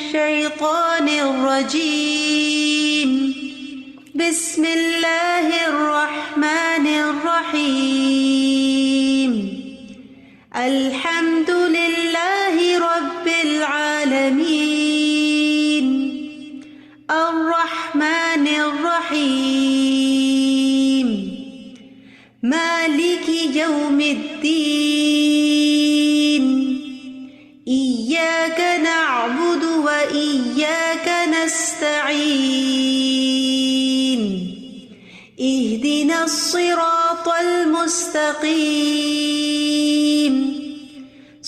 الشيطان الرجيم. بسم الله الرحمن الرحيم. الحمد لله رب العالمين. الرحمن الرحيم. مالك يوم الدين. إياك نعبد وإياك نستعين. اهدنا الصراط المستقيم.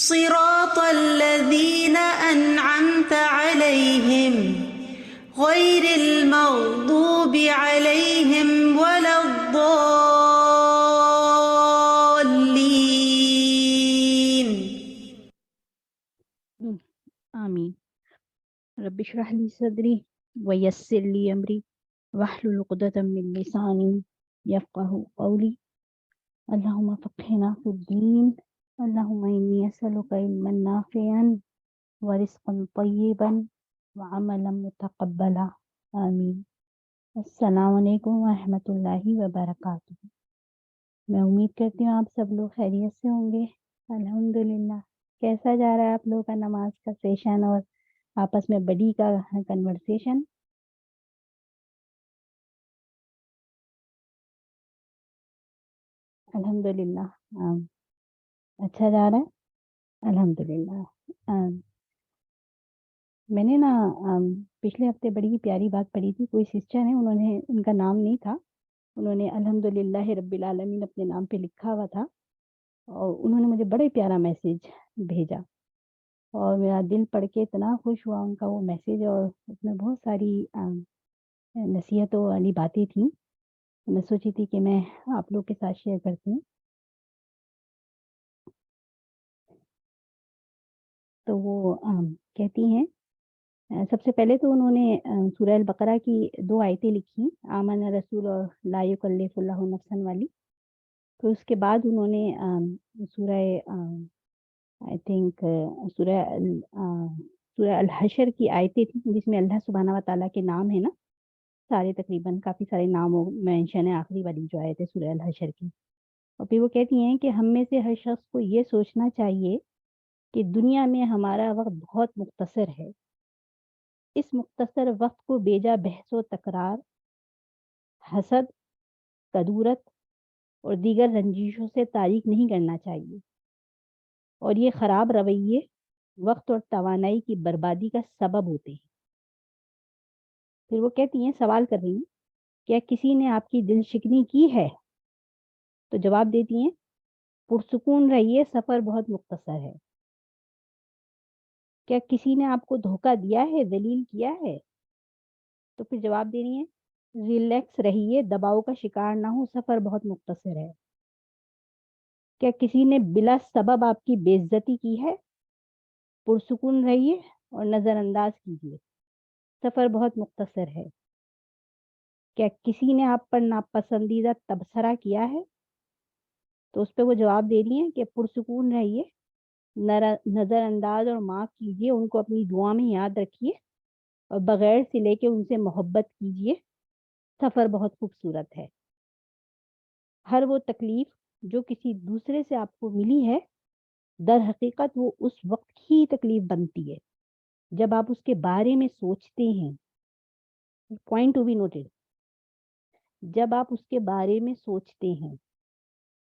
صراط الذين أنعمت عليهم غير المغضوب عليهم ولا الضالين. آمین. رب اشرح لی صدری ویسر لی امری واحلل عقدۃ من لسانی یفقهوا قولی. اللہم فقہنا فی الدین. اللہم انی اسألک علما نافعا ورزقا طیبا وعملا متقبلا. آمین. السلام علیکم ورحمۃ اللہ وبرکاتہ. میں امید کرتی ہوں آپ سب لوگ خیریت سے ہوں گے. الحمدللہ. کیسا جا رہا ہے آپ لوگوں کا نماز کا سیشن اور آپس میں بڑی کا کنورسیشن؟ الحمدللہ. اچھا جا رہا ہے. الحمدللہ. میں نے نا پچھلے ہفتے بڑی پیاری بات پڑھی تھی. کوئی سسٹر ہیں، انہوں نے، ان کا نام نہیں تھا، انہوں نے الحمدللہ رب العالمین اپنے نام پہ لکھا ہوا تھا، اور انہوں نے مجھے بڑے پیارا میسیج بھیجا، اور میرا دل پڑھ کے اتنا خوش ہوا ان کا وہ میسیج، اور اس میں بہت ساری نصیحتوں والی باتیں تھیں. میں سوچی تھی کہ میں آپ لوگ کے ساتھ شیئر کرتی ہوں. تو وہ کہتی ہیں، سب سے پہلے تو انہوں نے سورہ البقرہ کی 2 آیتیں لکھی، آمن رسول اور لا یکلف اللہ نفسا والی. تو اس کے بعد انہوں نے سورہ آئی تھنک سورہ الحشر کی آیتیں تھیں، جس میں اللہ سبحانہ و تعالیٰ کے نام ہے نا، سارے تقریباً کافی سارے نام مینشن ہے آخری والی جو آیت ہے سورہ الحشر کی. اور پھر وہ کہتی ہیں کہ ہم میں سے ہر شخص کو یہ سوچنا چاہیے کہ دنیا میں ہمارا وقت بہت مختصر ہے. اس مختصر وقت کو بیجا بحث و تکرار، حسد، کدورت اور دیگر رنجشوں سے تاریک نہیں کرنا چاہیے، اور یہ خراب رویے وقت اور توانائی کی بربادی کا سبب ہوتے ہیں. پھر وہ کہتی ہیں، سوال کر رہی ہیں، کیا کسی نے آپ کی دل شکنی کی ہے؟ تو جواب دیتی ہیں، پرسکون رہیے، سفر بہت مختصر ہے. کیا کسی نے آپ کو دھوکہ دیا ہے، ذلیل کیا ہے؟ تو پھر جواب دے رہی ہیں، ریلیکس رہیے، دباؤ کا شکار نہ ہو، سفر بہت مختصر ہے. کیا کسی نے بلا سبب آپ کی بے عزتی کی ہے؟ پرسکون رہیے اور نظر انداز کیجیے، سفر بہت مختصر ہے. کیا کسی نے آپ پر ناپسندیدہ تبصرہ کیا ہے؟ تو اس پہ وہ جواب دے رہی ہیں کہ پرسکون رہیے، نظر انداز اور معاف کیجیے، ان کو اپنی دعا میں یاد رکھیے، اور بغیر سے لے کے ان سے محبت کیجیے، سفر بہت خوبصورت ہے. ہر وہ تکلیف جو کسی دوسرے سے آپ کو ملی ہے، در حقیقت وہ اس وقت ہی تکلیف بنتی ہے جب آپ اس کے بارے میں سوچتے ہیں. پوائنٹ ٹو بی نوٹڈ، جب آپ اس کے بارے میں سوچتے ہیں.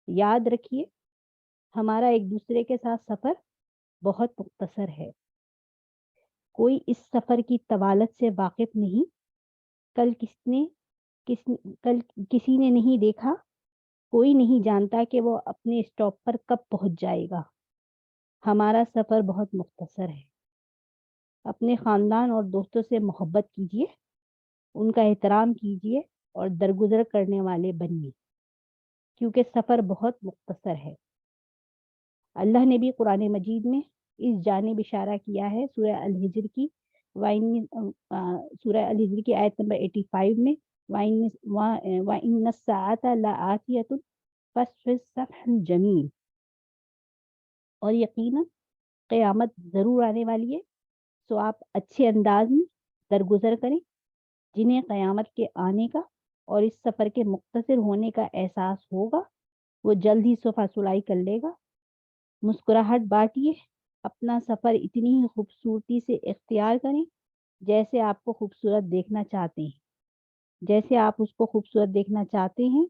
یاد رکھیے، ہمارا ایک دوسرے کے ساتھ سفر بہت مختصر ہے. کوئی اس سفر کی طوالت سے واقف نہیں. کل کسی نے نہیں دیکھا، کوئی نہیں جانتا کہ وہ اپنے اسٹاپ پر کب پہنچ جائے گا. ہمارا سفر بہت مختصر ہے. اپنے خاندان اور دوستوں سے محبت کیجیے، ان کا احترام کیجیے اور درگزر کرنے والے بنیے، کیونکہ سفر بہت مختصر ہے. اللہ نے بھی قرآن مجید میں اس جانب اشارہ کیا ہے. سورہ الحجر کی آیت نمبر 85 میں، وَإِنَّ السَّاعَةَ لَآتِيَةٌ فَاصْفَحِ الصَّفْحَ الْجَمِيلَ، اور یقیناً قیامت ضرور آنے والی ہے، سو آپ اچھے انداز میں درگزر کریں. جنہیں قیامت کے آنے کا اور اس سفر کے مختصر ہونے کا احساس ہوگا وہ جلد ہی صفحہ سلائی کر لے گا. مسکراہٹ بانٹیے. اپنا سفر اتنی ہی خوبصورتی سے اختیار کریں جیسے آپ کو خوبصورت دیکھنا چاہتے ہیں، جیسے آپ اس کو خوبصورت دیکھنا چاہتے ہیں.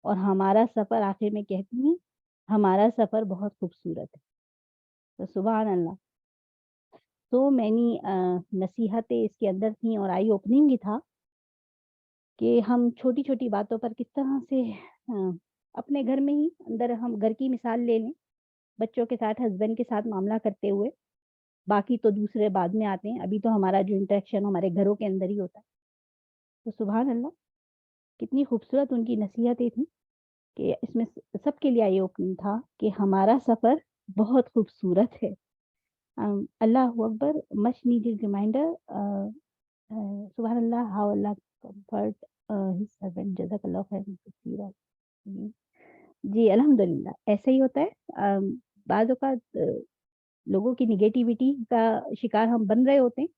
اور ہمارا سفر، آخر میں کہتی ہیں، ہمارا سفر بہت خوبصورت ہے. تو سبحان اللہ. تو مینی نصیحتیں اس کے اندر تھیں اور آئی اوپننگ بھی تھا کہ ہم چھوٹی چھوٹی باتوں پر کس طرح سے اپنے گھر میں ہی اندر، ہم گھر کی مثال لے لیں، بچوں کے ساتھ، ہسبینڈ کے ساتھ معاملہ کرتے ہوئے، باقی تو دوسرے بعد میں آتے ہیں، ابھی تو ہمارا جو انٹریکشن ہمارے گھروں کے اندر ہی ہوتا ہے. تو سبحان اللہ کتنی خوبصورت ان کی نصیحتیں تھیں کہ اس میں سب کے لیے آئی اوپننگ تھا کہ ہمارا سفر بہت خوبصورت ہے. اللہ اکبر. Much needed reminder. سبحان اللہ. How Allah comfort his servant. جزاک اللہ خیر. جی الحمدللہ ایسا ہی ہوتا ہے. بعض اوقات لوگوں کی نگیٹیوٹی کا شکار ہم بن رہے ہوتے ہیں،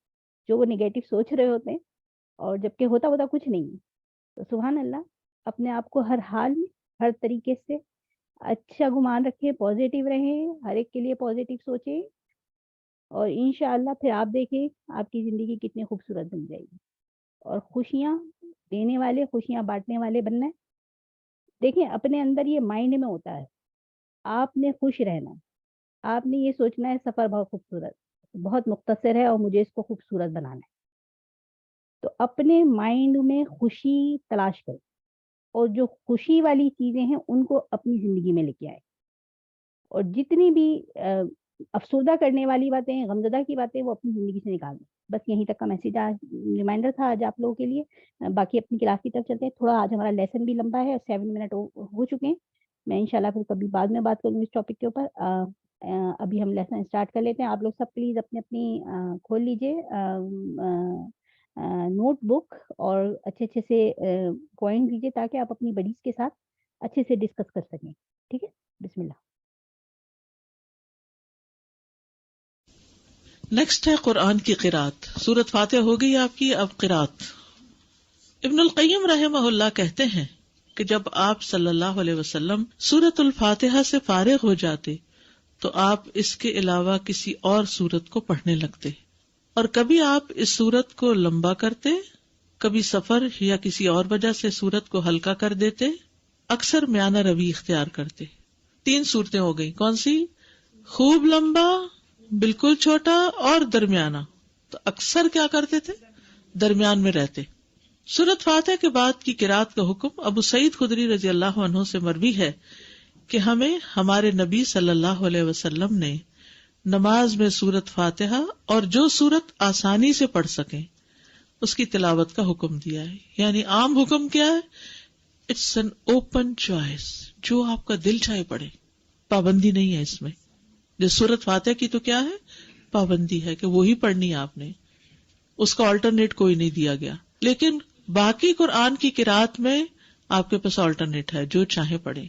جو وہ نگیٹو سوچ رہے ہوتے ہیں، اور جبکہ ہوتا کچھ نہیں ہے. تو سبحان اللہ اپنے آپ کو ہر حال میں، ہر طریقے سے اچھا گمان رکھیں، پازیٹیو رہیں، ہر ایک کے لیے پازیٹیو سوچیں، اور انشاءاللہ پھر آپ دیکھیں آپ کی زندگی کتنی خوبصورت بن جائے گی. اور خوشیاں دینے والے، خوشیاں بانٹنے والے بننا ہے. دیکھیں اپنے اندر یہ مائنڈ میں ہوتا ہے، آپ نے خوش رہنا ہے، آپ نے یہ سوچنا ہے سفر بہت خوبصورت، بہت مختصر ہے اور مجھے اس کو خوبصورت بنانا ہے. تو اپنے مائنڈ میں خوشی تلاش کریں، اور جو خوشی والی چیزیں ہیں ان کو اپنی زندگی میں لے کے آئے. اور جتنی بھی افسردہ کرنے والی باتیں، غمزدہ کی باتیں، وہ اپنی زندگی سے نکال دیں. بس یہیں تک کا میسج آج ریمائنڈر تھا آج آپ لوگوں کے لیے. باقی اپنی کلاس کی طرف چلتے ہیں. تھوڑا آج ہمارا لیسن بھی لمبا ہے، 7 منٹ ہو چکے ہیں. میں انشاءاللہ پھر کبھی بعد میں بات کروں گی اس ٹاپک کے اوپر. ابھی ہم لیسن اسٹارٹ کر لیتے ہیں. آپ لوگ سب پلیز اپنی کھول لیجیے نوٹ بک اور اچھے سے پوائنٹ لیجیے تاکہ آپ اپنی بڑیز کے ساتھ اچھے سے ڈسکس کر سکیں. ٹھیک ہے، بسم اللہ. نیکسٹ ہے قرآن کی قرات. سورۃ فاتحہ ہو گئی آپ کی، اب قرات. ابن القیم رحمہ اللہ کہتے ہیں کہ جب آپ صلی اللہ علیہ وسلم سورۃ الفاتحہ سے فارغ ہو جاتے تو آپ اس کے علاوہ کسی اور سورت کو پڑھنے لگتے، اور کبھی آپ اس سورت کو لمبا کرتے، کبھی سفر یا کسی اور وجہ سے سورت کو ہلکا کر دیتے، اکثر میانہ روی اختیار کرتے. 3 صورتیں ہو گئی. کون سی؟ خوب لمبا، بالکل چھوٹا اور درمیانہ. تو اکثر کیا کرتے تھے؟ درمیان میں رہتے. سورۃ فاتحہ کے بعد کی قرات کا حکم ابو سعید خدری رضی اللہ عنہ سے مروی ہے کہ ہمیں ہمارے نبی صلی اللہ علیہ وسلم نے نماز میں سورۃ فاتحہ اور جو سورت آسانی سے پڑھ سکیں اس کی تلاوت کا حکم دیا ہے. یعنی عام حکم کیا ہے؟ اٹس این اوپن چوائس، جو آپ کا دل چاہے پڑھے، پابندی نہیں ہے اس میں. جو سورۃ فاتحہ کی تو کیا ہے؟ پابندی ہے کہ وہی پڑھنی ہے آپ نے، اس کا آلٹرنیٹ کوئی نہیں دیا گیا. لیکن باقی قرآن کی قرات میں آپ کے پاس آلٹرنیٹ ہے، جو چاہے پڑھے.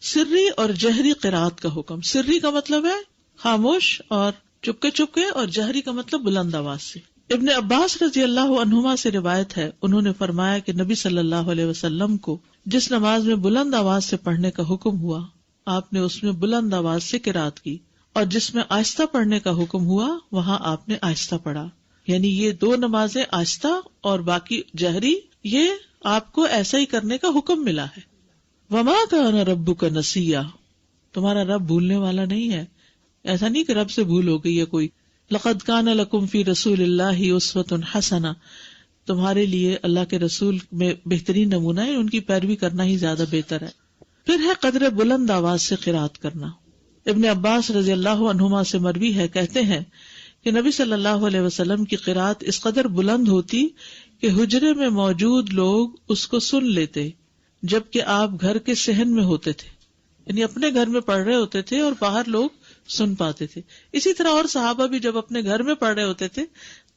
سری اور جہری قرات کا حکم. سری کا مطلب ہے خاموش اور چپکے چپکے، اور جہری کا مطلب بلند آواز سے. ابن عباس رضی اللہ عنہما سے روایت ہے، انہوں نے فرمایا کہ نبی صلی اللہ علیہ وسلم کو جس نماز میں بلند آواز سے پڑھنے کا حکم ہوا آپ نے اس میں بلند آواز سے قرات کی، اور جس میں آہستہ پڑھنے کا حکم ہوا وہاں آپ نے آہستہ پڑھا. یعنی یہ 2 نمازیں آہستہ اور باقی جہری، یہ آپ کو ایسا ہی کرنے کا حکم ملا ہے. وما کان ربک نسیا، تمہارا رب بھولنے والا نہیں ہے. ایسا نہیں کہ رب سے بھول ہو گئی ہے کوئی. لقد کان لکم فی رسول اللہ اسوۃ حسنہ، تمہارے لیے اللہ کے رسول میں بہترین نمونہ ہے، ان کی پیروی کرنا ہی زیادہ بہتر ہے. پھر ہے قدر بلند آواز سے قرات کرنا. ابن عباس رضی اللہ عنہما سے مروی ہے، کہتے ہیں کہ نبی صلی اللہ علیہ وسلم کی قرات اس قدر بلند ہوتی کہ حجرے میں موجود لوگ اس کو سن لیتے، جبکہ آپ گھر کے صحن میں ہوتے تھے. یعنی اپنے گھر میں پڑھ رہے ہوتے تھے اور باہر لوگ سن پاتے تھے. اسی طرح اور صحابہ بھی جب اپنے گھر میں پڑھ رہے ہوتے تھے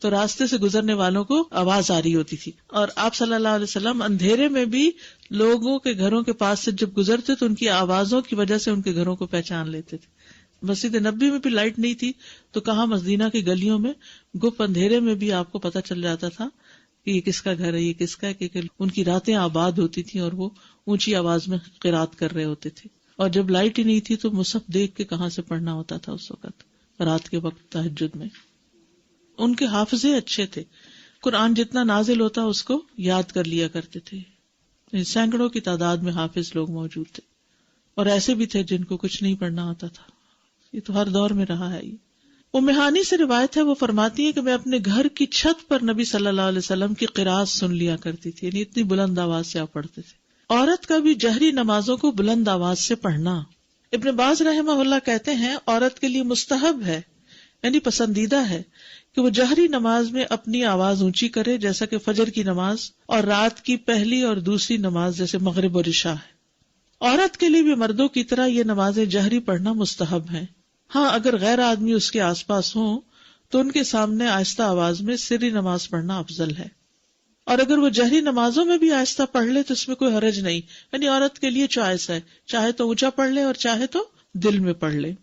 تو راستے سے گزرنے والوں کو آواز آ رہی ہوتی تھی. اور آپ صلی اللہ علیہ وسلم اندھیرے میں بھی لوگوں کے گھروں کے پاس سے جب گزرتے تو ان کی آوازوں کی وجہ سے ان کے گھروں کو پہچان لیتے تھے. مسجد نبی میں بھی لائٹ نہیں تھی تو کہاں مدینہ کی گلیوں میں گپ اندھیرے میں بھی آپ کو پتہ چل جاتا تھا کہ یہ کس کا گھر ہے، یہ کس کا ہے، کہ ان کی راتیں آباد ہوتی تھیں اور وہ اونچی آواز میں قرات کر رہے ہوتے تھے. اور جب لائٹ ہی نہیں تھی تو مصحف دیکھ کے کہاں سے پڑھنا ہوتا تھا اس وقت رات کے وقت تہجد میں. ان کے حافظے اچھے تھے، قرآن جتنا نازل ہوتا اس کو یاد کر لیا کرتے تھے. سینکڑوں کی تعداد میں حافظ لوگ موجود تھے، اور ایسے بھی تھے جن کو کچھ نہیں پڑھنا آتا تھا. یہ تو ہر دور میں رہا ہے. یہ ام ہانی سے روایت ہے، وہ فرماتی ہے کہ میں اپنے گھر کی چھت پر نبی صلی اللہ علیہ وسلم کی قرات سن لیا کرتی تھی، یعنی اتنی بلند آواز سے آپ پڑھتے تھے. عورت کا بھی جہری نمازوں کو بلند آواز سے پڑھنا. ابن باز رحمہ اللہ کہتے ہیں عورت کے لیے مستحب ہے، یعنی پسندیدہ ہے کہ وہ جہری نماز میں اپنی آواز اونچی کرے، جیسا کہ فجر کی نماز اور رات کی پہلی اور دوسری نماز جیسے مغرب اور عشاء ہے. عورت کے لیے بھی مردوں کی طرح یہ نمازیں جہری پڑھنا مستحب ہیں. ہاں اگر غیر آدمی اس کے آس پاس ہوں تو ان کے سامنے آہستہ آواز میں سری نماز پڑھنا افضل ہے. اور اگر وہ جہری نمازوں میں بھی آہستہ پڑھ لے تو اس میں کوئی حرج نہیں، یعنی عورت کے لیے چوائس ہے، چاہے تو اونچا پڑھ لے اور چاہے تو دل میں پڑھ لے.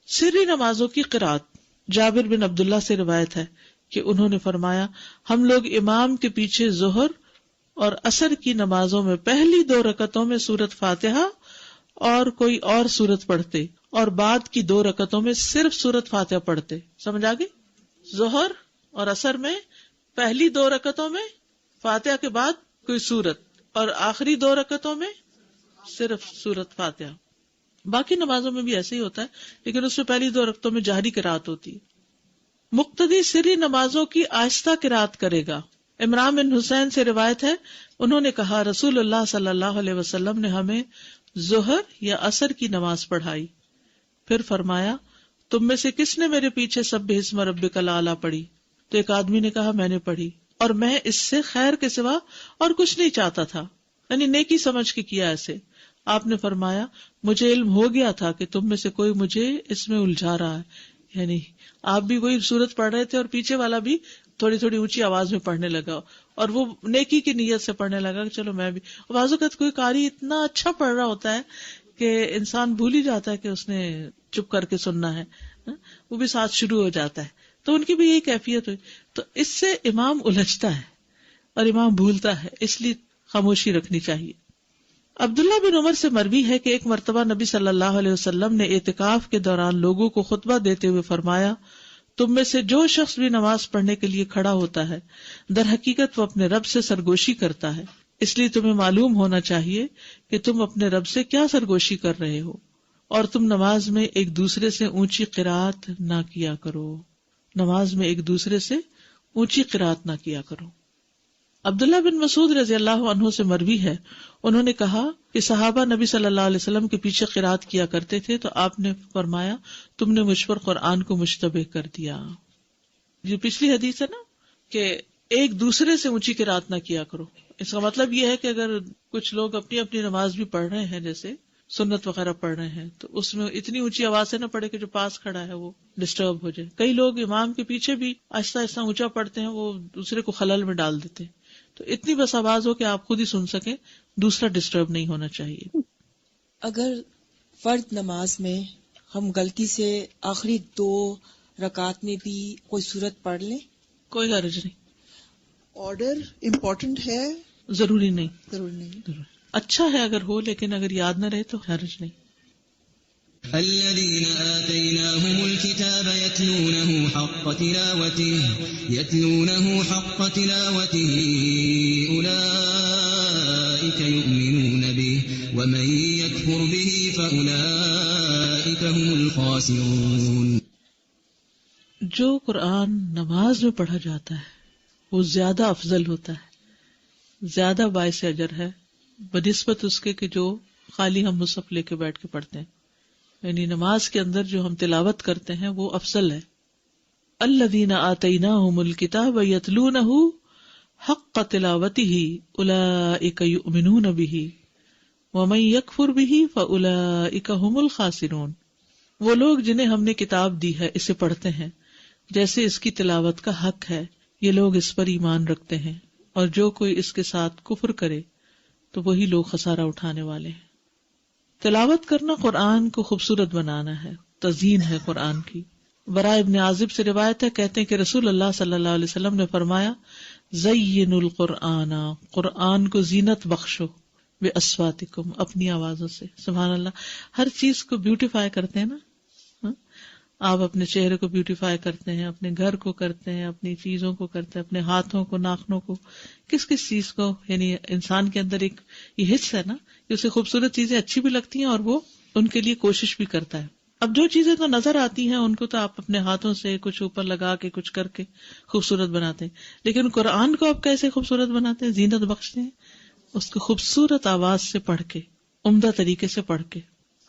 سری نمازوں کی قرات. جابر بن عبداللہ سے روایت ہے کہ انہوں نے فرمایا ہم لوگ امام کے پیچھے ظہر اور عصر کی نمازوں میں پہلی 2 رکعتوں میں سورۃ فاتحہ اور کوئی اور سورت پڑھتے اور بعد کی 2 رکعتوں میں صرف سورۃ فاتحہ پڑھتے. سمجھ آگئی؟ ظہر اور عصر میں پہلی 2 رکعتوں میں فاتحہ کے بعد کوئی سورت اور آخری 2 رکعتوں میں صرف سورۃ فاتحہ. باقی نمازوں میں بھی ایسے ہی ہوتا ہے، لیکن اس میں پہلی 2 رکعتوں میں جہری قرات ہوتی ہے. مقتدی سری نمازوں کی آہستہ قرات کرے گا. عمران بن حسین سے روایت ہے، انہوں نے کہا رسول اللہ صلی اللہ علیہ وسلم نے ہمیں ظہر یا عصر کی نماز پڑھائی، پھر فرمایا تم میں سے کس نے میرے پیچھے سبح اسم ربک الاعلی پڑھی؟ تو ایک آدمی نے کہا میں نے پڑھی، اور میں اس سے خیر کے سوا اور کچھ نہیں چاہتا تھا، یعنی نیکی سمجھ کے کیا ایسے. آپ نے فرمایا مجھے علم ہو گیا تھا کہ تم میں سے کوئی مجھے اس میں الجھا رہا ہے، یعنی آپ بھی وہی سورت پڑھ رہے تھے اور پیچھے والا بھی تھوڑی تھوڑی اونچی آواز میں پڑھنے لگا اور وہ نیکی کی نیت سے پڑھنے لگا کہ چلو میں بھی. بعض اوقات کوئی قاری اتنا اچھا پڑھ رہا ہوتا ہے کہ انسان بھول ہی جاتا ہے کہ اس نے چپ کر کے سننا ہے، وہ بھی ساتھ شروع ہو جاتا ہے. تو ان کی بھی یہی کیفیت ہوئی. تو اس سے امام الجھتا ہے اور امام بھولتا ہے، اس لیے خاموشی رکھنی چاہیے. عبداللہ بن عمر سے مروی ہے کہ ایک مرتبہ نبی صلی اللہ علیہ وسلم نے اعتکاف کے دوران لوگوں کو خطبہ دیتے ہوئے فرمایا تم میں سے جو شخص بھی نماز پڑھنے کے لیے کھڑا ہوتا ہے در حقیقت وہ اپنے رب سے سرگوشی کرتا ہے، اس لیے تمہیں معلوم ہونا چاہیے کہ تم اپنے رب سے کیا سرگوشی کر رہے ہو، اور تم نماز میں ایک دوسرے سے اونچی قرات نہ کیا کرو. نماز میں ایک دوسرے سے اونچی قرات نہ کیا کرو. عبداللہ بن مسعود رضی اللہ عنہ سے مروی ہے، انہوں نے کہا کہ صحابہ نبی صلی اللہ علیہ وسلم کے پیچھے قرات کیا کرتے تھے تو آپ نے فرمایا تم نے مجھ پر قرآن کو مشتبہ کر دیا. یہ پچھلی حدیث ہے نا کہ ایک دوسرے سے اونچی قرات نہ کیا کرو. اس کا مطلب یہ ہے کہ اگر کچھ لوگ اپنی اپنی نماز بھی پڑھ رہے ہیں، جیسے سنت وغیرہ پڑھ رہے ہیں، تو اس میں اتنی اونچی آواز سے نہ پڑھے کہ جو پاس کھڑا ہے وہ ڈسٹرب ہو جائے. کئی لوگ امام کے پیچھے بھی آہستہ آہستہ اونچا پڑھتے ہیں، وہ دوسرے کو خلل میں ڈال دیتے ہیں. تو اتنی بس آواز ہو کہ آپ خود ہی سن سکیں، دوسرا ڈسٹرب نہیں ہونا چاہیے. اگر فرض نماز میں ہم غلطی سے آخری 2 رکعت میں بھی کوئی سورت پڑھ لیں، کوئی حرج نہیں. آرڈر امپورٹنٹ ہے؟ ضروری نہیں. ضروری نہیں. اچھا ہے اگر ہو، لیکن اگر یاد نہ رہے تو حرج نہیں. الذين آتيناهم الكتاب يتلونه حق تلاوته أولئك يؤمنون به ومن يكفر به فأولئك هم الخاسرون. جو قرآن نماز میں پڑھا جاتا ہے وہ زیادہ افضل ہوتا ہے، زیادہ باعث اجر ہے بنسبت اس کے کہ جو خالی ہم مصحف لے کے بیٹھ کے پڑھتے ہیں. یعنی نماز کے اندر جو ہم تلاوت کرتے ہیں وہ افضل ہے. الذین آتیناہم الکتاب یتلونہ حق تلاوتہ اولئک یؤمنون بہ ومن یکفر بہ فاولئک ھم الخاسرون. وہ لوگ جنہیں ہم نے کتاب دی ہے اسے پڑھتے ہیں جیسے اس کی تلاوت کا حق ہے، یہ لوگ اس پر ایمان رکھتے ہیں، اور جو کوئی اس کے ساتھ کفر کرے تو وہی لوگ خسارہ اٹھانے والے ہیں. تلاوت کرنا قرآن کو خوبصورت بنانا ہے، تزیین ہے قرآن کی. براء ابن عازب سے روایت ہے، کہتے ہیں کہ رسول اللہ صلی اللہ علیہ وسلم نے فرمایا زینوا القرآن، قرآن کو زینت بخشو، بأصواتکم، اپنی آوازوں سے. سبحان اللہ، ہر چیز کو بیوٹیفائی کرتے ہیں نا. آپ اپنے چہرے کو بیوٹیفائی کرتے ہیں، اپنے گھر کو کرتے ہیں، اپنی چیزوں کو کرتے ہیں، اپنے ہاتھوں کو، ناخنوں کو، کس چیز کو. یعنی انسان کے اندر ایک یہ حص ہے نا کہ اسے خوبصورت چیزیں اچھی بھی لگتی ہیں اور وہ ان کے لیے کوشش بھی کرتا ہے. اب جو چیزیں تو نظر آتی ہیں ان کو تو آپ اپنے ہاتھوں سے کچھ اوپر لگا کے کچھ کر کے خوبصورت بناتے ہیں، لیکن قرآن کو آپ کیسے خوبصورت بناتے ہیں، زینت بخشتے ہیں اس کو خوبصورت آواز سے پڑھ کے، عمدہ طریقے سے پڑھ کے.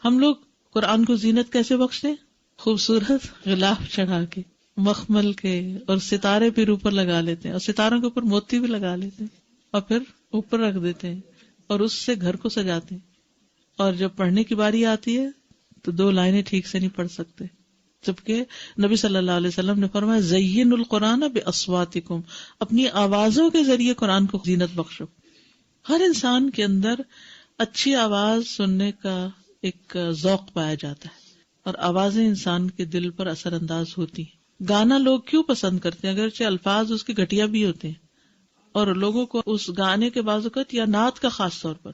ہم لوگ قرآن کو زینت کیسے بخشتے ہیں؟ خوبصورت غلاف چڑھا کے، مخمل کے، اور ستارے پھر اوپر لگا لیتے ہیں، اور ستاروں کے اوپر موتی بھی لگا لیتے ہیں اور پھر اوپر رکھ دیتے ہیں اور اس سے گھر کو سجاتے ہیں. اور جب پڑھنے کی باری آتی ہے تو 2 لائنیں ٹھیک سے نہیں پڑھ سکتے، جبکہ نبی صلی اللہ علیہ وسلم نے فرمایا زینوا القرآن باصواتکم، اپنی آوازوں کے ذریعے قرآن کو زینت بخشو. ہر انسان کے اندر اچھی آواز سننے کا ایک ذوق پایا جاتا ہے اور آوازیں انسان کے دل پر اثر انداز ہوتی ہیں. گانا لوگ کیوں پسند کرتے ہیں؟ اگرچہ الفاظ اس کے گھٹیا بھی ہوتے ہیں اور لوگوں کو اس گانے کے بعض اوقات یا نعت کا خاص طور پر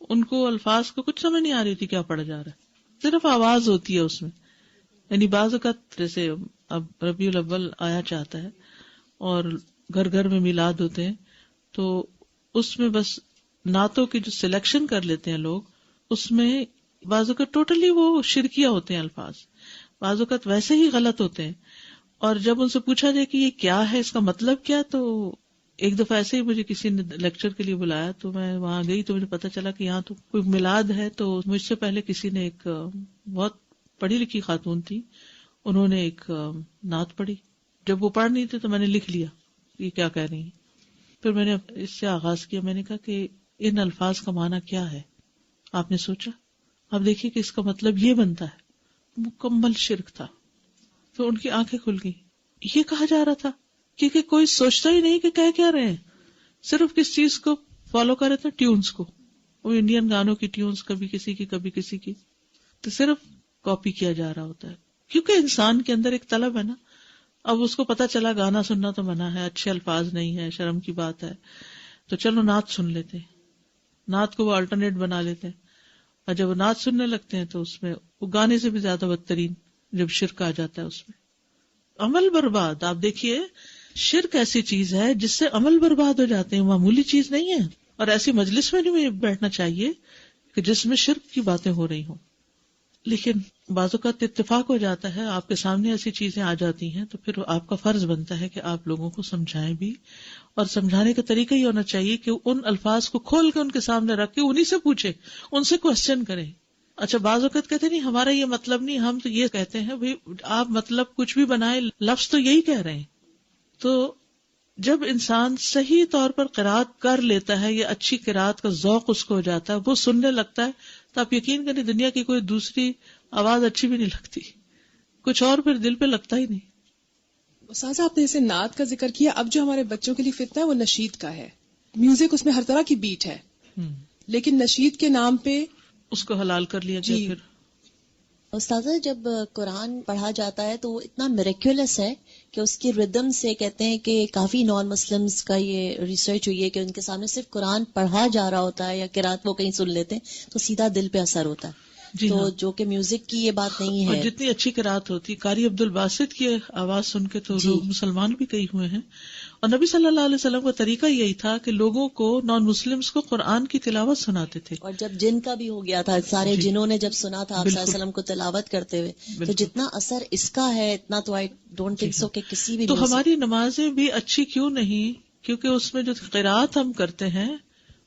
ان کو الفاظ کو کچھ سمجھ نہیں آ رہی تھی کیا پڑھا جا رہا ہے، صرف آواز ہوتی ہے اس میں. یعنی بعض اوقات جیسے اب ربیع الاول آیا چاہتا ہے اور گھر گھر میں میلاد ہوتے ہیں تو اس میں بس نعتوں کی جو سلیکشن کر لیتے ہیں لوگ، اس میں بعض اوقات ٹوٹلی وہ شرکیہ ہوتے ہیں الفاظ، بعض اوقات ویسے ہی غلط ہوتے ہیں. اور جب ان سے پوچھا جائے کہ یہ کیا ہے، اس کا مطلب کیا، تو ایک دفعہ ایسے ہی مجھے کسی نے لیکچر کے لیے بلایا تو میں وہاں گئی تو مجھے پتا چلا کہ یہاں تو کوئی میلاد ہے. تو مجھ سے پہلے کسی نے، ایک بہت پڑھی لکھی خاتون تھی، انہوں نے ایک نعت پڑھی. جب وہ پڑھ نہیں تھی تو میں نے لکھ لیا یہ کیا کہہ رہی ہیں. پھر میں نے اس سے آغاز کیا، میں نے کہا کہ ان الفاظ کا معنی کیا ہے؟ آپ نے سوچا؟ اب دیکھیے کہ اس کا مطلب یہ بنتا ہے. مکمل شرک تھا. تو ان کی آنکھیں کھل گئی. یہ کہا جا رہا تھا کیونکہ کوئی سوچتا ہی نہیں کہ کہہ کیا رہے ہیں، صرف کس چیز کو فالو کر رہے تھے، ٹیونز کو. وہ انڈین گانوں کی ٹیونز، کبھی کسی کی کبھی کسی کی، تو صرف کاپی کیا جا رہا ہوتا ہے. کیونکہ انسان کے اندر ایک طلب ہے نا. اب اس کو پتا چلا گانا سننا تو منع ہے، اچھے الفاظ نہیں ہے، شرم کی بات ہے، تو چلو نعت سن لیتے ہیں. نعت کو وہ الٹرنیٹ بنا لیتے ہیں، اور جب وہ نعت سننے لگتے ہیں تو اس میں وہ گانے سے بھی زیادہ بدترین جب شرک آ جاتا ہے اس میں عمل برباد. آپ دیکھیے شرک ایسی چیز ہے جس سے عمل برباد ہو جاتے ہیں، معمولی چیز نہیں ہے. اور ایسی مجلس میں نہیں بیٹھنا چاہیے کہ جس میں شرک کی باتیں ہو رہی ہوں. لیکن بعض اوقات اتفاق ہو جاتا ہے، آپ کے سامنے ایسی چیزیں آ جاتی ہیں تو پھر آپ کا فرض بنتا ہے کہ آپ لوگوں کو سمجھائیں بھی. اور سمجھانے کا طریقہ یہ ہونا چاہیے کہ ان الفاظ کو کھول کے ان کے سامنے رکھ کے انہیں سے پوچھیں، ان سے کوسچن کریں. اچھا بعض اوقات کہتے نہیں ہمارا یہ مطلب نہیں، ہم تو یہ کہتے ہیں. بھئی آپ مطلب کچھ بھی بنائے، لفظ تو یہی کہہ رہے ہیں. تو جب انسان صحیح طور پر قرات کر لیتا ہے یا اچھی قرات کا ذوق اس کو ہو جاتا ہے، وہ سننے لگتا ہے، تو آپ یقین کریں دنیا کی کوئی دوسری آواز اچھی بھی نہیں لگتی، کچھ اور پھر دل پہ لگتا ہی نہیں. استاذہ آپ نے جیسے نعت کا ذکر کیا، اب جو ہمارے بچوں کے لیے فتنہ ہے وہ نشید کا ہے. میوزک اس میں ہر طرح کی بیٹ ہے، لیکن نشید کے نام پہ اس کو حلال کر لیا گیا. پھر استاذہ جب قرآن پڑھا جاتا ہے تو وہ اتنا میریکولس ہے کہ اس کی ردم سے کہتے ہیں کہ کافی نان مسلمز کا یہ ریسرچ ہوئی ہے کہ ان کے سامنے صرف قرآن پڑھا جا رہا ہوتا ہے یا قرات وہ کہیں سن لیتے ہیں تو سیدھا دل پہ اثر ہوتا ہے. تو جو کہ میوزک کی یہ بات نہیں ہے. اور جتنی اچھی قرات ہوتی، قاری عبد الباسط کی آواز سن کے تو لوگ مسلمان بھی کئی ہوئے ہیں. اور نبی صلی اللہ علیہ وسلم کا طریقہ یہی تھا کہ لوگوں کو، نان مسلمز کو قرآن کی تلاوت سناتے تھے. اور جب جن کا بھی ہو گیا تھا، سارے جنوں نے جب سنا تھا آپ صلی اللہ علیہ وسلم کو تلاوت کرتے ہوئے، تو جتنا اثر اس کا ہے اتنا تو آئی ڈونٹ تھنک سو کہ کسی بھی. تو ہماری نمازیں بھی اچھی کیوں نہیں؟ کیونکہ اس میں جو قرات ہم کرتے ہیں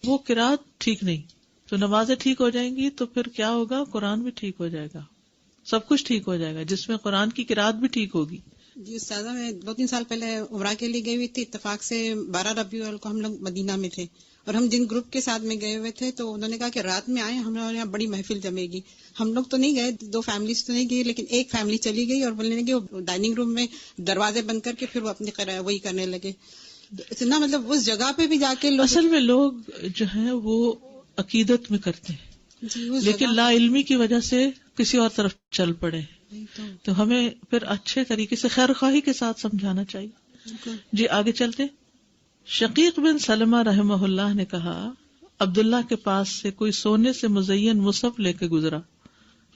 وہ قرات ٹھیک نہیں. تو نمازیں ٹھیک ہو جائیں گی تو پھر کیا ہوگا؟ قرآن بھی ٹھیک ہو جائے گا، سب کچھ ٹھیک ہو جائے گا، جس میں قرآن کی قرات بھی ٹھیک ہوگی. جی استاذہ، میں 2-3 سال پہلے عمرہ کے لیے گئی ہوئی تھی. اتفاق سے 12 ربیع الاول کو ہم لوگ مدینہ میں تھے، اور ہم جن گروپ کے ساتھ میں گئے ہوئے تھے تو انہوں نے کہا کہ رات میں آئے، ہمارے یہاں بڑی محفل جمے گی. ہم لوگ تو نہیں گئے، 2 فیملیز تو نہیں گئی، لیکن ایک فیملی چلی گئی اور بولنے لگے وہ ڈائننگ روم میں دروازے بند کر کے پھر وہ اپنی وہی کرنے لگے. اتنا مطلب اس جگہ پہ بھی جا کے لوگ، اصل میں لوگ جو ہیں وہ عقیدت میں کرتے ہیں لیکن لا علمی کی وجہ سے کسی اور طرف چل پڑے. تو ہمیں پھر اچھے طریقے سے خیر خواہی کے ساتھ سمجھانا چاہیے. جی آگے چلتے. شقیق بن سلمہ رحمہ اللہ نے کہا عبداللہ کے پاس سے کوئی سونے سے مزین مصحف لے کے گزرا،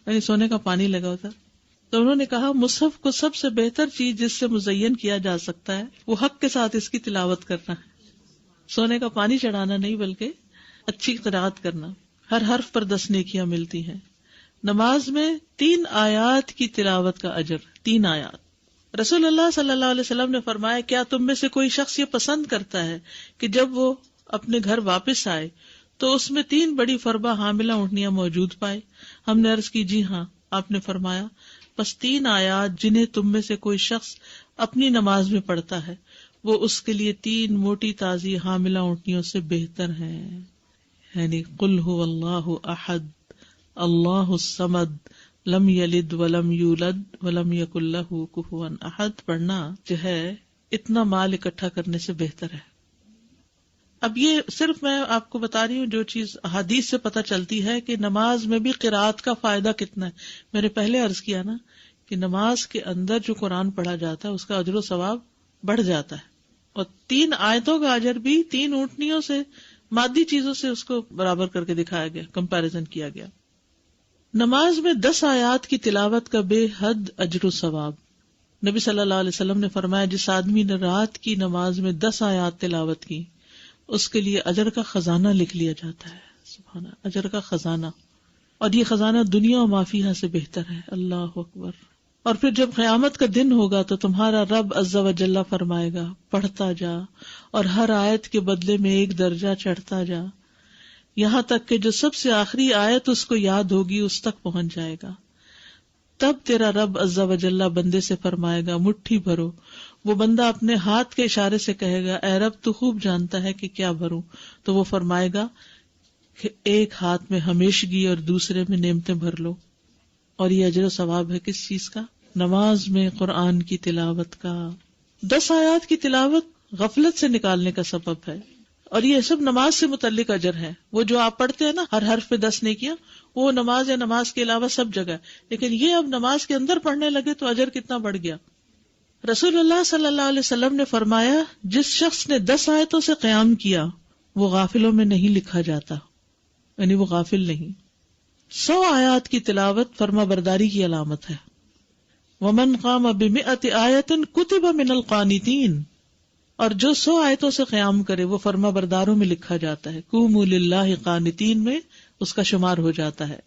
یعنی سونے کا پانی لگا ہوتا. تو انہوں نے کہا مصحف کو سب سے بہتر چیز جس سے مزین کیا جا سکتا ہے وہ حق کے ساتھ اس کی تلاوت کرنا ہے. سونے کا پانی چڑھانا نہیں بلکہ اچھی قرأت کرنا. ہر حرف پر 10 نیکیاں ملتی ہیں. نماز میں 3 آیات کی تلاوت کا اجر. 3 آیات. رسول اللہ صلی اللہ علیہ وسلم نے فرمایا کیا تم میں سے کوئی شخص یہ پسند کرتا ہے کہ جب وہ اپنے گھر واپس آئے تو اس میں 3 بڑی فربہ حاملہ اونٹنیاں موجود پائے؟ ہم نے عرض کی جی ہاں. آپ نے فرمایا بس 3 آیات جنہیں تم میں سے کوئی شخص اپنی نماز میں پڑھتا ہے وہ اس کے لیے 3 موٹی تازی حاملہ اونٹنیوں سے بہتر ہیں. یعنی قل هو اللہ احد اللہ الصمد لم یلد ولم یولد ولم یکن لہ کفوا احد پڑھنا جو ہے اتنا مال اکٹھا کرنے سے بہتر ہے. اب یہ صرف میں آپ کو بتا رہی ہوں جو چیز احادیث سے پتہ چلتی ہے کہ نماز میں بھی قرات کا فائدہ کتنا ہے. میں نے پہلے عرض کیا نا کہ نماز کے اندر جو قرآن پڑھا جاتا ہے اس کا اجر و ثواب بڑھ جاتا ہے، اور 3 آیتوں کا اجر بھی 3 اونٹنیوں سے مادی چیزوں سے اس کو برابر کر کے دکھایا گیا، کمپیریزن کیا گیا. نماز میں 10 آیات کی تلاوت کا بے حد اجر و ثواب. نبی صلی اللہ علیہ وسلم نے فرمایا جس آدمی نے رات کی نماز میں 10 آیات تلاوت کی اس کے لیے اجر کا خزانہ لکھ لیا جاتا ہے. سبحان اللہ، اجر کا خزانہ. اور یہ خزانہ دنیا و ما فیہا سے بہتر ہے. اللہ اکبر. اور پھر جب قیامت کا دن ہوگا تو تمہارا رب عز و جل فرمائے گا پڑھتا جا اور ہر آیت کے بدلے میں 1 درجہ چڑھتا جا، یہاں تک کہ جو سب سے آخری آیت اس کو یاد ہوگی اس تک پہنچ جائے گا. تب تیرا رب عز و جل بندے سے فرمائے گا مٹھی بھرو. وہ بندہ اپنے ہاتھ کے اشارے سے کہے گا اے رب تو خوب جانتا ہے کہ کیا بھروں. تو وہ فرمائے گا کہ ایک ہاتھ میں ہمیشگی اور دوسرے میں نعمتیں بھر لو. اور یہ اجر و ثواب ہے کس چیز کا؟ نماز میں قرآن کی تلاوت کا. 10 آیات کی تلاوت غفلت سے نکالنے کا سبب ہے، اور یہ سب نماز سے متعلق اجر ہے. وہ جو آپ پڑھتے ہیں نا ہر حرف پہ 10 نیکیاں، وہ نماز یا نماز کے علاوہ سب جگہ ہے. لیکن یہ اب نماز کے اندر پڑھنے لگے تو اجر کتنا بڑھ گیا. رسول اللہ صلی اللہ علیہ وسلم نے فرمایا جس شخص نے 10 آیتوں سے قیام کیا وہ غافلوں میں نہیں لکھا جاتا، یعنی وہ غافل نہیں. 100 آیات کی تلاوت فرما برداری کی علامت ہے. ومن قام ب100 آیۃ کتب من القانتین. اور جو 100 آیتوں سے قیام کرے وہ فرما برداروں میں لکھا جاتا ہے. قوموا للہ قانتین میں اس کا شمار ہو جاتا ہے.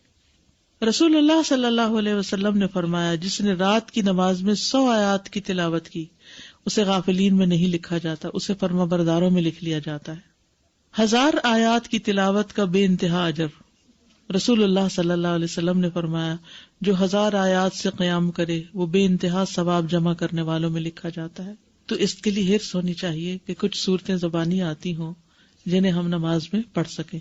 رسول اللہ صلی اللہ علیہ وسلم نے فرمایا جس نے رات کی نماز میں 100 آیات کی تلاوت کی اسے غافلین میں نہیں لکھا جاتا، اسے فرما برداروں میں لکھ لیا جاتا ہے. 1000 آیات کی تلاوت کا بے انتہا اجر. رسول اللہ صلی اللہ علیہ وسلم نے فرمایا جو 1000 آیات سے قیام کرے وہ بے انتہا ثواب جمع کرنے والوں میں لکھا جاتا ہے. تو اس کے لیے حرص ہونی چاہیے کہ کچھ صورتیں زبانی آتی ہوں جنہیں ہم نماز میں پڑھ سکیں.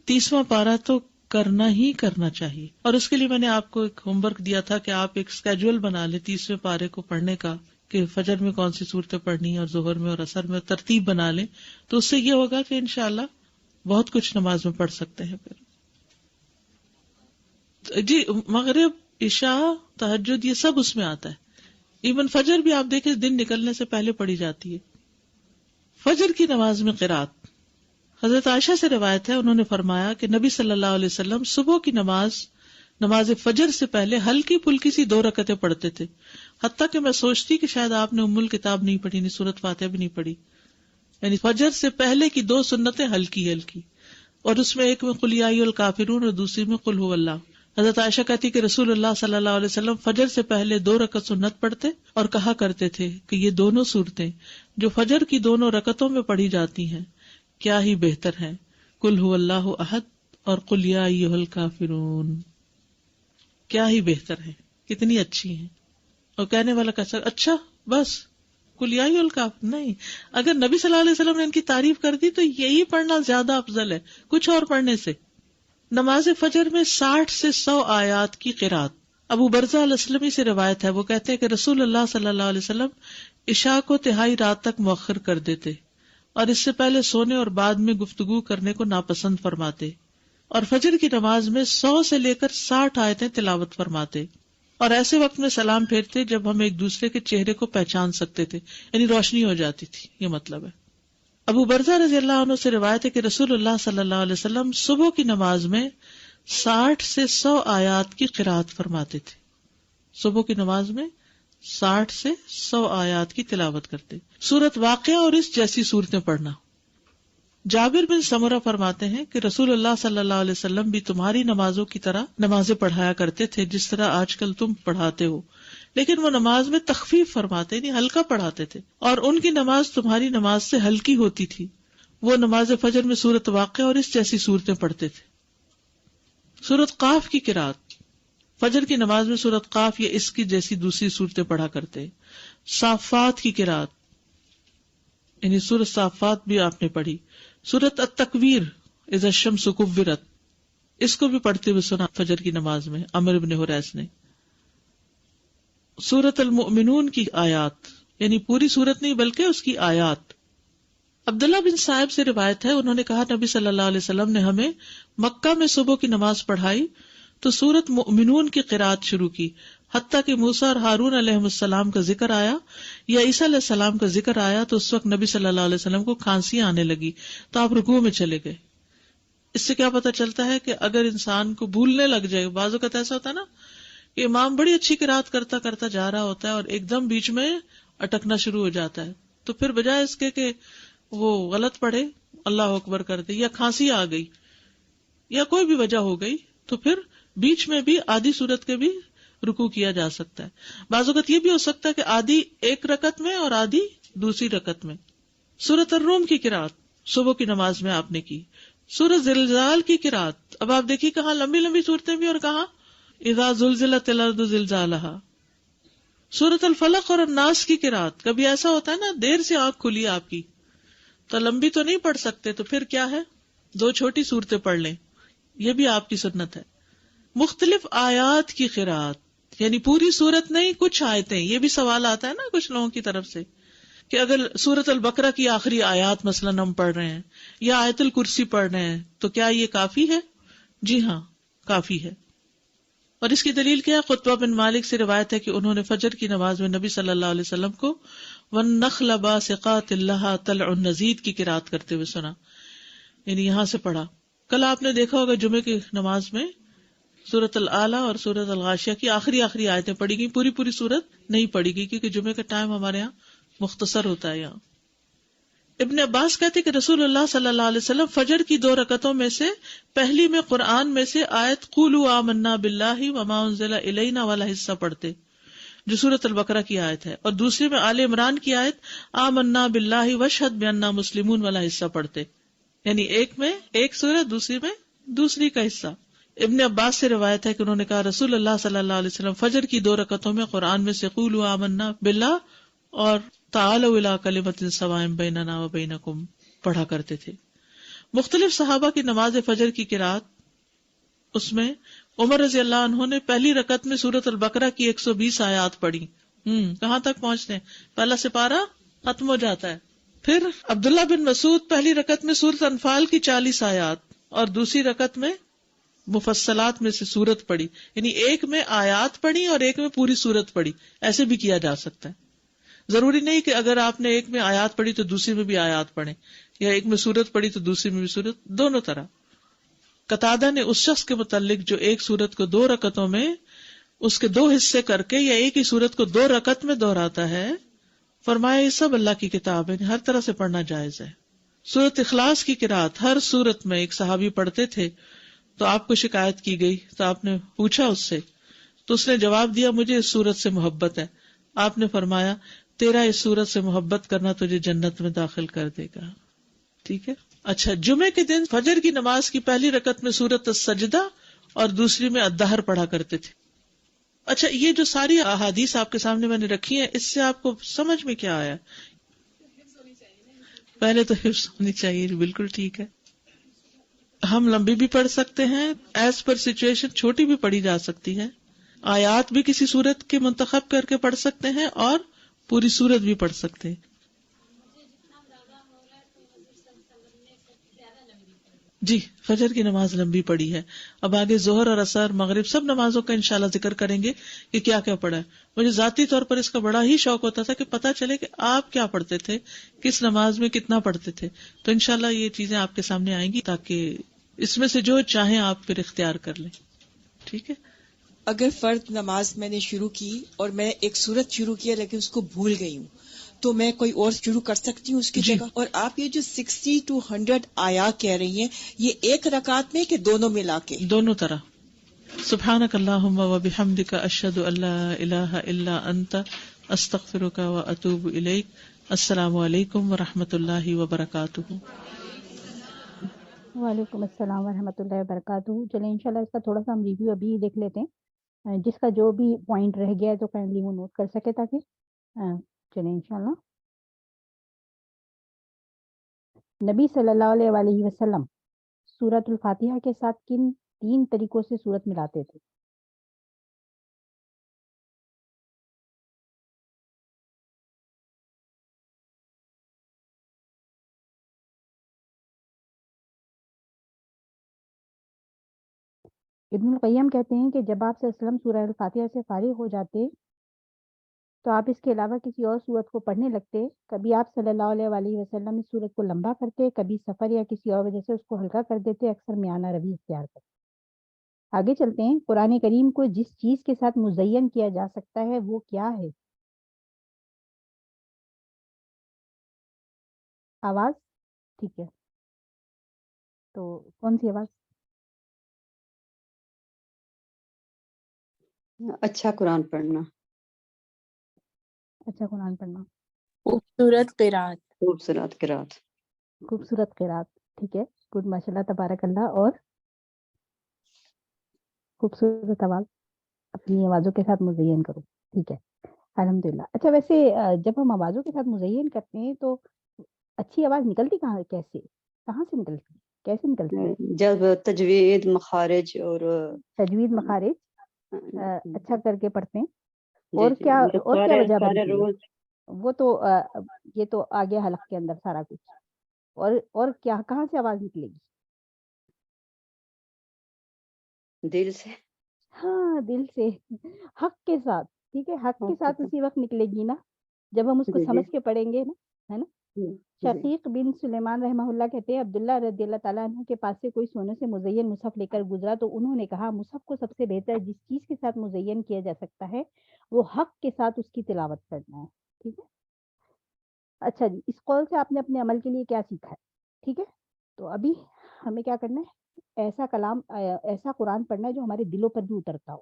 30واں پارہ تو کرنا ہی کرنا چاہیے. اور اس کے لیے میں نے آپ کو ایک ہوم ورک دیا تھا کہ آپ ایک اسکیجول بنا لیں 30ویں پارے کو پڑھنے کا، کہ فجر میں کون سی صورتیں پڑھنی ہیں اور ظہر میں اور عصر میں، ترتیب بنا لیں. تو اس سے یہ ہوگا کہ انشاءاللہ بہت کچھ نماز میں پڑھ سکتے ہیں. پھر جی مغرب، عشاء، تہجد یہ سب اس میں آتا ہے. ایون فجر بھی آپ دیکھیں دن نکلنے سے پہلے پڑھی جاتی ہے. فجر کی نماز میں قرات. حضرت عائشہ سے روایت ہے انہوں نے فرمایا کہ نبی صلی اللہ علیہ وسلم صبح کی نماز فجر سے پہلے ہلکی پھلکی سی 2 رکعتیں پڑھتے تھے. حتیٰ کہ میں سوچتی کہ شاید آپ نے ام الکتاب نہیں پڑھی، نہیں سورۃ فاتحہ بھی نہیں پڑھی. یعنی فجر سے پہلے کی 2 سنتیں ہلکی ہلکی، اور اس میں ایک میں قل یا ایھا الکافرون اور دوسری میں قل ھو اللہ. حضرت عائشہ کہتی کہ رسول اللہ صلی اللہ علیہ وسلم فجر سے پہلے 2 رکعت سنت پڑھتے اور کہا کرتے تھے کہ یہ دونوں صورتیں جو فجر کی 2 رکعتوں میں پڑھی جاتی ہیں کیا ہی بہتر ہیں، قل ھو اللہ احد اور قل یا ایھا الکافرون. کیا ہی بہتر ہے، کتنی اچھی ہیں. اور کہنے والا کہتا اچھا بس قل یا ایھا الکافرون. نہیں، اگر نبی صلی اللہ علیہ وسلم نے ان کی تعریف کر دی تو یہی پڑھنا زیادہ افضل ہے کچھ اور پڑھنے سے. نماز فجر میں 60 سے 100 آیات کی قرات. ابو برزہ الاسلمی سے روایت ہے، وہ کہتے ہیں کہ رسول اللہ صلی اللہ علیہ وسلم عشاء کو تہائی رات تک مؤخر کر دیتے اور اس سے پہلے سونے اور بعد میں گفتگو کرنے کو ناپسند فرماتے، اور فجر کی نماز میں 100 سے لے کر 60 آیتیں تلاوت فرماتے. اور ایسے وقت میں سلام پھیرتے جب ہم ایک دوسرے کے چہرے کو پہچان سکتے تھے، یعنی روشنی ہو جاتی تھی، یہ مطلب ہے۔ ابو برزہ رضی اللہ عنہ سے روایت ہے کہ رسول اللہ صلی اللہ علیہ وسلم صبح کی نماز میں 60 سے 100 آیات کی قرات فرماتے تھے۔ صبح کی نماز میں 60 سے 100 آیات کی تلاوت کرتے، سورت واقعہ اور اس جیسی صورتیں پڑھنا۔ جابر بن سمرہ فرماتے ہیں کہ رسول اللہ صلی اللہ علیہ وسلم بھی تمہاری نمازوں کی طرح نمازیں پڑھایا کرتے تھے جس طرح آج کل تم پڑھاتے ہو، لیکن وہ نماز میں تخفیف فرماتے، یعنی ہلکا پڑھاتے تھے، اور ان کی نماز تمہاری نماز سے ہلکی ہوتی تھی۔ وہ نماز فجر میں سورت واقعہ اور اس جیسی صورتیں پڑھتے تھے۔ سورت قاف کی قرات، فجر کی نماز میں سورت قاف یا اس کی جیسی دوسری صورتیں پڑھا کرتے۔ صافات کی قرات، یعنی سورت صافات بھی آپ نے پڑھی۔ سورت التکویر اذا الشمس کورت، اس کو بھی پڑھتے ہوئے سنا فجر کی نماز میں عمرو بن حریث نے۔ سورت المؤمنون کی آیات، یعنی پوری سورت نہیں بلکہ اس کی آیات۔ عبداللہ بن صاحب سے روایت ہے، انہوں نے کہا نبی صلی اللہ علیہ وسلم نے ہمیں مکہ میں صبح کی نماز پڑھائی تو سورت مؤمنون کی قرات شروع کی، حتیٰ کہ موسیٰ اور ہارون علیہ السلام کا ذکر آیا یا عیسیٰ علیہ السلام کا ذکر آیا تو اس وقت نبی صلی اللہ علیہ وسلم کو کھانسی آنے لگی تو آپ رکوع میں چلے گئے۔ اس سے کیا پتہ چلتا ہے کہ اگر انسان کو بھولنے لگ جائے، بعض اوقات ایسا ہوتا ہے نا کہ امام بڑی اچھی قرات کرتا جا رہا ہوتا ہے اور ایک دم بیچ میں اٹکنا شروع ہو جاتا ہے، تو پھر بجائے اس کے کہ وہ غلط پڑھے اللہ اکبر کر دے، یا کھانسی آ گئی یا کوئی بھی وجہ ہو گئی، تو پھر بیچ میں بھی آدھی سورت کے بھی رکوع کیا جا سکتا ہے۔ بعض اوقات یہ بھی ہو سکتا ہے کہ آدھی ایک رکعت میں اور آدھی دوسری رکعت میں۔ سورت الروم کی قرات صبح کی نماز میں آپ نے کی۔ سورت زلزال کی قرات، اب آپ دیکھیے کہاں لمبی لمبی صورتیں بھی اور کہاں اذا زلزلت الارض زلزالہا۔ سورت الفلق اور الناس کی قرات، کبھی ایسا ہوتا ہے نا دیر سے آنکھ کھلی آپ کی تو لمبی تو نہیں پڑھ سکتے، تو پھر کیا ہے 2 چھوٹی صورتیں پڑھ لیں، یہ بھی آپ کی سنت ہے۔ مختلف آیات کی قرات، یعنی پوری صورت نہیں کچھ آیتیں، یہ بھی سوال آتا ہے نا کچھ لوگوں کی طرف سے کہ اگر سورت البقرہ کی آخری آیات مثلاً ہم پڑھ رہے ہیں یا آیت الکرسی پڑھ رہے ہیں تو کیا یہ کافی ہے؟ جی ہاں کافی ہے۔ اور اس کی دلیل کیا ہے؟ قطبہ بن مالک سے روایت ہے کہ انہوں نے فجر کی نماز میں نبی صلی اللہ علیہ وسلم کو وَالنَّخْلَ بَاسِقَاتٍ لَهَا طَلْعٌ نَضِيدٌ کی قرات کرتے ہوئے سنا، یعنی یہاں سے پڑھا۔ کل آپ نے دیکھا ہوگا جمعے کی نماز میں سورت العلیٰ اور سورت الغاشیہ کی آخری آیتیں پڑھی گئی، پوری صورت نہیں پڑھی گئی کیونکہ جمعے کا ٹائم ہمارے یہاں مختصر ہوتا ہے۔ یہاں ابن عباس کہتے کہ رسول اللہ صلی اللہ علیہ وسلم فجر کی 2 رکعتوں میں سے پہلی میں قرآن میں سے آیت قولوا آمنا باللہ وما انزل الینا والا حصہ پڑھتے جو سورت البقرہ کی آیت ہے، اور دوسری میں آل عمران کی آیت آمنا باللہ واشہد بأننا مسلمون والا حصہ پڑھتے، یعنی ایک میں ایک سورت، دوسری میں دوسری کا حصہ۔ ابن عباس سے روایت ہے کہ انہوں نے کہا رسول اللہ صلی اللہ علیہ وسلم فجر کی 2 رکعتوں میں قرآن میں سے قولوا آمنا باللہ اور تعالوا الی کلمۃ سواء بیننا وبینکم پڑھا کرتے تھے۔ مختلف صحابہ کی نماز فجر کی قرات، اس میں عمر رضی اللہ عنہ نے پہلی رکعت میں سورت البقرہ کی 120 آیات پڑھی۔ کہاں تک پہنچتے ہیں؟ پہلا سپارہ ختم ہو جاتا ہے۔ پھر عبداللہ بن مسعود پہلی رکعت میں سورت انفال کی 40 آیات اور دوسری رکعت میں مفصلات میں سے سورت پڑھی، یعنی ایک میں آیات پڑھی اور ایک میں پوری سورت پڑھی۔ ایسے بھی کیا جا سکتا ہے، ضروری نہیں کہ اگر آپ نے ایک میں آیات پڑھی تو دوسری میں بھی آیات پڑھیں، یا ایک میں سورت پڑھی تو دوسری میں بھی سورت، دونوں طرح۔ قتادہ نے اس شخص کے متعلق جو ایک سورت کو 2 رکعتوں میں اس کے 2 حصے کر کے یا ایک ہی سورت کو 2 رکعت میں دہراتا ہے، فرمایا یہ سب اللہ کی کتاب ہے، ہر طرح سے پڑھنا جائز ہے۔ سورت اخلاص کی قرات ہر سورت میں ایک صحابی پڑھتے تھے، تو آپ کو شکایت کی گئی تو آپ نے پوچھا اس سے، تو اس نے جواب دیا مجھے اس سورت سے محبت ہے۔ آپ نے فرمایا تیرا اس سورت سے محبت کرنا تجھے جنت میں داخل کر دے گا۔ ٹھیک ہے۔ اچھا، جمعے کے دن فجر کی نماز کی پہلی رکعت میں سورت السجدہ اور دوسری میں الدہر پڑھا کرتے تھے۔ اچھا، یہ جو ساری احادیث آپ کے سامنے میں نے رکھی ہیں، اس سے آپ کو سمجھ میں کیا آیا؟ پہلے تو حفظ ہونی چاہیے، بالکل ٹھیک ہے۔ ہم لمبی بھی پڑھ سکتے ہیں، ایز پر سچویشن چھوٹی بھی پڑھی جا سکتی ہے، آیات بھی کسی سورت کے منتخب کر کے پڑھ سکتے ہیں اور پوری سورت بھی پڑھ سکتے ہیں۔ جی فجر کی نماز لمبی پڑی ہے. اب آگے ظہر اور عصر مغرب سب نمازوں کا انشاءاللہ ذکر کریں گے کہ کیا کیا پڑھا ہے. مجھے ذاتی طور پر اس کا بڑا ہی شوق ہوتا تھا کہ پتہ چلے کہ آپ کیا پڑھتے تھے, کس نماز میں کتنا پڑھتے تھے. تو انشاءاللہ یہ چیزیں آپ کے سامنے آئیں گی تاکہ اس میں سے جو چاہیں آپ پھر اختیار کر لیں. ٹھیک ہے. اگر فرض نماز میں نے شروع کی اور میں ایک سورت شروع کیا لیکن اس کو بھول گئی ہوں, تو میں کوئی اور شروع کر سکتی ہوں اس کی جگہ؟ اور آپ یہ جو 60 to 100 آیات کہہ رہی ہیں, یہ ایک رکعت میں کہ دونوں ملا کے؟ دونوں طرح. سبحانک اللہم و بحمدک اشہد ان لا الہ الا انت استغفرک و اتوب الیک. السلام علیکم و رحمۃ اللہ وبرکاتہ. وعلیکم السلام ورحمۃ اللہ وبرکاتہ. چلیں انشاءاللہ اس کا تھوڑا سا ہم ریویو ابھی دیکھ لیتے ہیں, جس کا جو بھی پوائنٹ رہ گیا ہے تو کائنڈلی وہ نوٹ کر سکے تاکہ چلیں انشاءاللہ. نبی صلی اللہ علیہ وآلہ وسلم سورۃ الفاتحہ کے ساتھ کن 3 طریقوں سے سورت ملاتے تھے؟ ابن القیم کہتے ہیں کہ جب آپ صلی اللہ علیہ وسلم سورہ الفاتحہ سے فارغ ہو جاتے تو آپ اس کے علاوہ کسی اور سورت کو پڑھنے لگتے. کبھی آپ صلی اللہ علیہ وآلہ وسلم اس سورت کو لمبا کرتے, کبھی سفر یا کسی اور وجہ سے اس کو ہلکا کر دیتے, اکثر میانہ روی اختیار کرتے. آگے چلتے ہیں. قرآن کریم کو جس چیز کے ساتھ مزین کیا جا سکتا ہے وہ کیا ہے؟ آواز ٹھیک ہے, تو کون سی آواز؟ اچھا قرآن پڑھنا. اچھا قرآن پڑھنا. خوبصورت قرات. خوبصورت قرات. خوبصورت قرات. ٹھیک ہے, گڈ, ماشاء اللہ تبارک اللہ. اور خوبصورت آواز اپنی آوازوں کے ساتھ مزین کرو. ٹھیک ہے, الحمدللہ. اچھا ویسے جب ہم آوازوں کے ساتھ مزین کرتے ہیں تو اچھی آواز نکلتی کہاں سے نکلتی, کیسے نکلتی ہے؟ جب تجوید مخارج اور تجوید مخارج اچھا کر کے پڑھتے ہیں. اور کیا وجہ بنتی ہے؟ وہ تو یہ تو آگے حلق کے اندر سارا کچھ. اور کیا کہاں سے آواز نکلے گی؟ دل سے. ہاں دل سے, حق کے ساتھ. ٹھیک ہے, حق کے ساتھ اسی وقت نکلے گی نا جب ہم اس کو سمجھ کے پڑھیں گے نا, ہے نا. شقیق بن سلیمان رحمہ اللہ کہتے ہیں عبداللہ رضی اللہ تعالیٰ عنہ کے پاس سے کوئی سونے سے مزین مصحف لے کر گزرا تو انہوں نے کہا مصحف کو سب سے بہتر جس چیز کے ساتھ مزین کیا جا سکتا ہے وہ حق کے ساتھ اس کی تلاوت کرنا ہے. ٹھیک ہے. اچھا جی, اس قول سے آپ نے اپنے عمل کے لیے کیا سیکھا ہے؟ ٹھیک ہے, تو ابھی ہمیں کیا کرنا ہے, ایسا قرآن پڑھنا ہے جو ہمارے دلوں پر بھی اترتا ہو.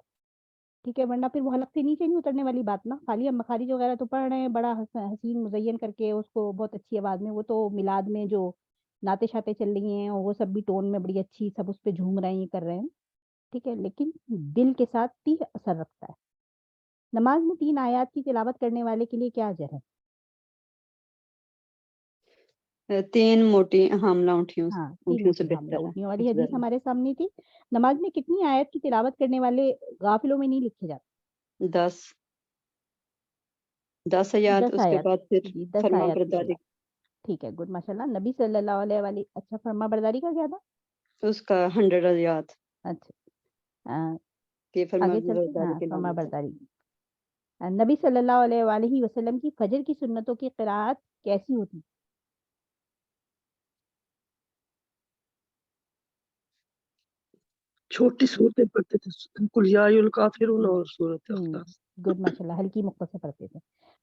ٹھیک ہے, ورنہ پھر وہ حلق سے نیچے نہیں اترنے والی بات نا. خالی ہم مخارج وغیرہ تو پڑھ رہے ہیں بڑا حسین مزین کر کے اس کو بہت اچھی آواز میں, وہ تو میلاد میں جو نعتیں شاطیں چل رہی ہیں وہ سب بھی ٹون میں بڑی اچھی, سب اس پہ جھوم رہے ہیں, کر رہے ہیں. ٹھیک ہے, لیکن دل کے ساتھ بھی اثر رکھتا ہے. نماز میں 3 آیات کی تلاوت کرنے والے کے لیے کیا اجر ہے؟ 3 موٹی حاملہ اونٹیوں ہاں, 3 اونٹیوں سے موٹی حاملہ بہتر اونٹیوں والی ہے. حدیث ہمارے سامنے تھی. نماز میں کتنی آیت کی تلاوت کرنے والے غافلوں میں نہیں لکھے جاتے؟ 10 آیات. 10 اس کے آیات. بعد پھر جی 10 فرما آیات کی برداری. تلاوت. ٹھیک ہے, گڈ, ماشاء اللہ. نبی صلی اللہ علیہ وآلہ. اچھا, فرما برداری کا کیا تھا؟ اس کا 100 آیات اچھا, کہ فرما آگے چلتے. برداری ہاں, کے فرما نام سے. برداری. نبی صلی اللہ علیہ وآلہ وسلم کی فجر کی سنتوں کی قرات کیسی ہوتی؟ چھوٹی صورتیں پڑھتے تھے, قل یا ایھا الکافرون اور سورۃ اخلاص. گڈ, ماشاء اللہ, ہلکی مختصر پڑھتے تھے.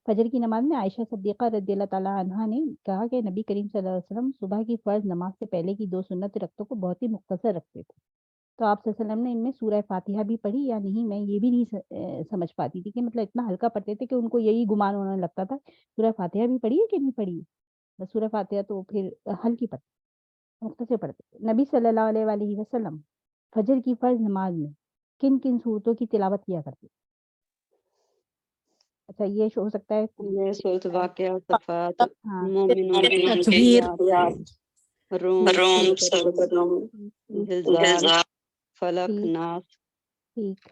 فجر کی نماز میں عائشہ صدیقہ رضی اللہ تعالیٰ عنہا نے کہا کہ نبی کریم صلی اللہ علیہ وسلم صبح کی فرض نماز سے پہلے کی 2 سنت رکعتوں کو بہت ہی مختصر رکھتے تھے. تو آپ صلی اللہ علیہ وسلم نے ان میں سورہ فاتحہ بھی پڑھی یا نہیں؟ میں یہ بھی نہیں سمجھ پاتی تھی کہ مطلب اتنا ہلکا پڑھتے تھے کہ ان کو یہی گمان ہونے لگتا تھا سورہ فاتحہ بھی پڑھی ہے کہ نہیں پڑھی ہے. سورہ فاتحہ تو پھر ہلکی پڑھتے, مختصر پڑھتے تھے. نبی صلی اللہ علیہ وآلہ وسلم فجر کی فرض نماز میں کن کن صورتوں کی تلاوت کیا کرتے؟ اچھا, یہ ہو سکتا ہے یہ سورۃ واقعہ, صفات, ہاں, مومنون کے نام, تطہیر, روم, زلزال, فلک, ٹھیک ناس. ٹھیک.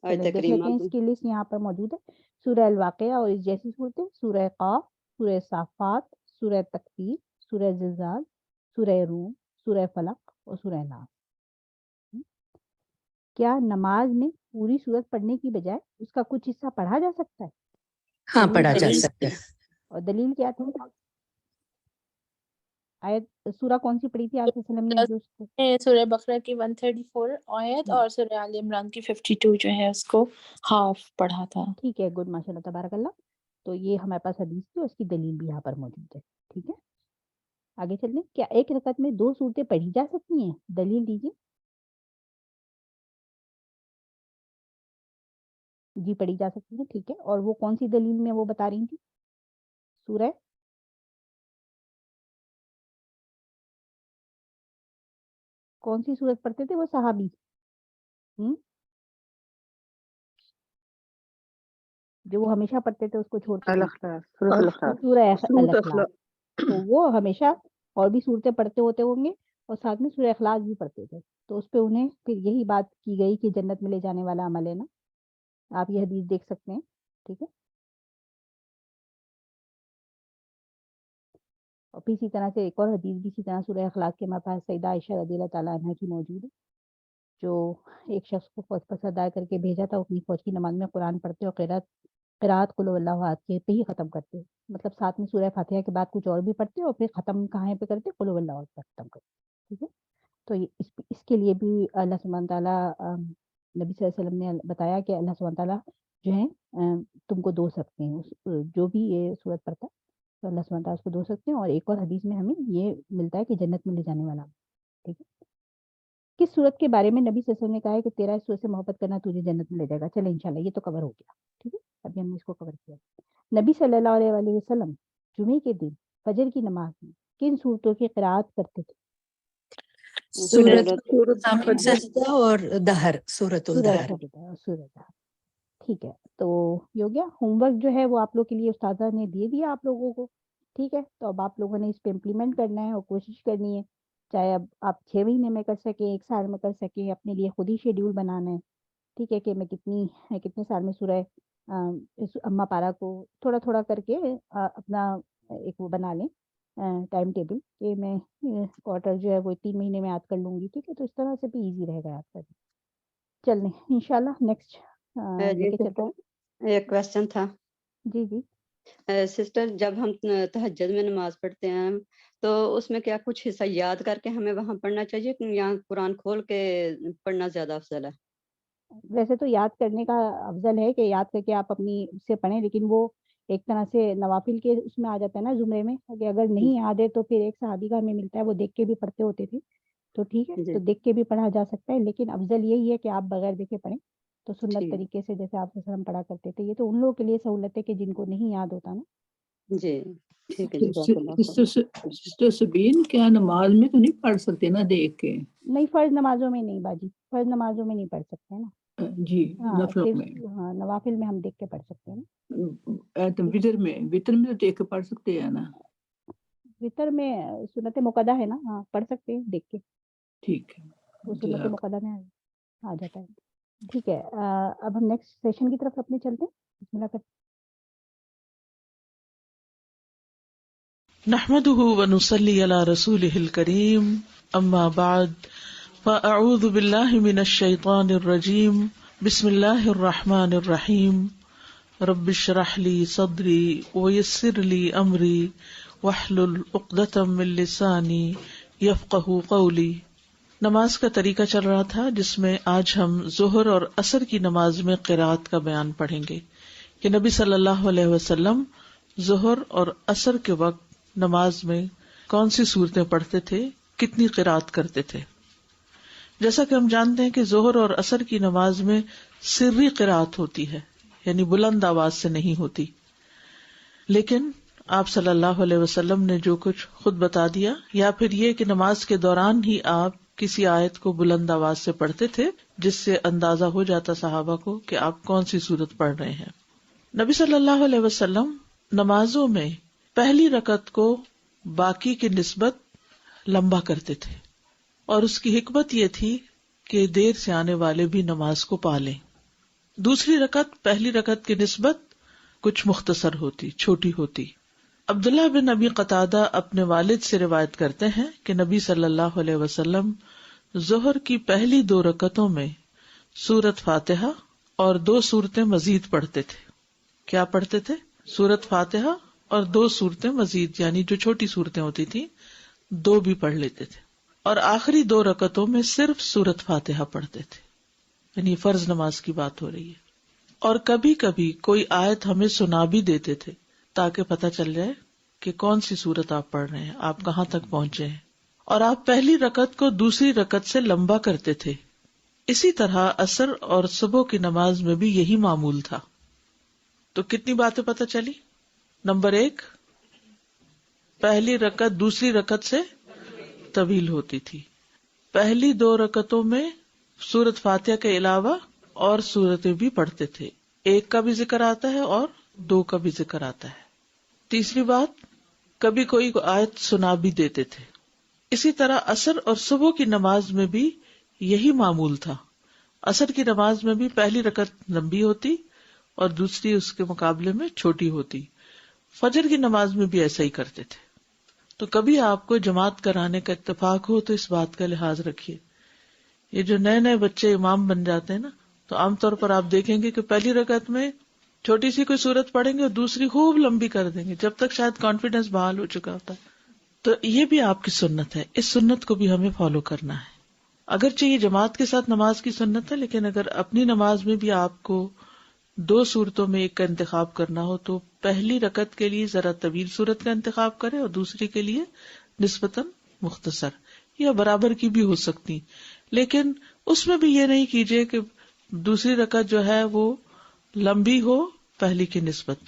آیت چلیں دیکھ کریمہ لیتے ہیں, بھی. اس کی لسٹ یہاں پر موجود ہے. سورہ الواقعہ اور اس جیسی صورتیں, سورہ قاف, سورہ صافات, سورہ تکویر, سورہ زلزال, سورہ روم, سورہ فلق, اور سورہ ناس. کیا نماز میں پوری سورت پڑھنے کی بجائے اس کا کچھ حصہ پڑھا جا سکتا ہے؟ ہاں پڑھا جا سکتا ہے. اور دلیل کیا تھی؟ آیت سورہ کون سی پڑھی تھی آپ صلی اللہ علیہ وسلم نے جو اس کو؟ سورہ بقرہ کی 134 آیت اور سورہ آل عمران کی 52 جو ہے اس کو ہاف پڑھا تھا. ٹھیک ہے، گڈ، ماشاء اللہ تبارک اللہ. تو یہ ہمارے پاس حدیث تھی، اس کی دلیل بھی یہاں پر موجود ہے. ٹھیک ہے، آگے چلیں. کیا ایک رکعت میں 2 سورتیں پڑھی جا سکتی ہیں؟ دلیل دیجیے. جی پڑھی جا سکتی ہے. ٹھیک ہے، اور وہ کون سی دلیل میں وہ بتا رہی تھی؟ سورہ کون سی سورت پڑھتے تھے وہ صحابی؟ جو وہ ہمیشہ پڑھتے تھے اس کو چھوڑتے تھے؟ الاخلاص، سورۃ الاخلاص. سورہ سورۃ الاخلاص. تو وہ ہمیشہ اور بھی صورتیں پڑھتے ہوتے ہوں گے اور ساتھ میں سورہ اخلاص بھی پڑھتے تھے. تو اس پہ انہیں پھر یہی بات کی گئی کہ جنت میں لے جانے والا عمل ہے نا. آپ یہ حدیث دیکھ سکتے ہیں. ٹھیک ہے، اور پھر اسی طرح سے ایک اور حدیث بھی اسی طرح سورہ اخلاص کے ہمارے پاس سیدہ عائشہ رضی اللہ تعالیٰ عنہ کی موجود ہے، جو ایک شخص کو فوج پر سردار کر کے بھیجا تھا. اپنی فوج کی نماز میں قرآن پڑھتے اور قرات قل اللہ احد کے پہ ہی ختم کرتے، مطلب ساتھ میں سورہ فاتحہ کے بعد کچھ اور بھی پڑھتے اور پھر ختم کہاں پہ کرتے؟ قل اللہ احد پر ختم کرتے. ٹھیک ہے، تو اس کے لیے بھی اللہ سبحانہ تعالیٰ نبی صلی اللہ علیہ وسلم نے بتایا کہ اللہ سبحانہ تعالیٰ جو ہے تم کو دو سکتے ہیں، جو بھی یہ صورت پڑھتا ہے تو اللہ سبحانہ تعالیٰ اس کو دو سکتے ہیں. اور ایک اور حدیث میں ہمیں یہ ملتا ہے کہ جنت میں لے جانے والا. ٹھیک ہے، کس صورت کے بارے میں نبی صلی اللہ علیہ وسلم نے کہا ہے کہ تیرا اس صورت سے محبت کرنا تجھے جنت میں لے جائے گا؟ چلے انشاءاللہ یہ تو کور ہو گیا. ٹھیک ہے، ابھی ہم نے اس کو کور کیا. نبی صلی اللہ علیہ وآلہ وسلم جمعے کے دن فجر کی نماز میں کن صورتوں کی قرات کرتے تھے؟ سورۃ سجدہ اور دہر، سورۃ الدہر. ٹھیک ہے، تو یہ ہو گیا. ہوم ورک جو ہے وہ آپ لوگ کے لیے استاذہ نے دے دیا آپ لوگوں کو. ٹھیک ہے، تو اب آپ لوگوں نے اس پہ امپلیمنٹ کرنا ہے اور کوشش کرنی ہے، چاہے اب آپ 6 مہینے میں کر سکیں، 1 سال میں کر سکیں، اپنے لیے خود ہی شیڈیول بنانا ہے. ٹھیک ہے، کہ میں کتنے سال میں سورہ اما پارا کو تھوڑا تھوڑا کر کے اپنا ایک وہ بنا لیں ٹائم ٹیبل کہ میں کوارٹر جو ہے وہ 3 مہینے میں یاد کر لوں گی. ٹھیک ہے، تو اس طرح سے بھی ایزی رہے گا یاد کرنا. چلیں انشاءاللہ نیکسٹ لے کے چلتے ہیں. ایک کوشچن تھا. جی سسٹر، جب ہم تہجد میں نماز پڑھتے ہیں تو اس میں کیا کچھ حصہ یاد کر کے ہمیں وہاں پڑھنا چاہیے یا قرآن کھول کے پڑھنا زیادہ افضل ہے؟ ویسے تو یاد کرنے کا افضل ہے کہ یاد کر کے آپ اپنی اس سے پڑھیں، لیکن وہ ایک طرح سے نوافل کے اس میں آ جاتا ہے نا زمرے میں، کہ اگر نہیں یاد ہے تو پھر ایک صحابی کا ہمیں ملتا ہے وہ دیکھ کے بھی پڑھتے ہوتے تھے. تو ٹھیک ہے، تو دیکھ کے بھی پڑھا جا سکتا ہے، لیکن افضل یہی ہے کہ آپ بغیر دیکھے پڑھیں. تو سنت طریقے سے جیسے آپ وسلم پڑھا کرتے تھے. یہ تو ان لوگوں کے لیے سہولت ہے کہ جن کو نہیں یاد ہوتا نا. جی ٹھیک ہے. سسٹر سبین، کیا نماز میں تو نہیں پڑھ سکتے نا دیکھ کے؟ نہیں، فرض نمازوں میں نہیں باجی، فرض نمازوں میں نہیں پڑھ سکتے نا. جی، نفلوں میں. ہاں، نوافل میں ہم دیکھ کے پڑھ سکتے ہیں نا. وتر میں تو دیکھ کے پڑھ سکتے ہیں نا. وتر میں سنت مقدہ ہے نا، ہاں پڑھ سکتے ہیں دیکھ کے. ٹھیک ہے، وہ سنت مقدہ میں آ جاتا ہے. ٹھیک ہے، اب ہم نیکسٹ سیشن کی طرف اپنے چلتے ہیں. بسم اللہ کرتے. نحمده ونصلي على رسوله الكريم، اما بعد، فاعوذ بالله من الشيطان الرجيم، بسم الله الرحمن الرحيم، رب اشرح لي صدري ويسر لي امري واحلل عقدة من لساني يفقهوا قولي. نماز کا طریقہ چل رہا تھا جس میں آج ہم ظہر اور عصر کی نماز میں قرات کا بیان پڑھیں گے کہ نبی صلی اللہ علیہ وسلم ظہر اور عصر کے وقت نماز میں کون سی صورتیں پڑھتے تھے، کتنی قرات کرتے تھے. جیسا کہ ہم جانتے ہیں کہ ظہر اور عصر کی نماز میں سری قرات ہوتی ہے، یعنی بلند آواز سے نہیں ہوتی. لیکن آپ صلی اللہ علیہ وسلم نے جو کچھ خود بتا دیا، یا پھر یہ کہ نماز کے دوران ہی آپ کسی آیت کو بلند آواز سے پڑھتے تھے جس سے اندازہ ہو جاتا صحابہ کو کہ آپ کون سی صورت پڑھ رہے ہیں. نبی صلی اللہ علیہ وسلم نمازوں میں پہلی رکعت کو باقی کی نسبت لمبا کرتے تھے، اور اس کی حکمت یہ تھی کہ دیر سے آنے والے بھی نماز کو پا لیں. دوسری رکعت پہلی رکعت کی نسبت کچھ مختصر ہوتی، چھوٹی ہوتی. عبداللہ بن ابی قتادہ اپنے والد سے روایت کرتے ہیں کہ نبی صلی اللہ علیہ وسلم ظہر کی پہلی 2 رکعتوں میں سورت فاتحہ اور 2 سورتیں مزید پڑھتے تھے. کیا پڑھتے تھے؟ سورت فاتحہ اور 2 سورتیں مزید، یعنی جو چھوٹی صورتیں ہوتی تھی 2 بھی پڑھ لیتے تھے. اور آخری 2 رکعتوں میں صرف سورت فاتحہ پڑھتے تھے، یعنی فرض نماز کی بات ہو رہی ہے. اور کبھی کبھی کوئی آیت ہمیں سنا بھی دیتے تھے تاکہ پتہ چل جائے کہ کون سی سورت آپ پڑھ رہے ہیں، آپ کہاں تک پہنچے ہیں. اور آپ پہلی رکعت کو دوسری رکعت سے لمبا کرتے تھے. اسی طرح عصر اور صبح کی نماز میں بھی یہی معمول تھا. تو کتنی باتیں پتہ چلی؟ نمبر 1، پہلی رکعت دوسری رکعت سے طویل ہوتی تھی. پہلی 2 رکعتوں میں سورت فاتحہ کے علاوہ اور سورتیں بھی پڑھتے تھے. 1 کا بھی ذکر آتا ہے اور 2 کا بھی ذکر آتا ہے. تیسری بات، کبھی کوئی آیت سنا بھی دیتے تھے. اسی طرح عصر اور صبح کی نماز میں بھی یہی معمول تھا. عصر کی نماز میں بھی پہلی رکعت لمبی ہوتی اور دوسری اس کے مقابلے میں چھوٹی ہوتی. فجر کی نماز میں بھی ایسا ہی کرتے تھے. تو کبھی آپ کو جماعت کرانے کا اتفاق ہو تو اس بات کا لحاظ رکھیے. یہ جو نئے بچے امام بن جاتے ہیں نا، تو عام طور پر آپ دیکھیں گے کہ پہلی رکعت میں چھوٹی سی کوئی صورت پڑھیں گے اور دوسری خوب لمبی کر دیں گے، جب تک شاید کانفیڈنس بحال ہو چکا ہوتا ہے. تو یہ بھی آپ کی سنت ہے، اس سنت کو بھی ہمیں فالو کرنا ہے. اگرچہ یہ جماعت کے ساتھ نماز کی سنت ہے، لیکن اگر اپنی نماز میں بھی آپ کو 2 صورتوں میں ایک کا انتخاب کرنا ہو تو پہلی رکعت کے لیے ذرا طویل صورت کا انتخاب کرے اور دوسری کے لیے نسبتاً مختصر یا برابر کی بھی ہو سکتی. لیکن اس میں بھی یہ نہیں کیجیے کہ دوسری رکعت جو ہے وہ لمبی ہو پہلی کی نسبت.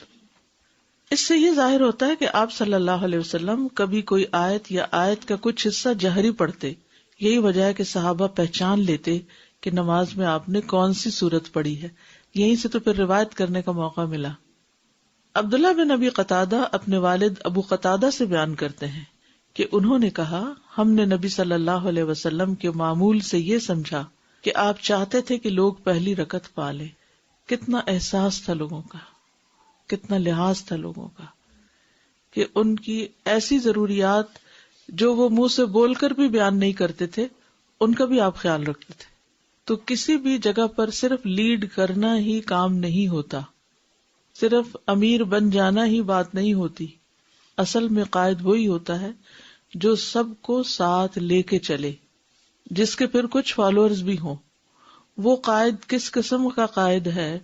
اس سے یہ ظاہر ہوتا ہے کہ آپ صلی اللہ علیہ وسلم کبھی کوئی آیت یا آیت کا کچھ حصہ جہری پڑھتے. یہی وجہ ہے کہ صحابہ پہچان لیتے کہ نماز میں آپ نے کون سی سورت پڑھی ہے. یہیں سے تو پھر روایت کرنے کا موقع ملا. عبداللہ بن ابی قتادہ اپنے والد ابو قتادہ سے بیان کرتے ہیں کہ انہوں نے کہا، ہم نے نبی صلی اللہ علیہ وسلم کے معمول سے یہ سمجھا کہ آپ چاہتے تھے کہ لوگ پہلی رکعت پا لیں. کتنا احساس تھا لوگوں کا، کتنا لحاظ تھا لوگوں کا کہ ان کی ایسی ضروریات جو وہ منہ سے بول کر بھی بیان نہیں کرتے تھے ان کا بھی آپ خیال رکھتے تھے. تو کسی بھی جگہ پر صرف لیڈ کرنا ہی کام نہیں ہوتا، صرف امیر بن جانا ہی بات نہیں ہوتی. اصل میں قائد وہی ہوتا ہے جو سب کو ساتھ لے کے چلے، جس کے پھر کچھ فالوورز بھی ہوں. وہ قائد کس قسم کا قائد ہے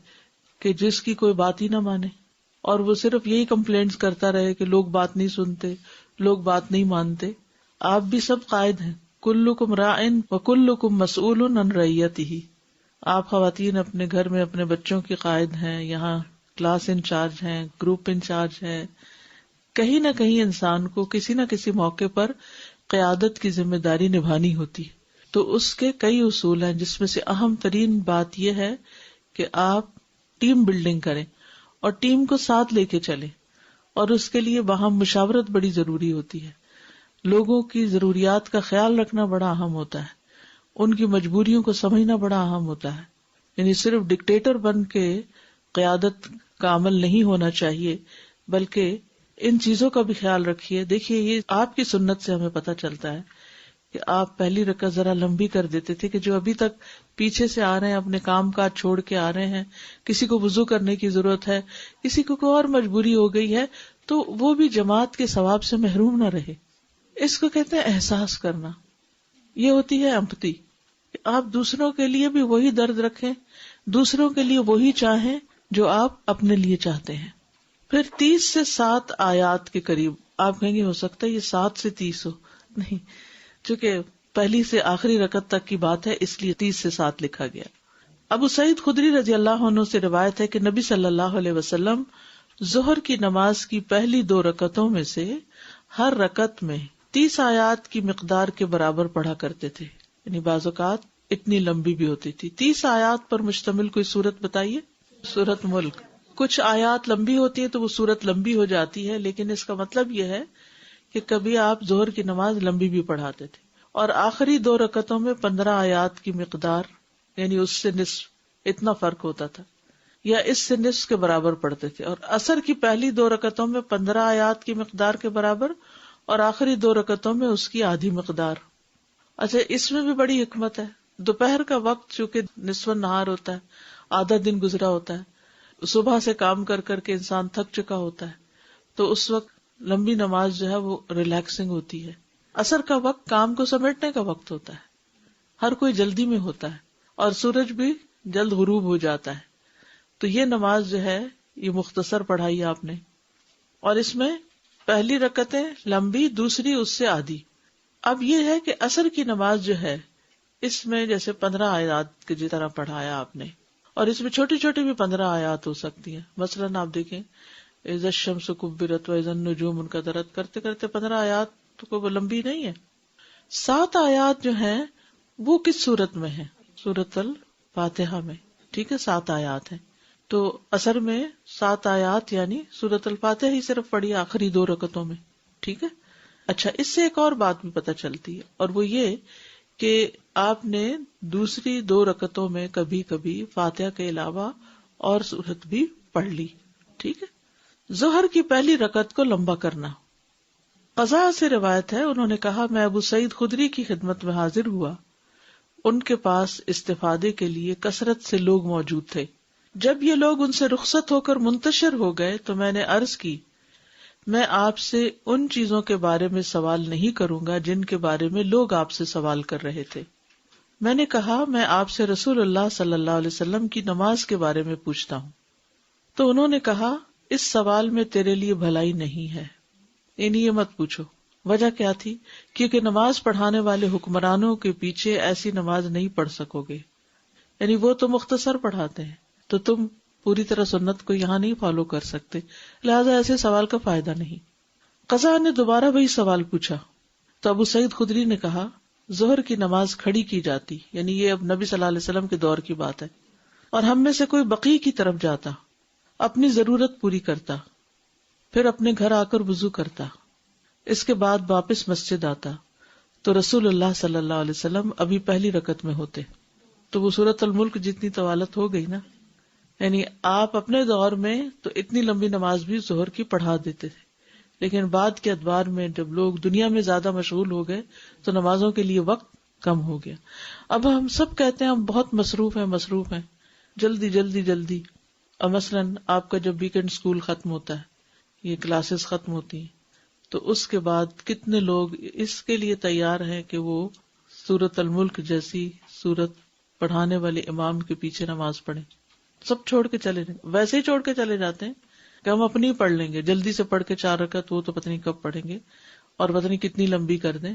کہ جس کی کوئی بات ہی نہ مانے اور وہ صرف یہی کمپلینٹس کرتا رہے کہ لوگ بات نہیں سنتے، لوگ بات نہیں مانتے. آپ بھی سب قائد ہیں. کلکم راعن وکلکم مسئول عن رعیتہ. آپ خواتین اپنے گھر میں اپنے بچوں کی قائد ہیں، یہاں کلاس انچارج ہیں، گروپ انچارج ہیں. کہیں نہ کہیں انسان کو کسی نہ کسی موقع پر قیادت کی ذمہ داری نبھانی ہوتی ہے. تو اس کے کئی اصول ہیں، جس میں سے اہم ترین بات یہ ہے کہ آپ ٹیم بلڈنگ کریں اور ٹیم کو ساتھ لے کے چلیں. اور اس کے لیے وہاں مشاورت بڑی ضروری ہوتی ہے. لوگوں کی ضروریات کا خیال رکھنا بڑا اہم ہوتا ہے، ان کی مجبوریوں کو سمجھنا بڑا اہم ہوتا ہے. یعنی صرف ڈکٹیٹر بن کے قیادت کا عمل نہیں ہونا چاہیے، بلکہ ان چیزوں کا بھی خیال رکھیے. دیکھیے یہ آپ کی سنت سے ہمیں پتہ چلتا ہے کہ آپ پہلی رکعت ذرا لمبی کر دیتے تھے کہ جو ابھی تک پیچھے سے آ رہے ہیں، اپنے کام کاج چھوڑ کے آ رہے ہیں، کسی کو وضو کرنے کی ضرورت ہے، کسی کو کوئی اور مجبوری ہو گئی ہے، تو وہ بھی جماعت کے ثواب سے محروم نہ رہے. اس کو کہتے ہیں احساس کرنا. یہ ہوتی ہے امپتی، کہ آپ دوسروں کے لیے بھی وہی درد رکھیں، دوسروں کے لیے وہی چاہیں جو آپ اپنے لیے چاہتے ہیں. پھر 30 سے 7 آیات کے قریب. آپ کہیں گے ہو سکتا ہے یہ 7 سے 30 ہو. نہیں، چونکہ پہلی سے آخری رکعت تک کی بات ہے اس لیے 30 سے 7 لکھا گیا. ابو سعید خدری رضی اللہ عنہ سے روایت ہے کہ نبی صلی اللہ علیہ وسلم ظہر کی نماز کی پہلی 2 رکعتوں میں سے ہر رکعت میں 30 آیات کی مقدار کے برابر پڑھا کرتے تھے. یعنی بعض اوقات اتنی لمبی بھی ہوتی تھی. 30 آیات پر مشتمل کوئی سورت بتائیے. سورت ملک. کچھ آیات لمبی ہوتی ہے تو وہ سورت لمبی ہو جاتی ہے، لیکن اس کا مطلب یہ ہے کہ کبھی آپ ظہر کی نماز لمبی بھی پڑھاتے تھے. اور آخری 2 رکعتوں میں 15 آیات کی مقدار، یعنی اس سے نصف اتنا فرق ہوتا تھا. یا اس سے نصف کے برابر پڑھتے تھے، اور عصر کی پہلی 2 رکعتوں میں 15 آیات کی مقدار کے برابر اور آخری 2 رکعتوں میں اس کی آدھی مقدار۔ اچھا، اس میں بھی بڑی حکمت ہے۔ دوپہر کا وقت چونکہ نصف النہار ہوتا ہے، آدھا دن گزرا ہوتا ہے، صبح سے کام کر کر کے انسان تھک چکا ہوتا ہے، تو اس وقت لمبی نماز جو ہے وہ ریلیکسنگ ہوتی ہے۔ عصر کا وقت کام کو سمیٹنے کا وقت ہوتا ہے، ہر کوئی جلدی میں ہوتا ہے، اور سورج بھی جلد غروب ہو جاتا ہے، تو یہ نماز جو ہے یہ مختصر پڑھائی آپ نے، اور اس میں پہلی رکعتیں لمبی، دوسری اس سے آدھی۔ اب یہ ہے کہ عصر کی نماز جو ہے اس میں جیسے 15 آیات کی طرح پڑھایا آپ نے، اور اس میں چھوٹی چھوٹی بھی 15 آیات ہو سکتی ہیں۔ مثلاً آپ دیکھیں اذا الشمس کبرت واذا النجوم انکدرت، کرتے کرتے 15 آیات تو کوئی لمبی نہیں ہے۔ 7 آیات جو ہیں وہ کس صورت میں ہیں؟ سورۃ الفاتحہ میں، ٹھیک ہے، 7 آیات ہیں۔ تو عصر میں 7 آیات یعنی سورۃ الفاتحہ ہی صرف پڑھی آخری 2 رکعتوں میں، ٹھیک ہے۔ اچھا، اس سے ایک اور بات بھی پتہ چلتی ہے، اور وہ یہ کہ آپ نے دوسری 2 رکعتوں میں کبھی کبھی فاتحہ کے علاوہ اور سورت بھی پڑھ لی، ٹھیک ہے۔ ظہر کی پہلی رکعت کو لمبا کرنا، قضاء سے روایت ہے، انہوں نے کہا میں ابو سعید خدری کی خدمت میں حاضر ہوا، ان کے پاس استفادے کے لیے کثرت سے لوگ موجود تھے۔ جب یہ لوگ ان سے رخصت ہو کر منتشر ہو گئے تو میں نے عرض کی میں آپ سے ان چیزوں کے بارے میں سوال نہیں کروں گا جن کے بارے میں لوگ آپ سے سوال کر رہے تھے۔ میں نے کہا میں آپ سے رسول اللہ صلی اللہ علیہ وسلم کی نماز کے بارے میں پوچھتا ہوں، تو انہوں نے کہا اس سوال میں تیرے لیے بھلائی نہیں ہے، یعنی یہ مت پوچھو۔ وجہ کیا تھی؟ کیونکہ نماز پڑھانے والے حکمرانوں کے پیچھے ایسی نماز نہیں پڑھ سکو گے، یعنی وہ تو مختصر پڑھاتے ہیں، تو تم پوری طرح سنت کو یہاں نہیں فالو کر سکتے، لہذا ایسے سوال کا فائدہ نہیں۔ قضاء نے دوبارہ وہی سوال پوچھا تو ابو سعید خدری نے کہا ظہر کی نماز کھڑی کی جاتی، یعنی یہ اب نبی صلی اللہ علیہ وسلم کے دور کی بات ہے، اور ہم میں سے کوئی بقیع کی طرف جاتا، اپنی ضرورت پوری کرتا، پھر اپنے گھر آ کر وضو کرتا، اس کے بعد واپس مسجد آتا، تو رسول اللہ صلی اللہ علیہ وسلم ابھی پہلی رکعت میں ہوتے، تو وہ سورۃ الملک جتنی طوالت ہو گئی نا، یعنی آپ اپنے دور میں تو اتنی لمبی نماز بھی ظہر کی پڑھا دیتے تھے، لیکن بعد کے ادوار میں جب لوگ دنیا میں زیادہ مشغول ہو گئے تو نمازوں کے لیے وقت کم ہو گیا۔ اب ہم سب کہتے ہیں ہم بہت مصروف ہیں، جلدی جلدی جلدی، اور مثلاً آپ کا جب ویکینڈ اسکول ختم ہوتا ہے، یہ کلاسز ختم ہوتی ہیں، تو اس کے بعد کتنے لوگ اس کے لیے تیار ہیں کہ وہ سورۃ الملک جیسی سورت پڑھانے والے امام کے پیچھے نماز پڑھیں، سب چھوڑ کے چلے جائیں، ویسے ہی چھوڑ کے چلے جاتے ہیں کہ ہم اپنی پڑھ لیں گے، جلدی سے پڑھ کے 4 رکعت، وہ تو پتہ نہیں کب پڑھیں گے اور پتہ نہیں کتنی لمبی کر دیں۔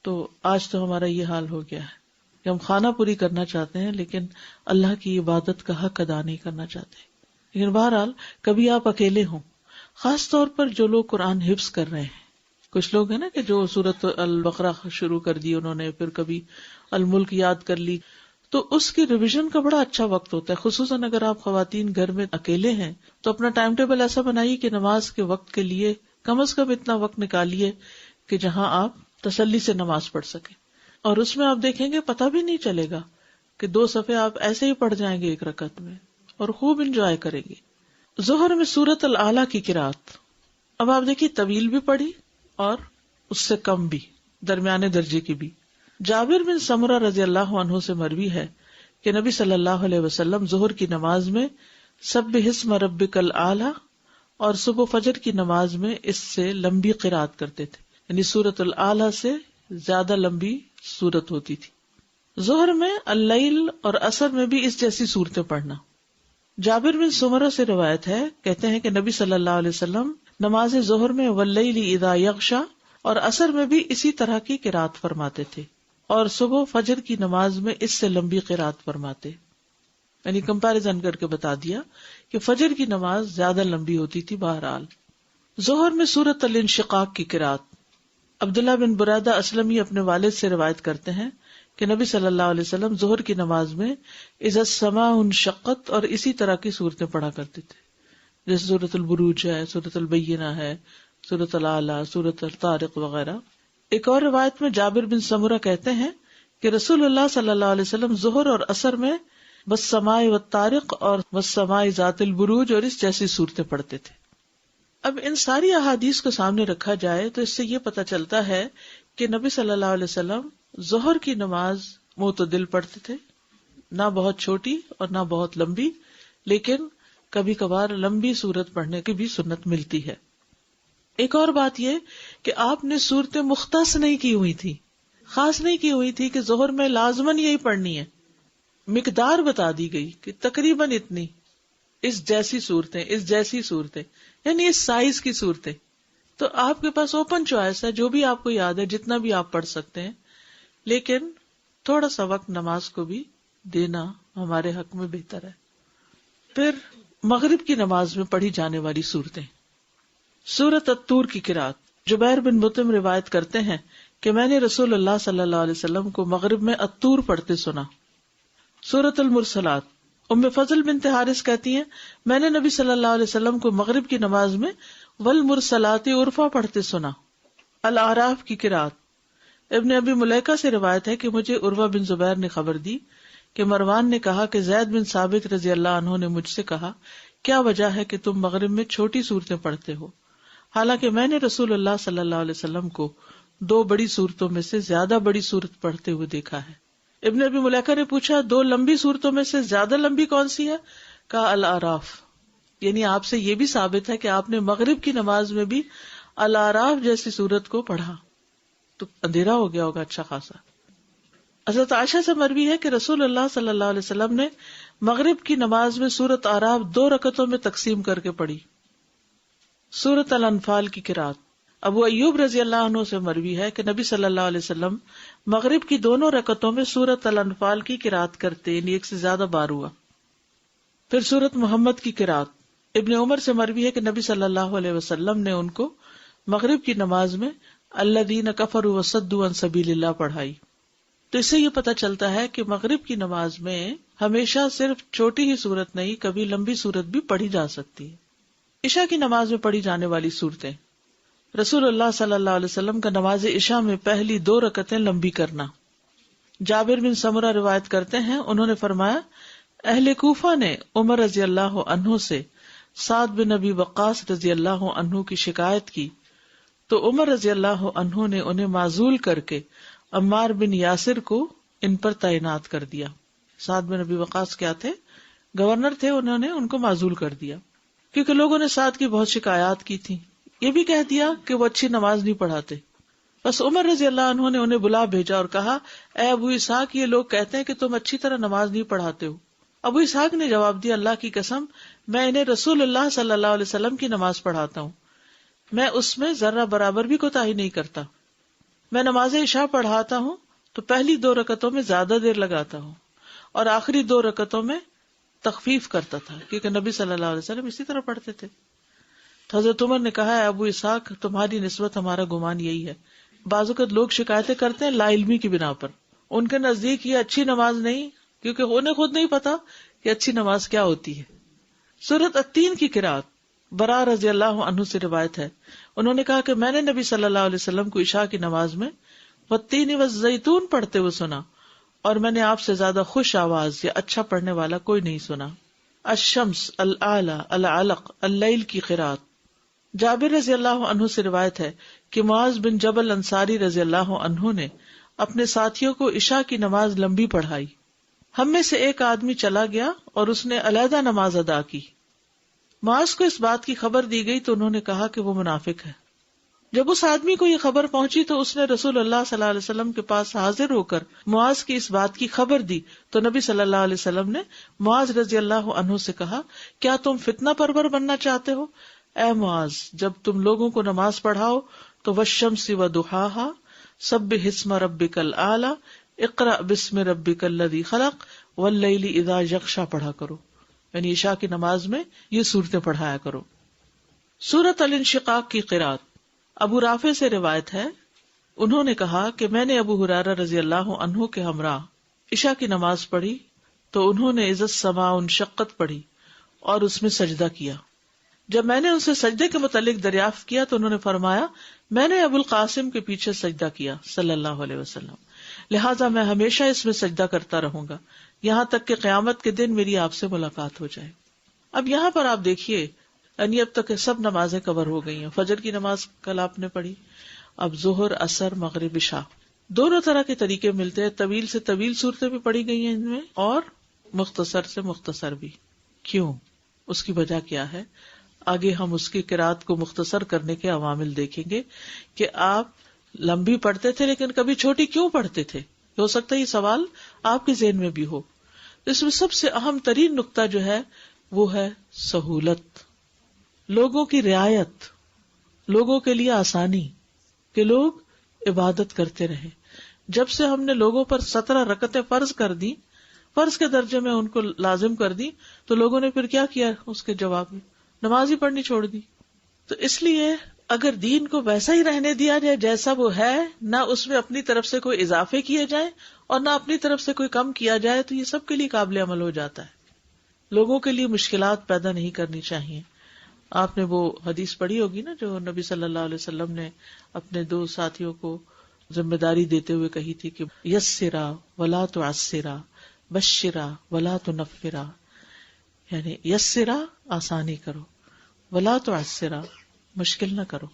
تو آج تو ہمارا یہ حال ہو گیا ہے کہ ہم خانہ پوری کرنا چاہتے ہیں لیکن اللہ کی عبادت کا حق ادا نہیں کرنا چاہتے۔ لیکن بہرحال کبھی آپ اکیلے ہوں، خاص طور پر جو لوگ قرآن حفظ کر رہے ہیں، کچھ لوگ ہیں نا کہ جو سورۃ البقرہ شروع کر دی انہوں نے، پھر کبھی الملک یاد کر لی، تو اس کی ریویژن کا بڑا اچھا وقت ہوتا ہے، خصوصاً اگر آپ خواتین گھر میں اکیلے ہیں تو اپنا ٹائم ٹیبل ایسا بنائیے کہ نماز کے وقت کے لیے کم از کم اتنا وقت نکالیے کہ جہاں آپ تسلی سے نماز پڑھ سکیں، اور اس میں آپ دیکھیں گے پتہ بھی نہیں چلے گا کہ 2 صفحے آپ ایسے ہی پڑھ جائیں گے 1 رکعت میں، اور خوب انجوائے کریں گے۔ ظہر میں سورۃ الاعلیٰ کی قرات، اب آپ دیکھیے طویل بھی پڑھی اور اس سے کم بھی، درمیانے درجے کی بھی۔ جابر بن سمرہ رضی اللہ عنہ سے مروی ہے کہ نبی صلی اللہ علیہ وسلم ظہر کی نماز میں سبح اسم ربک الاعلیٰ اور صبح فجر کی نماز میں اس سے لمبی قرات کرتے تھے، یعنی سورۃ الاعلیٰ سے زیادہ لمبی سورت ہوتی تھی۔ ظہر میں اللیل اور عصر میں بھی اس جیسی صورتیں پڑھنا۔ جابر بن سمرہ سے روایت ہے، کہتے ہیں کہ نبی صلی اللہ علیہ وسلم نماز ظہر میں واللیل اذا یغشا اور عصر میں بھی اسی طرح کی قرات فرماتے تھے، اور صبح فجر کی نماز میں اس سے لمبی قرات فرماتے، یعنی کمپیریزن کر کے بتا دیا کہ فجر کی نماز زیادہ لمبی ہوتی تھی۔ بہرحال ظہر میں سورۃ الانشقاق کی قرات، عبداللہ بن برادہ اسلمی اپنے والد سے روایت کرتے ہیں کہ نبی صلی اللہ علیہ وسلم ظہر کی نماز میں اذا السماء انشقت اور اسی طرح کی صورتیں پڑھا کرتے تھے، جیسے سورۃ البروج ہے، سورۃ البینہ ہے، سورۃ الاعلیٰ، سورۃ الطارق وغیرہ۔ ایک اور روایت میں جابر بن سمرہ کہتے ہیں کہ رسول اللہ صلی اللہ علیہ وسلم ظہر اور عصر میں والسماء والطارق اور والسماء ذات البروج اور اس جیسی صورتیں پڑھتے تھے. اب ان ساری احادیث کو سامنے رکھا جائے تو اس سے یہ پتہ چلتا ہے کہ نبی صلی اللہ علیہ وسلم ظہر کی نماز معتدل پڑھتے تھے، نہ بہت چھوٹی اور نہ بہت لمبی، لیکن کبھی کبھار لمبی سورت پڑھنے کی بھی سنت ملتی ہے. ایک اور بات یہ کہ آپ نے صورتیں مختص نہیں کی ہوئی تھی، خاص نہیں کی ہوئی تھی کہ ظہر میں لازماً یہی پڑھنی ہے. مقدار بتا دی گئی کہ تقریباً اتنی، اس جیسی صورتیں، اس جیسی صورتیں، یعنی اس سائز کی صورتیں. تو آپ کے پاس اوپن چوائس ہے، جو بھی آپ کو یاد ہے جتنا بھی آپ پڑھ سکتے ہیں، لیکن تھوڑا سا وقت نماز کو بھی دینا ہمارے حق میں بہتر ہے. پھر مغرب کی نماز میں پڑھی جانے والی صورتیں. سورۃ الطور کی قرات. جبیر بن مطعم روایت کرتے ہیں کہ میں نے رسول اللہ صلی اللہ علیہ وسلم کو مغرب میں الطور پڑھتے سنا. سورۃ المرسلات. ام فضل بنت حارث کہتی ہیں میں نے نبی صلی اللہ علیہ وسلم کو مغرب کی نماز میں والمرسلات عرفا پڑھتے سنا. الاعراف کی قرات. ابن ابی ملیکہ سے روایت ہے کہ مجھے عروہ بن زبیر نے خبر دی کہ مروان نے کہا کہ زید بن ثابت رضی اللہ عنہ نے مجھ سے کہا کیا وجہ ہے کہ تم مغرب میں چھوٹی صورتیں پڑھتے ہو، حالانکہ میں نے رسول اللہ صلی اللہ علیہ وسلم کو 2 بڑی صورتوں میں سے زیادہ بڑی صورت پڑھتے ہوئے دیکھا ہے. ابن ابی ملیکہ نے پوچھا 2 لمبی صورتوں میں سے زیادہ لمبی کون سی ہے؟ کہا الاعراف. یعنی آپ سے یہ بھی ثابت ہے کہ آپ نے مغرب کی نماز میں بھی الاعراف جیسی صورت کو پڑھا. تو اندھیرا ہو گیا ہوگا اچھا خاصا. حضرت عائشہ سے مروی ہے کہ رسول اللہ صلی اللہ علیہ وسلم نے مغرب کی نماز میں سورۃ اعراف 2 رکعتوں میں تقسیم کر کے پڑھی. سورۃ الانفال کی قرات. ابو ایوب رضی اللہ عنہ سے مروی ہے کہ نبی صلی اللہ علیہ وسلم مغرب کی دونوں رکعتوں میں سورۃ الانفال کی قرات کرتے، یعنی 1 سے زیادہ بار ہوا. پھر سورۃ محمد کی قرات. ابن عمر سے مروی ہے کہ نبی صلی اللہ علیہ وسلم نے ان کو مغرب کی نماز میں الذین کفروا وصدوا عن سبیل اللہ پڑھائی. تو اس سے یہ پتہ چلتا ہے کہ مغرب کی نماز میں ہمیشہ صرف چھوٹی ہی صورت نہیں، کبھی لمبی صورت بھی پڑھی جا سکتی ہے. عشاء کی نماز میں پڑھی جانے والی صورتیں. رسول اللہ صلی اللہ علیہ وسلم کا نماز عشاء میں پہلی 2 رکعتیں لمبی کرنا. جابر بن سمرہ روایت کرتے ہیں انہوں نے فرمایا اہل کوفہ نے عمر رضی اللہ عنہ سے سعد بن ابی وقاص رضی اللہ عنہ کی شکایت کی تو عمر رضی اللہ عنہ نے انہیں معزول کر کے عمار بن یاسر کو ان پر تعینات کر دیا. سعد بن ابی وقاص کیا تھے؟ گورنر تھے، انہوں نے ان کو معزول کر دیا کیونکہ لوگوں نے سعد کی بہت شکایات کی تھی. یہ بھی کہہ دیا کہ وہ اچھی نماز نہیں پڑھاتے. بس عمر رضی اللہ عنہ نے انہیں بلا بھیجا اور کہا اے ابو اسحاق، یہ لوگ کہتے ہیں کہ تم اچھی طرح نماز نہیں پڑھاتے ہو. ابو اسحاق نے جواب دیا اللہ کی قسم میں انہیں رسول اللہ صلی اللہ علیہ وسلم کی نماز پڑھاتا ہوں، میں اس میں ذرہ برابر بھی کوتاہی نہیں کرتا. میں نماز عشاء پڑھاتا ہوں تو پہلی 2 رکعتوں میں زیادہ دیر لگاتا ہوں اور آخری 2 رکعتوں میں تخفیف کرتا تھا کیونکہ نبی صلی اللہ علیہ وسلم اسی طرح پڑھتے تھے. تو حضرت عمر نے کہا ہے ابو اسحاق تمہاری نسبت ہمارا گمان یہی ہے. بعض اوقات لوگ شکایتیں کرتے ہیں لا علمی کی بنا پر، ان کے نزدیک یہ اچھی نماز نہیں کیونکہ انہیں خود نہیں پتا کہ اچھی نماز کیا ہوتی ہے. سورۃ التین کی قرات. برا رضی اللہ عنہ سے روایت ہے انہوں نے کہا کہ میں نے نبی صلی اللہ علیہ وسلم کو عشاء کی نماز میں والتین والزیتون پڑھتے ہوئے سنا اور میں نے آپ سے زیادہ خوش آواز یا اچھا پڑھنے والا کوئی نہیں سنا. الشمس، الاعلی، العلق، اللیل کی قرات. جابر رضی اللہ عنہ سے روایت ہے کہ معاذ بن جبل انصاری رضی اللہ عنہ نے اپنے ساتھیوں کو عشاء کی نماز لمبی پڑھائی. ہم میں سے ایک آدمی چلا گیا اور اس نے علیحدہ نماز ادا کی. معاذ کو اس بات کی خبر دی گئی تو انہوں نے کہا کہ وہ منافق ہے. جب اس آدمی کو یہ خبر پہنچی تو اس نے رسول اللہ صلی اللہ علیہ وسلم کے پاس حاضر ہو کر معاذ کی اس بات کی خبر دی تو نبی صلی اللہ علیہ وسلم نے معاذ رضی اللہ عنہ سے کہا کیا تم فتنہ پرور بننا چاہتے ہو؟ اے معاذ، جب تم لوگوں کو نماز پڑھاؤ تو والشمس وضحاہا سبح اسم ربک الاعلی اقرأ بسم ربک الذی خلق واللیل اذا یغشی پڑھا کرو، یعنی عشاء کی نماز میں یہ صورتیں پڑھایا کرو. سورۃ الانشقاق کی قرات. ابو رافع سے روایت ہے انہوں نے کہا کہ میں نے ابو ہریرہ رضی اللہ عنہ کے ہمراہ عشاء کی نماز پڑھی تو انہوں نے اذا السماء انشقت پڑھی اور اس میں سجدہ کیا. جب میں نے ان سے سجدے کے متعلق دریافت کیا تو انہوں نے فرمایا میں نے ابو القاسم کے پیچھے سجدہ کیا صلی اللہ علیہ وسلم، لہٰذا میں ہمیشہ اس میں سجدہ کرتا رہوں گا یہاں تک کہ قیامت کے دن میری آپ سے ملاقات ہو جائے. اب یہاں پر آپ دیکھیے، یعنی اب تک سب نمازیں کور ہو گئی ہیں. فجر کی نماز کل آپ نے پڑھی، اب ظہر، عصر، مغرب، عشاء، دونوں طرح کے طریقے ملتے ہیں. طویل سے طویل صورتیں بھی پڑھی گئی ہیں ان میں، اور مختصر سے مختصر بھی. کیوں؟ اس کی وجہ کیا ہے؟ آگے ہم اس کی قرات کو مختصر کرنے کے عوامل دیکھیں گے کہ آپ لمبی پڑھتے تھے لیکن کبھی چھوٹی کیوں پڑھتے تھے. ہو سکتا ہے یہ سوال آپ کے ذہن میں بھی ہو. اس میں سب سے اہم ترین نقطہ جو ہے وہ ہے سہولت، لوگوں کی رعایت، لوگوں کے لیے آسانی، کہ لوگ عبادت کرتے رہیں. جب سے ہم نے لوگوں پر 17 رکعتیں فرض کر دی، فرض کے درجے میں ان کو لازم کر دی، تو لوگوں نے پھر کیا کیا؟ اس کے جواب میں نماز ہی پڑھنی چھوڑ دی. تو اس لیے اگر دین کو ویسا ہی رہنے دیا جائے جیسا وہ ہے، نہ اس میں اپنی طرف سے کوئی اضافے کیے جائیں اور نہ اپنی طرف سے کوئی کم کیا جائے، تو یہ سب کے لیے قابل عمل ہو جاتا ہے. لوگوں کے لیے مشکلات پیدا نہیں کرنی چاہیے. آپ نے وہ حدیث پڑھی ہوگی نا جو نبی صلی اللہ علیہ وسلم نے اپنے 2 ساتھیوں کو ذمہ داری دیتے ہوئے کہی تھی کہ یسرا ولا تعسرا بشرا ولا تنفرا، یعنی یسرا آسانی کرو، ولا تعسرا مشکل نہ کرو،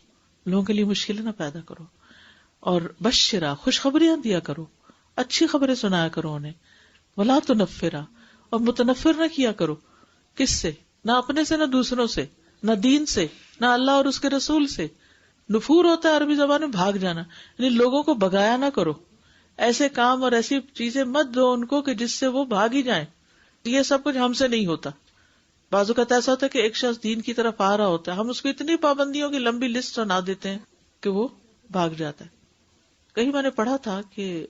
لوگوں کے لیے مشکل نہ پیدا کرو، اور بشرا خوشخبریاں دیا کرو، اچھی خبریں سنایا کرو انہیں، ولا تنفرا اور متنفر نہ کیا کرو. کس سے؟ نہ اپنے سے، نہ دوسروں سے، نہ دین سے، نہ اللہ اور اس کے رسول سے. نفور ہوتا ہے عربی زبان میں بھاگ جانا، یعنی لوگوں کو بگایا نہ کرو. ایسے کام اور ایسی چیزیں مت دو ان کو کہ جس سے وہ بھاگ ہی جائیں. یہ سب کچھ ہم سے نہیں ہوتا. بعض اوقات ایسا ہوتا ہے کہ ایک شخص دین کی طرف آ رہا ہوتا ہے، ہم اس کو اتنی پابندیوں کی لمبی لسٹ بنا دیتے ہیں کہ وہ بھاگ جاتا ہے. کہیں میں نے پڑھا تھا کہ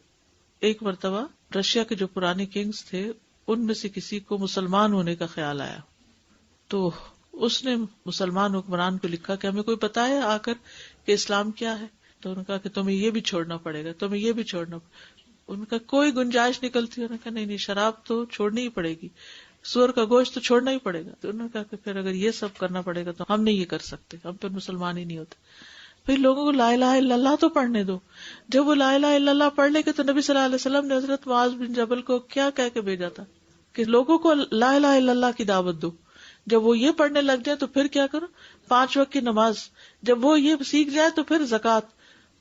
ایک مرتبہ رشیا کے جو پرانے کنگز تھے ان میں سے کسی کو مسلمان ہونے کا خیال آیا، تو اس نے مسلمان حکمران کو لکھا کہ ہمیں کوئی بتائے آ کر کہ اسلام کیا ہے. تو انہوں نے کہا کہ تمہیں یہ بھی چھوڑنا پڑے گا، تمہیں یہ بھی چھوڑنا پڑے گا. ان کا کوئی گنجائش نکلتی، انہوں نے کہا نہیں شراب تو چھوڑنی ہی پڑے گی، سور کا گوشت تو چھوڑنا ہی پڑے گا. تو انہوں نے کہا کہ پھر اگر یہ سب کرنا پڑے گا تو ہم نہیں یہ کر سکتے، ہم پھر مسلمان ہی نہیں ہوتے. پھر لوگوں کو لا الہ الا اللہ تو پڑھنے دو. جب وہ لا الہ الا اللہ پڑھ لے گے تو نبی صلی اللہ علیہ وسلم نے حضرت معاذ بن جبل کو کیا کہہ کے بھیجا تھا کہ لوگوں کو لا الہ الا اللہ کی دعوت دو. جب وہ یہ پڑھنے لگ جائے تو پھر کیا کرو؟ 5 وقت کی نماز. جب وہ یہ سیکھ جائے تو پھر زکوٰۃ،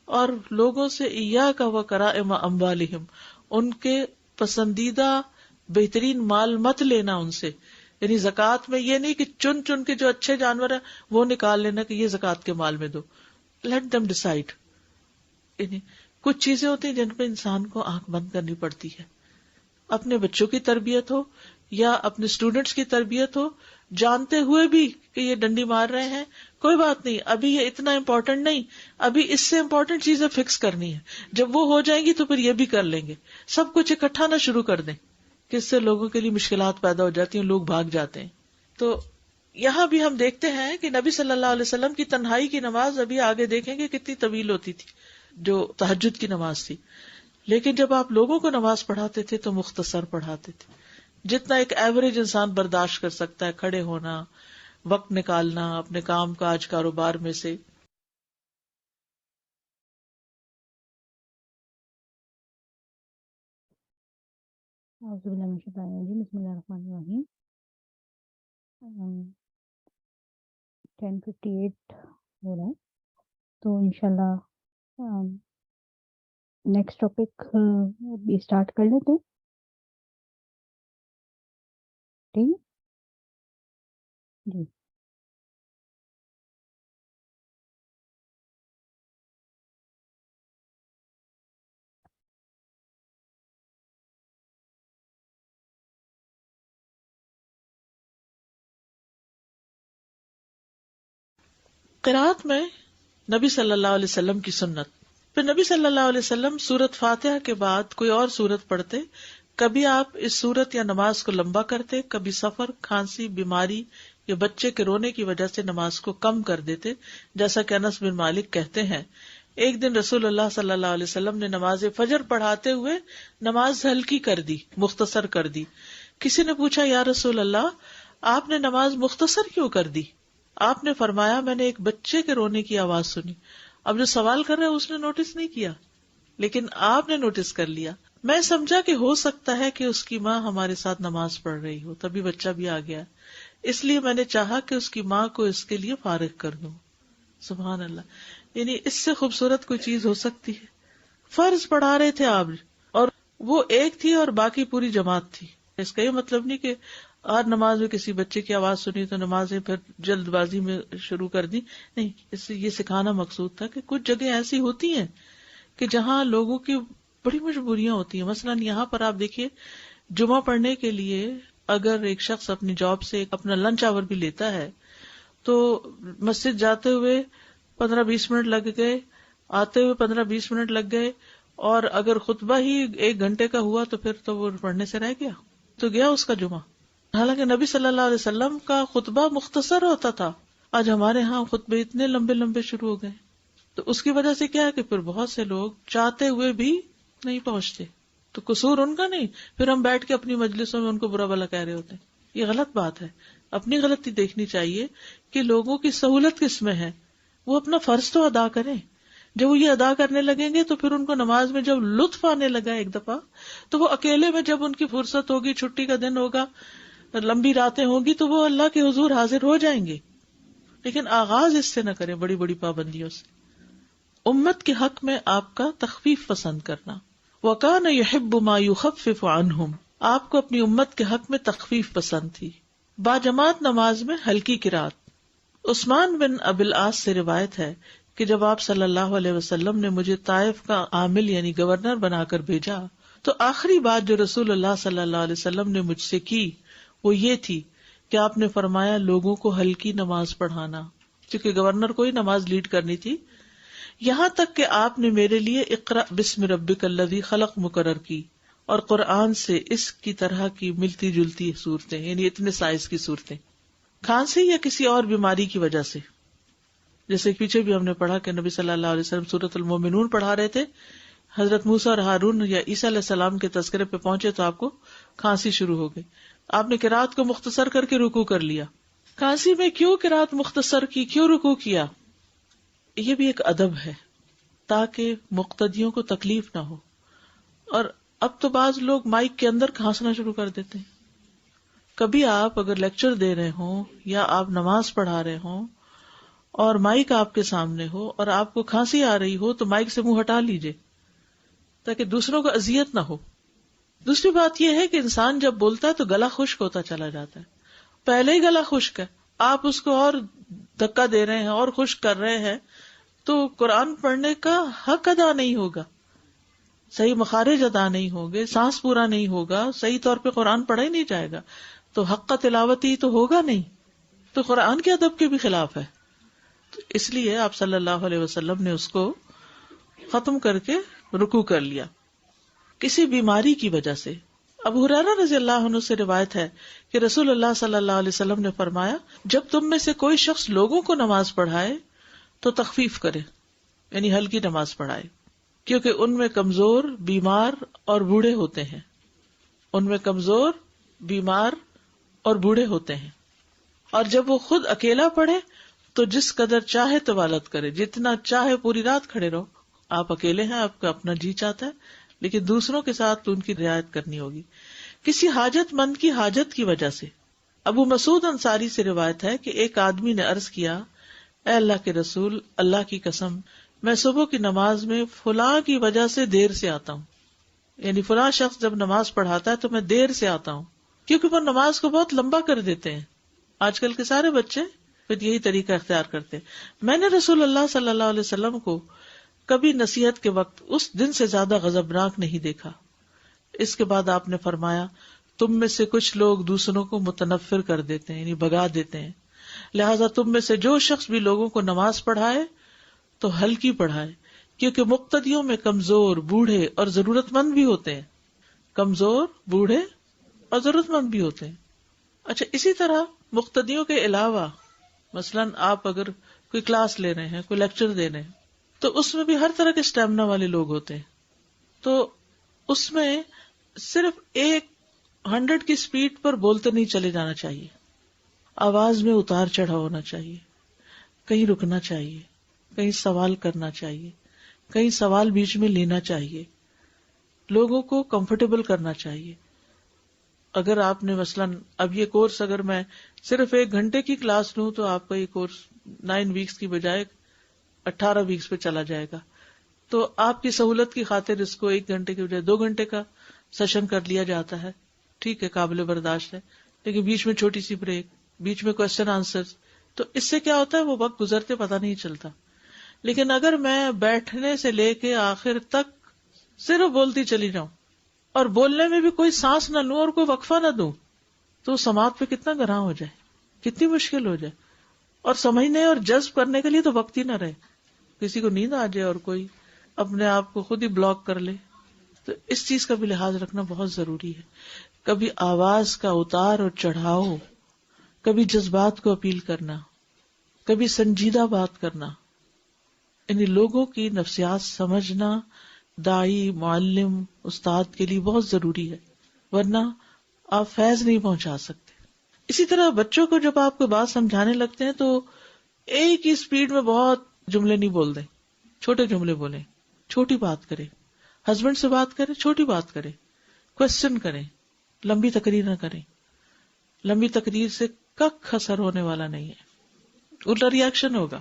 اور لوگوں سے ایاک وکرائم اموالہم، ان کے پسندیدہ بہترین مال مت لینا ان سے. یعنی زکوٰۃ میں یہ نہیں کہ چن چن کے جو اچھے جانور ہیں وہ نکال لینا کہ یہ زکوٰۃ کے مال میں دو. Let them decide. یعنی کچھ چیزیں ہوتی ہیں جن پہ انسان کو آنکھ بند کرنی پڑتی ہے. اپنے بچوں کی تربیت ہو یا اپنے اسٹوڈینٹس کی تربیت ہو، جانتے ہوئے بھی کہ یہ ڈنڈی مار رہے ہیں، کوئی بات نہیں، ابھی یہ اتنا امپورٹنٹ نہیں، ابھی اس سے امپورٹنٹ چیزیں فکس کرنی ہے. جب وہ ہو جائیں گی تو پھر یہ بھی کر لیں گے. سب کچھ اکٹھا نہ شروع کر دیں کہ اس سے لوگوں کے لیے مشکلات پیدا ہو جاتی ہیں، لوگ بھاگ جاتے ہیں. تو یہاں بھی ہم دیکھتے ہیں کہ نبی صلی اللہ علیہ وسلم کی تنہائی کی نماز ابھی آگے دیکھیں گے کتنی طویل ہوتی تھی، جو تہجد کی نماز تھی. لیکن جب آپ لوگوں کو نماز پڑھاتے تھے تو مختصر پڑھاتے تھے، جتنا ایک ایوریج انسان برداشت کر سکتا ہے. کھڑے ہونا، وقت نکالنا اپنے کام کاج کاروبار میں سے. اعوذ باللہ من الشیطان الرجیم، بسم اللہ الرحمن الرحیم. 10:58 ہو رہا ہے تو انشاءاللہ نیکسٹ ٹاپک بھی اسٹارٹ کر لیتے ہیں. ٹھیک جی. قرات میں نبی صلی اللہ علیہ وسلم کی سنت. پھر نبی صلی اللہ علیہ وسلم سورت فاتحہ کے بعد کوئی اور سورت پڑھتے. کبھی آپ اس سورت یا نماز کو لمبا کرتے، کبھی سفر، کھانسی، بیماری یا بچے کے رونے کی وجہ سے نماز کو کم کر دیتے، جیسا کہ انس بن مالک کہتے ہیں ایک دن رسول اللہ صلی اللہ علیہ وسلم نے نماز فجر پڑھاتے ہوئے نماز ہلکی کر دی، مختصر کر دی. کسی نے پوچھا یا رسول اللہ آپ نے نماز مختصر کیوں کر دی؟ آپ نے فرمایا میں نے ایک بچے کے رونے کی آواز سنی. اب جو سوال کر رہا ہے اس نے نوٹس نہیں کیا، لیکن آپ نے نوٹس کر لیا. میں سمجھا کہ ہو سکتا ہے کہ اس کی ماں ہمارے ساتھ نماز پڑھ رہی ہو، تبھی بچہ بھی آ گیا، اس لیے میں نے چاہا کہ اس کی ماں کو اس کے لیے فارغ کر دوں. سبحان اللہ، یعنی اس سے خوبصورت کوئی چیز ہو سکتی ہے؟ فرض پڑھا رہے تھے آپ، اور وہ ایک تھی اور باقی پوری جماعت تھی. اس کا یہ مطلب نہیں کہ ہر نماز میں کسی بچے کی آواز سنی تو نمازیں پھر جلد بازی میں شروع کر دی، نہیں. اس سے یہ سکھانا مقصود تھا کہ کچھ جگہ ایسی ہوتی ہیں کہ جہاں لوگوں کی بڑی مجبوریاں ہوتی ہیں. مثلاً یہاں پر آپ دیکھیے، جمعہ پڑھنے کے لیے اگر ایک شخص اپنی جاب سے اپنا لنچ آور بھی لیتا ہے تو مسجد جاتے ہوئے 15-20 منٹ لگ گئے، آتے ہوئے 15-20 منٹ لگ گئے، اور اگر خطبہ ہی 1 گھنٹے کا ہوا تو پھر تو وہ پڑھنے سے رہ گیا، تو گیا اس کا جمعہ. حالانکہ نبی صلی اللہ علیہ وسلم کا خطبہ مختصر ہوتا تھا. آج ہمارے ہاں خطبے اتنے لمبے لمبے شروع ہو گئے، تو اس کی وجہ سے کیا ہے کہ پھر بہت سے لوگ چاہتے ہوئے بھی نہیں پہنچتے. تو قصور ان کا نہیں، پھر ہم بیٹھ کے اپنی مجلسوں میں ان کو برا بھلا کہہ رہے ہوتے ہیں. یہ غلط بات ہے. اپنی غلطی دیکھنی چاہیے کہ لوگوں کی سہولت کس میں ہے، وہ اپنا فرض تو ادا کریں. جب وہ یہ ادا کرنے لگیں گے تو پھر ان کو نماز میں جب لطف آنے لگا ایک دفعہ، تو وہ اکیلے میں جب ان کی فرصت ہوگی، چھٹی کا دن ہوگا، لمبی راتیں ہوگی، تو وہ اللہ کے حضور حاضر ہو جائیں گے. لیکن آغاز اس سے نہ کریں، بڑی بڑی پابندیوں سے. امت کے حق میں آپ کا تخفیف پسند کرنا. وَكَانَ يُحِبُّ مَا يُخَفِّفُ عَنْهُمْ، آپ کو اپنی امت کے حق میں تخفیف پسند تھی. باجماعت نماز میں ہلکی قرات. عثمان بن ابی العاص سے روایت ہے کہ جب آپ صلی اللہ علیہ وسلم نے مجھے طائف کا عامل یعنی گورنر بنا کر بھیجا تو آخری بات جو رسول اللہ صلی اللہ علیہ وسلم نے مجھ سے کی وہ یہ تھی کہ آپ نے فرمایا لوگوں کو ہلکی نماز پڑھانا، کیونکہ گورنر کو ہی نماز لیڈ کرنی تھی. یہاں تک کہ آپ نے میرے لیے اقرأ بسم ربک الذی خلق مقرر کی، اور قرآن سے اس کی طرح کی ملتی جلتی صورتیں، یعنی اتنے سائز کی صورتیں. کھانسی یا کسی اور بیماری کی وجہ سے، جیسے پیچھے بھی ہم نے پڑھا کہ نبی صلی اللہ علیہ وسلم سورۃ المومنون پڑھا رہے تھے، حضرت موسیٰ اور ہارون یا عیسیٰ علیہ السلام کے تذکرے پہ پہنچے تو آپ کو کھانسی شروع ہو گئی. آپ نے قرات کو مختصر کر کے رکوع کر لیا. کھانسی میں کیوں قرات مختصر کی، کیوں رکوع کیا؟ یہ بھی ایک ادب ہے تاکہ مقتدیوں کو تکلیف نہ ہو. اور اب تو بعض لوگ مائک کے اندر کھانسنا شروع کر دیتے ہیں. کبھی آپ اگر لیکچر دے رہے ہوں یا آپ نماز پڑھا رہے ہوں اور مائک آپ کے سامنے ہو اور آپ کو کھانسی آ رہی ہو تو مائک سے منہ ہٹا لیجئے تاکہ دوسروں کو اذیت نہ ہو. دوسری بات یہ ہے کہ انسان جب بولتا ہے تو گلا خشک ہوتا چلا جاتا ہے. پہلے ہی گلا خشک ہے، آپ اس کو اور دھکا دے رہے ہیں اور خشک کر رہے ہیں تو قرآن پڑھنے کا حق ادا نہیں ہوگا، صحیح مخارج ادا نہیں ہوگے، سانس پورا نہیں ہوگا، صحیح طور پہ قرآن پڑھا ہی نہیں جائے گا تو حق کا تلاوت ہی تو ہوگا نہیں، تو قرآن کے ادب کے بھی خلاف ہے. تو اس لیے آپ صلی اللہ علیہ وسلم نے اس کو ختم کر کے رکوع کر لیا. کسی بیماری کی وجہ سے ابو ہریرہ رضی اللہ عنہ سے روایت ہے کہ رسول اللہ صلی اللہ علیہ وسلم نے فرمایا جب تم میں سے کوئی شخص لوگوں کو نماز پڑھائے تو تخفیف کرے، یعنی ہلکی نماز پڑھائے، کیونکہ ان میں کمزور، بیمار اور بوڑھے ہوتے ہیں. ان میں کمزور، بیمار اور بوڑھے ہوتے ہیں. اور جب وہ خود اکیلا پڑھے تو جس قدر چاہے طوالت کرے، جتنا چاہے پوری رات کھڑے رہو. آپ اکیلے ہیں، آپ کا اپنا جی چاہتا ہے، لیکن دوسروں کے ساتھ ان کی رعایت کرنی ہوگی. کسی حاجت مند کی حاجت کی وجہ سے. ابو مسعود انصاری سے روایت ہے کہ ایک آدمی نے عرض کیا، اے اللہ کے رسول، اللہ کی قسم میں صبح کی نماز میں فلاں کی وجہ سے دیر سے آتا ہوں، یعنی فلاں شخص جب نماز پڑھاتا ہے تو میں دیر سے آتا ہوں، کیونکہ وہ نماز کو بہت لمبا کر دیتے ہیں. آج کل کے سارے بچے پھر یہی طریقہ اختیار کرتے ہیں. میں نے رسول اللہ صلی اللہ علیہ وسلم کو کبھی نصیحت کے وقت اس دن سے زیادہ غضبناک نہیں دیکھا. اس کے بعد آپ نے فرمایا تم میں سے کچھ لوگ دوسروں کو متنفر کر دیتے ہیں، یعنی بھگا دیتے ہیں، لہٰذا تم میں سے جو شخص بھی لوگوں کو نماز پڑھائے تو ہلکی پڑھائے، کیونکہ مقتدیوں میں کمزور، بوڑھے اور ضرورت مند بھی ہوتے ہیں. کمزور، بوڑھے اور ضرورت مند بھی ہوتے ہیں. اچھا، اسی طرح مقتدیوں کے علاوہ مثلاً آپ اگر کوئی کلاس لے رہے ہیں، کوئی لیکچر دے رہے ہیں، تو اس میں بھی ہر طرح کے اسٹیمنا والے لوگ ہوتے ہیں. تو اس میں صرف 100 کی سپیڈ پر بولتے نہیں چلے جانا چاہیے. آواز میں اتار چڑھا ہونا چاہیے، کہیں رکنا چاہیے، کہیں سوال کرنا چاہیے، کہیں سوال بیچ میں لینا چاہیے. لوگوں کو کمفرٹیبل کرنا چاہیے. اگر آپ نے مثلاً اب یہ کورس اگر میں صرف 1 گھنٹے کی کلاس لوں تو آپ کا یہ کورس 9 ویکس کی بجائے 18 ویکس پہ چلا جائے گا. تو آپ کی سہولت کی خاطر اس کو 1 گھنٹے کی بجائے 2 گھنٹے کا سیشن کر لیا جاتا ہے. ٹھیک ہے, قابل برداشت ہے, لیکن بیچ میں چھوٹی سی بریک, بیچ میں کوشچن آنسر, تو اس سے کیا ہوتا ہے وہ وقت گزرتے پتہ نہیں چلتا. لیکن اگر میں بیٹھنے سے لے کے آخر تک صرف بولتی چلی جاؤں اور بولنے میں بھی کوئی سانس نہ لوں اور کوئی وقفہ نہ دوں, تو سماعت پہ کتنا گراں ہو جائے, کتنی مشکل ہو جائے. اور سمجھنے اور جذب کرنے کے لیے تو وقت ہی نہ رہے, کسی کو نیند آ جائے اور کوئی اپنے آپ کو خود ہی بلاک کر لے. تو اس چیز کا بھی لحاظ رکھنا بہت ضروری ہے. کبھی آواز کا اتار اور چڑھاؤ, کبھی جذبات کو اپیل کرنا, کبھی سنجیدہ بات کرنا, یعنی لوگوں کی نفسیات سمجھنا داعی, معلم, استاد کے لیے بہت ضروری ہے, ورنہ آپ فیض نہیں پہنچا سکتے. اسی طرح بچوں کو جب آپ کو بات سمجھانے لگتے ہیں تو ایک ہی سپیڈ میں بہت جملے نہیں بول دیں, چھوٹے جملے بولیں, چھوٹی بات کریں. ہسبینڈ سے بات کریں, چھوٹی بات کریں, کوشچن کریں, لمبی تقریر نہ کریں. لمبی تقریر سے کک اثر ہونے والا نہیں ہے, الٹا ری ایکشن ہوگا.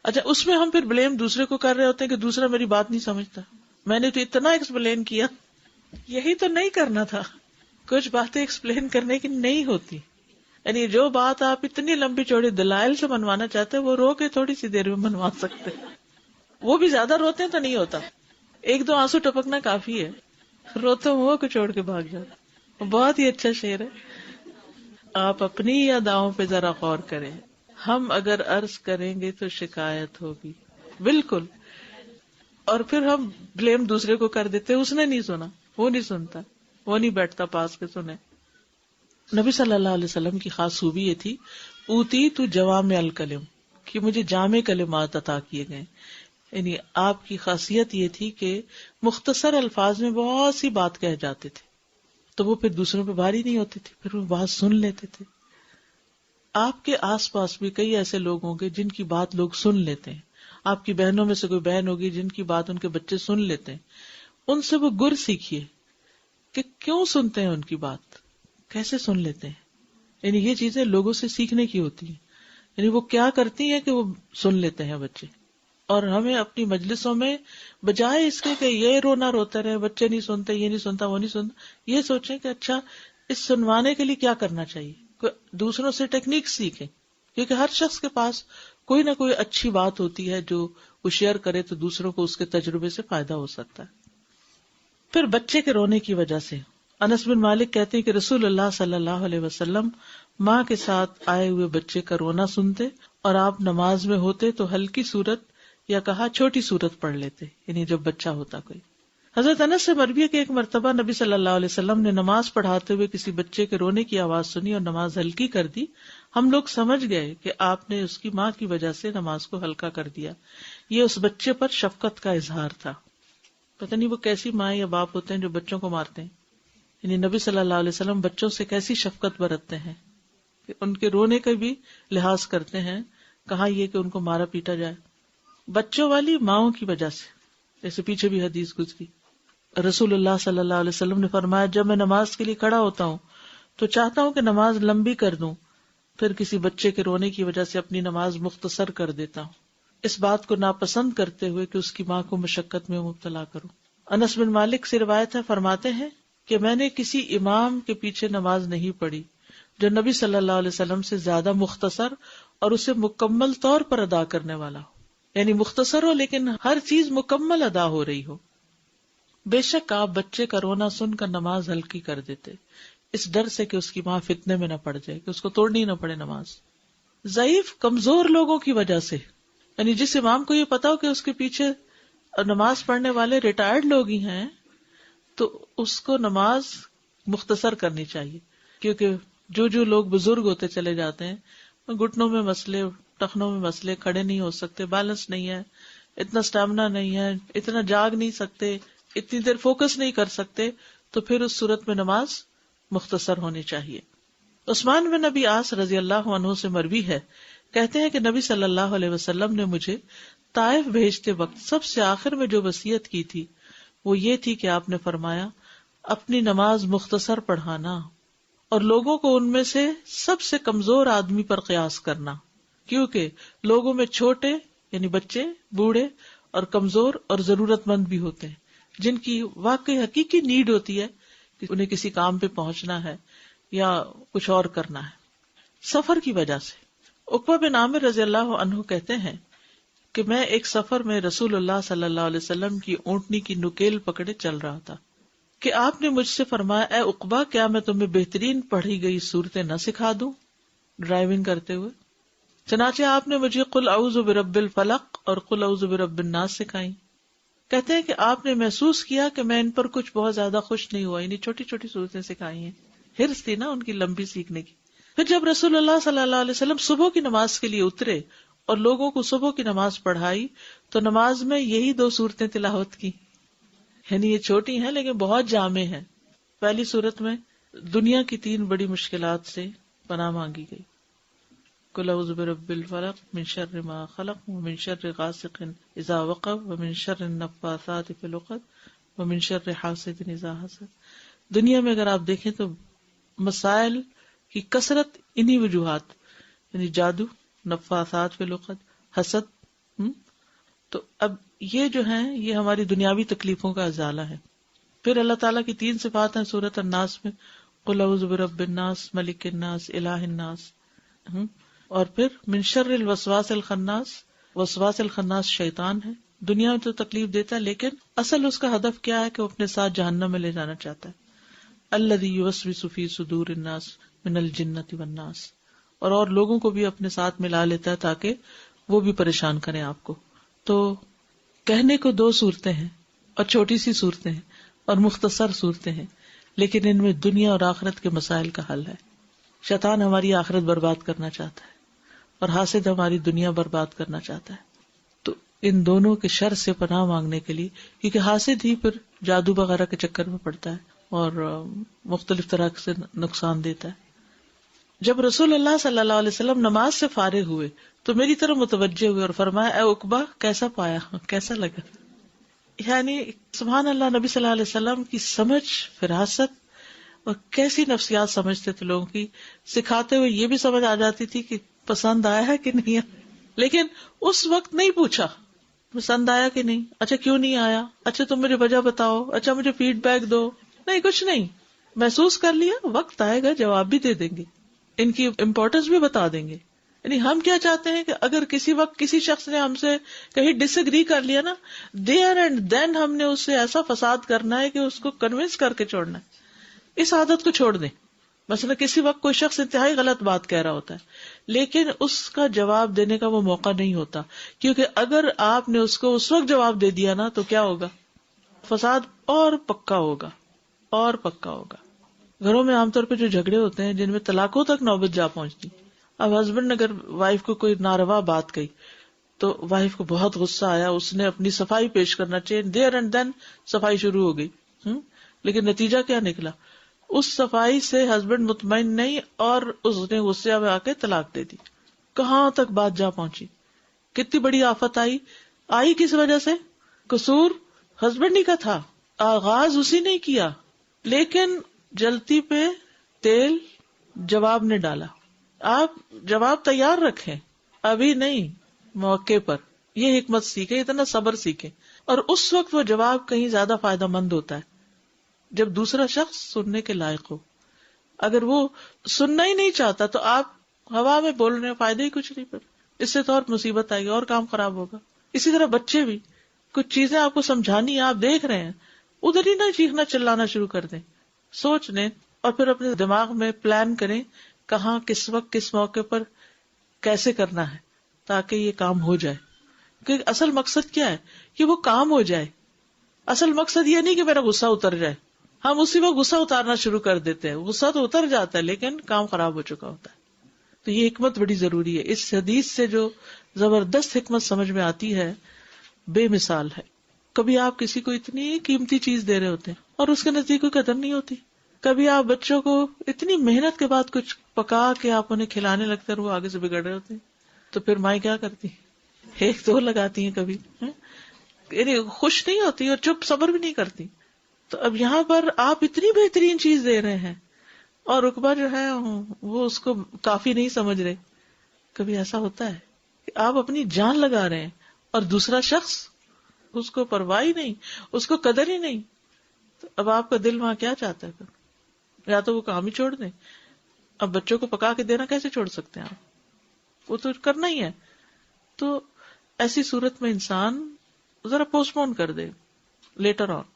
اچھا, اس میں ہم پھر بلیم دوسرے کو کر رہے ہوتے ہیں کہ دوسرا میری بات نہیں سمجھتا, میں نے تو اتنا ایکسپلین کیا. یہی تو نہیں کرنا تھا. کچھ باتیں ایکسپلین کرنے کی نہیں ہوتی. یعنی جو بات آپ اتنی لمبی چوڑی دلائل سے منوانا چاہتے ہیں وہ رو کے تھوڑی سی دیر میں منوا سکتے ہیں. وہ بھی زیادہ روتے ہیں تو نہیں ہوتا, 1-2 آنسو ٹپکنا کافی ہے. روتے منہ کو چھوڑ کے بھاگ جاتا. بہت ہی اچھا شعر ہے. آپ اپنی اداؤں پہ ذرا غور کریں, ہم اگر عرض کریں گے تو شکایت ہوگی. بالکل. اور پھر ہم بلیم دوسرے کو کر دیتے, اس نے نہیں سنا, وہ نہیں سنتا, وہ نہیں بیٹھتا پاس کے سنے. نبی صلی اللہ علیہ وسلم کی خاص خوبی یہ تھی, اوتی تو جوامع الکلم, کہ مجھے جامع کلمات عطا کیے گئے. یعنی آپ کی خاصیت یہ تھی کہ مختصر الفاظ میں بہت سی بات کہہ جاتے تھے, تو وہ پھر دوسروں پہ بھاری نہیں ہوتی تھی, پھر وہ بات سن لیتے تھے. آپ کے آس پاس بھی کئی ایسے لوگ ہوں گے جن کی بات لوگ سن لیتے ہیں. آپ کی بہنوں میں سے کوئی بہن ہوگی جن کی بات ان کے بچے سن لیتے ہیں. ان سے وہ گر سیکھیے کہ کیوں سنتے ہیں, ان کی بات کیسے سن لیتے ہیں. یعنی یہ چیزیں لوگوں سے سیکھنے کی ہوتی ہیں. یعنی وہ کیا کرتی ہیں کہ وہ سن لیتے ہیں بچے. اور ہمیں اپنی مجلسوں میں بجائے اس کے کہ یہ رونا روتے رہے, بچے نہیں سنتے, یہ نہیں سنتا, وہ نہیں سنتا, یہ سوچیں کہ اچھا اس سنوانے کے لیے کیا کرنا چاہیے. دوسروں سے ٹیکنیک سیکھیں, کیونکہ ہر شخص کے پاس کوئی نہ کوئی اچھی بات ہوتی ہے جو وہ شیئر کرے تو دوسروں کو اس کے تجربے سے فائدہ ہو سکتا ہے. پھر بچے کے رونے کی وجہ سے انس بن مالک کہتے ہیں کہ رسول اللہ صلی اللہ علیہ وسلم ماں کے ساتھ آئے ہوئے بچے کا رونا سنتے, اور آپ نماز میں ہوتے تو ہلکی صورت یا کہا چھوٹی صورت پڑھ لیتے, یعنی جب بچہ ہوتا کوئی. حضرت انس سے مروی ہے کہ ایک مرتبہ نبی صلی اللہ علیہ وسلم نے نماز پڑھاتے ہوئے کسی بچے کے رونے کی آواز سنی اور نماز ہلکی کر دی. ہم لوگ سمجھ گئے کہ آپ نے اس کی ماں کی وجہ سے نماز کو ہلکا کر دیا. یہ اس بچے پر شفقت کا اظہار تھا. پتہ نہیں وہ کیسی ماں یا باپ ہوتے ہیں جو بچوں کو مارتے ہیں. یعنی نبی صلی اللہ علیہ وسلم بچوں سے کیسی شفقت برتتے ہیں کہ ان کے رونے کا بھی لحاظ کرتے ہیں, کہاں یہ کہ ان کو مارا پیٹا جائے. بچوں والی ماؤں کی وجہ سے, جیسے پیچھے بھی حدیث گزری, رسول اللہ صلی اللہ علیہ وسلم نے فرمایا جب میں نماز کے لیے کھڑا ہوتا ہوں تو چاہتا ہوں کہ نماز لمبی کر دوں, پھر کسی بچے کے رونے کی وجہ سے اپنی نماز مختصر کر دیتا ہوں, اس بات کو ناپسند کرتے ہوئے کہ اس کی ماں کو مشقت میں مبتلا کروں. انس بن مالک سے روایت ہے, فرماتے ہیں کہ میں نے کسی امام کے پیچھے نماز نہیں پڑھی جو نبی صلی اللہ علیہ وسلم سے زیادہ مختصر اور اسے مکمل طور پر ادا کرنے والا ہو. یعنی مختصر ہو لیکن ہر چیز مکمل ادا ہو رہی ہو. بے شک آپ بچے کا رونا سن کر نماز ہلکی کر دیتے, اس ڈر سے کہ اس کی ماں فتنے میں نہ پڑ جائے, کہ اس کو توڑنی نہ پڑے نماز. ضعیف کمزور لوگوں کی وجہ سے, یعنی جس امام کو یہ پتا ہو کہ اس کے پیچھے نماز پڑھنے والے ریٹائرڈ لوگ ہی ہیں, تو اس کو نماز مختصر کرنی چاہیے. کیونکہ جو لوگ بزرگ ہوتے چلے جاتے ہیں, گھٹنوں میں مسئلے, ٹخنوں میں مسئلے, کھڑے نہیں ہو سکتے, بیلنس نہیں ہے, اتنا سٹیمنا نہیں ہے, اتنا جاگ نہیں سکتے, اتنی دیر فوکس نہیں کر سکتے, تو پھر اس صورت میں نماز مختصر ہونی چاہیے. عثمان بن ابی عاص رضی اللہ عنہ سے مروی ہے, کہتے ہیں کہ نبی صلی اللہ علیہ وسلم نے مجھے طائف بھیجتے وقت سب سے آخر میں جو وصیت کی تھی وہ یہ تھی کہ آپ نے فرمایا اپنی نماز مختصر پڑھانا اور لوگوں کو ان میں سے سب سے کمزور آدمی پر قیاس کرنا، کیونکہ لوگوں میں چھوٹے یعنی بچے، بوڑھے اور کمزور اور ضرورت مند بھی ہوتے ہیں جن کی واقعی حقیقی نیڈ ہوتی ہے کہ انہیں کسی کام پہ پہنچنا ہے یا کچھ اور کرنا ہے سفر کی وجہ سے۔ عقبہ بن عامر رضی اللہ عنہ کہتے ہیں کہ میں ایک سفر میں رسول اللہ صلی اللہ علیہ وسلم کی اونٹنی کی نکیل پکڑے چل رہا تھا کہ آپ نے مجھ سے فرمایا، اے عقبہ کیا میں تمہیں بہترین پڑھی گئی صورتیں نہ سکھا دوں ڈرائیونگ کرتے ہوئے؟ چنانچہ آپ نے مجھے قل اعوذ برب الفلق اور قل اعوذ برب الناس سکھائیں۔ کہتے ہیں کہ آپ نے محسوس کیا کہ میں ان پر کچھ بہت زیادہ خوش نہیں ہوا، یعنی چھوٹی چھوٹی صورتیں سکھائی ہیں، حرص تھی نا ان کی لمبی سیکھنے کی۔ پھر جب رسول اللہ صلی اللہ علیہ وسلم صبح کی نماز کے لیے اترے اور لوگوں کو صبح کی نماز پڑھائی تو نماز میں یہی 2 صورتیں تلاوت کی، یعنی یہ چھوٹی ہیں لیکن بہت جامع ہیں۔ پہلی صورت میں دنیا کی 3 بڑی مشکلات سے پناہ مانگی گئی، قل اعوذ برب الفلق من شر ما خلق ومن شر غاسق اذا وقب ومن شر النفاثات فی العقد ومن شر حاسد اذا حسد۔ دنیا میں اگر آپ دیکھیں تو مسائل کی کثرت انہی وجوہات، یعنی جادو، نفاثات فی العقد، حسد۔ تو اب یہ جو ہیں یہ ہماری دنیاوی تکلیفوں کا ازالہ ہے۔ پھر اللہ تعالیٰ کی 3 صفات ہیں سورۃ الناس میں، قل اعوذ برب الناس ملک الناس الہ الناس، اور پھر من شر الوسواس الخناس، وسواس الخناس شیطان ہے، دنیا میں تو تکلیف دیتا ہے لیکن اصل اس کا ہدف کیا ہے کہ وہ اپنے ساتھ جہنم میں لے جانا چاہتا ہے۔ الذی یوسوس فی صدور الناس من الجنۃ والناس، اور لوگوں کو بھی اپنے ساتھ ملا لیتا ہے تاکہ وہ بھی پریشان کریں آپ کو۔ تو کہنے کو 2 صورتیں ہیں اور چھوٹی سی صورتیں ہیں اور مختصر صورتیں ہیں، لیکن ان میں دنیا اور آخرت کے مسائل کا حل ہے۔ شیطان ہماری آخرت برباد کرنا چاہتا ہے اور حاسد ہماری دنیا برباد کرنا چاہتا ہے، تو ان دونوں کے شر سے پناہ مانگنے کے لیے، کیونکہ حاسد ہی پھر جادو وغیرہ کے چکر میں پڑتا ہے اور مختلف طرح سے نقصان دیتا ہے۔ جب رسول اللہ صلی اللہ علیہ وسلم نماز سے فارغ ہوئے تو میری طرف متوجہ ہوئے اور فرمایا، اے عقبہ کیسا پایا، کیسا لگا؟ یعنی سبحان اللہ، نبی صلی اللہ علیہ وسلم کی سمجھ، فراست اور کیسی نفسیات سمجھتے تھے لوگوں کی، سکھاتے ہوئے یہ بھی سمجھ آ جاتی تھی کہ پسند آیا ہے کہ نہیں آیا، لیکن اس وقت نہیں پوچھا پسند آیا کہ نہیں، اچھا کیوں نہیں آیا، اچھا تم مجھے وجہ بتاؤ، اچھا مجھے فیڈ بیک دو، نہیں کچھ نہیں، محسوس کر لیا، وقت آئے گا جواب بھی دے دیں گے، ان کی امپورٹنس بھی بتا دیں گے۔ یعنی ہم کیا چاہتے ہیں کہ اگر کسی وقت کسی شخص نے ہم سے کہیں ڈس ایگری کر لیا نا، دیر اینڈ دین ہم نے اس سے ایسا فساد کرنا ہے کہ اس کو کنونس کر کے چھوڑنا ہے۔ اس عادت کو چھوڑ دیں۔ مثلا کسی وقت کوئی شخص انتہائی غلط بات کہہ رہا ہوتا ہے لیکن اس کا جواب دینے کا وہ موقع نہیں ہوتا، کیونکہ اگر آپ نے اس کو اس وقت جواب دے دیا نا تو کیا ہوگا، فساد اور پکا ہوگا اور پکا ہوگا۔ گھروں میں عام طور پہ جو جھگڑے ہوتے ہیں جن میں طلاقوں تک نوبت جا پہنچتی، اب ہسبینڈ نے اگر وائف کو کوئی ناروا بات کہی تو وائف کو بہت غصہ آیا، اس نے اپنی صفائی پیش کرنا چاہیے، دیر اینڈ دین صفائی شروع ہو گئی، لیکن نتیجہ کیا نکلا، اس صفائی سے ہسبینڈ مطمئن نہیں اور اس نے غصے میں آ کے طلاق دے دی۔ کہاں تک بات جا پہنچی، کتنی بڑی آفت آئی کس وجہ سے؟ قصور ہسبینڈ ہی کا تھا، آغاز اسی نے کیا، لیکن جلتی پہ تیل جواب نے ڈالا۔ آپ جواب تیار رکھیں، ابھی نہیں، موقع پر۔ یہ حکمت سیکھیں، اتنا صبر سیکھیں، اور اس وقت وہ جواب کہیں زیادہ فائدہ مند ہوتا ہے جب دوسرا شخص سننے کے لائق ہو۔ اگر وہ سننا ہی نہیں چاہتا تو آپ ہوا میں بول رہے ہیں، فائدہ ہی کچھ نہیں، پھر اس سے تو اور مصیبت آئے گی اور کام خراب ہوگا۔ اسی طرح بچے بھی، کچھ چیزیں آپ کو سمجھانی، آپ دیکھ رہے ہیں، ادھر ہی نہ چیخنا چلانا شروع کر دیں، سوچ لیں اور پھر اپنے دماغ میں پلان کریں کہاں، کس وقت، کس موقع پر کیسے کرنا ہے تاکہ یہ کام ہو جائے۔ کیونکہ اصل مقصد کیا ہے کہ وہ کام ہو جائے، اصل مقصد یہ نہیں کہ میرا غصہ اتر جائے۔ ہم اسی وقت غصہ اتارنا شروع کر دیتے ہیں، غصہ تو اتر جاتا ہے لیکن کام خراب ہو چکا ہوتا ہے۔ تو یہ حکمت بڑی ضروری ہے۔ اس حدیث سے جو زبردست حکمت سمجھ میں آتی ہے بے مثال ہے۔ کبھی آپ کسی کو اتنی قیمتی چیز دے رہے ہوتے ہیں اور اس کے نزدیک کوئی قدر نہیں ہوتی، کبھی آپ بچوں کو اتنی محنت کے بعد کچھ پکا کے آپ انہیں کھلانے لگتے ہیں اور وہ آگے سے بگڑ رہے ہوتے ہیں، تو پھر مائیں کیا کرتی ہیں، 1-2 لگاتی ہیں، کبھی یعنی خوش نہیں ہوتی اور چپ صبر بھی نہیں کرتی. تو اب یہاں پر آپ اتنی بہترین چیز دے رہے ہیں اور عقبہ جو ہے وہ اس کو کافی نہیں سمجھ رہے. کبھی ایسا ہوتا ہے کہ آپ اپنی جان لگا رہے ہیں اور دوسرا شخص اس کو پرواہ ہی نہیں, اس کو قدر ہی نہیں. تو اب آپ کا دل وہاں کیا چاہتا ہے؟ یا تو وہ کام ہی چھوڑ دیں. اب بچوں کو پکا کے دینا کیسے چھوڑ سکتے ہیں آپ؟ وہ تو کرنا ہی ہے. تو ایسی صورت میں انسان ذرا پوسٹ پون کر دے, لیٹر آن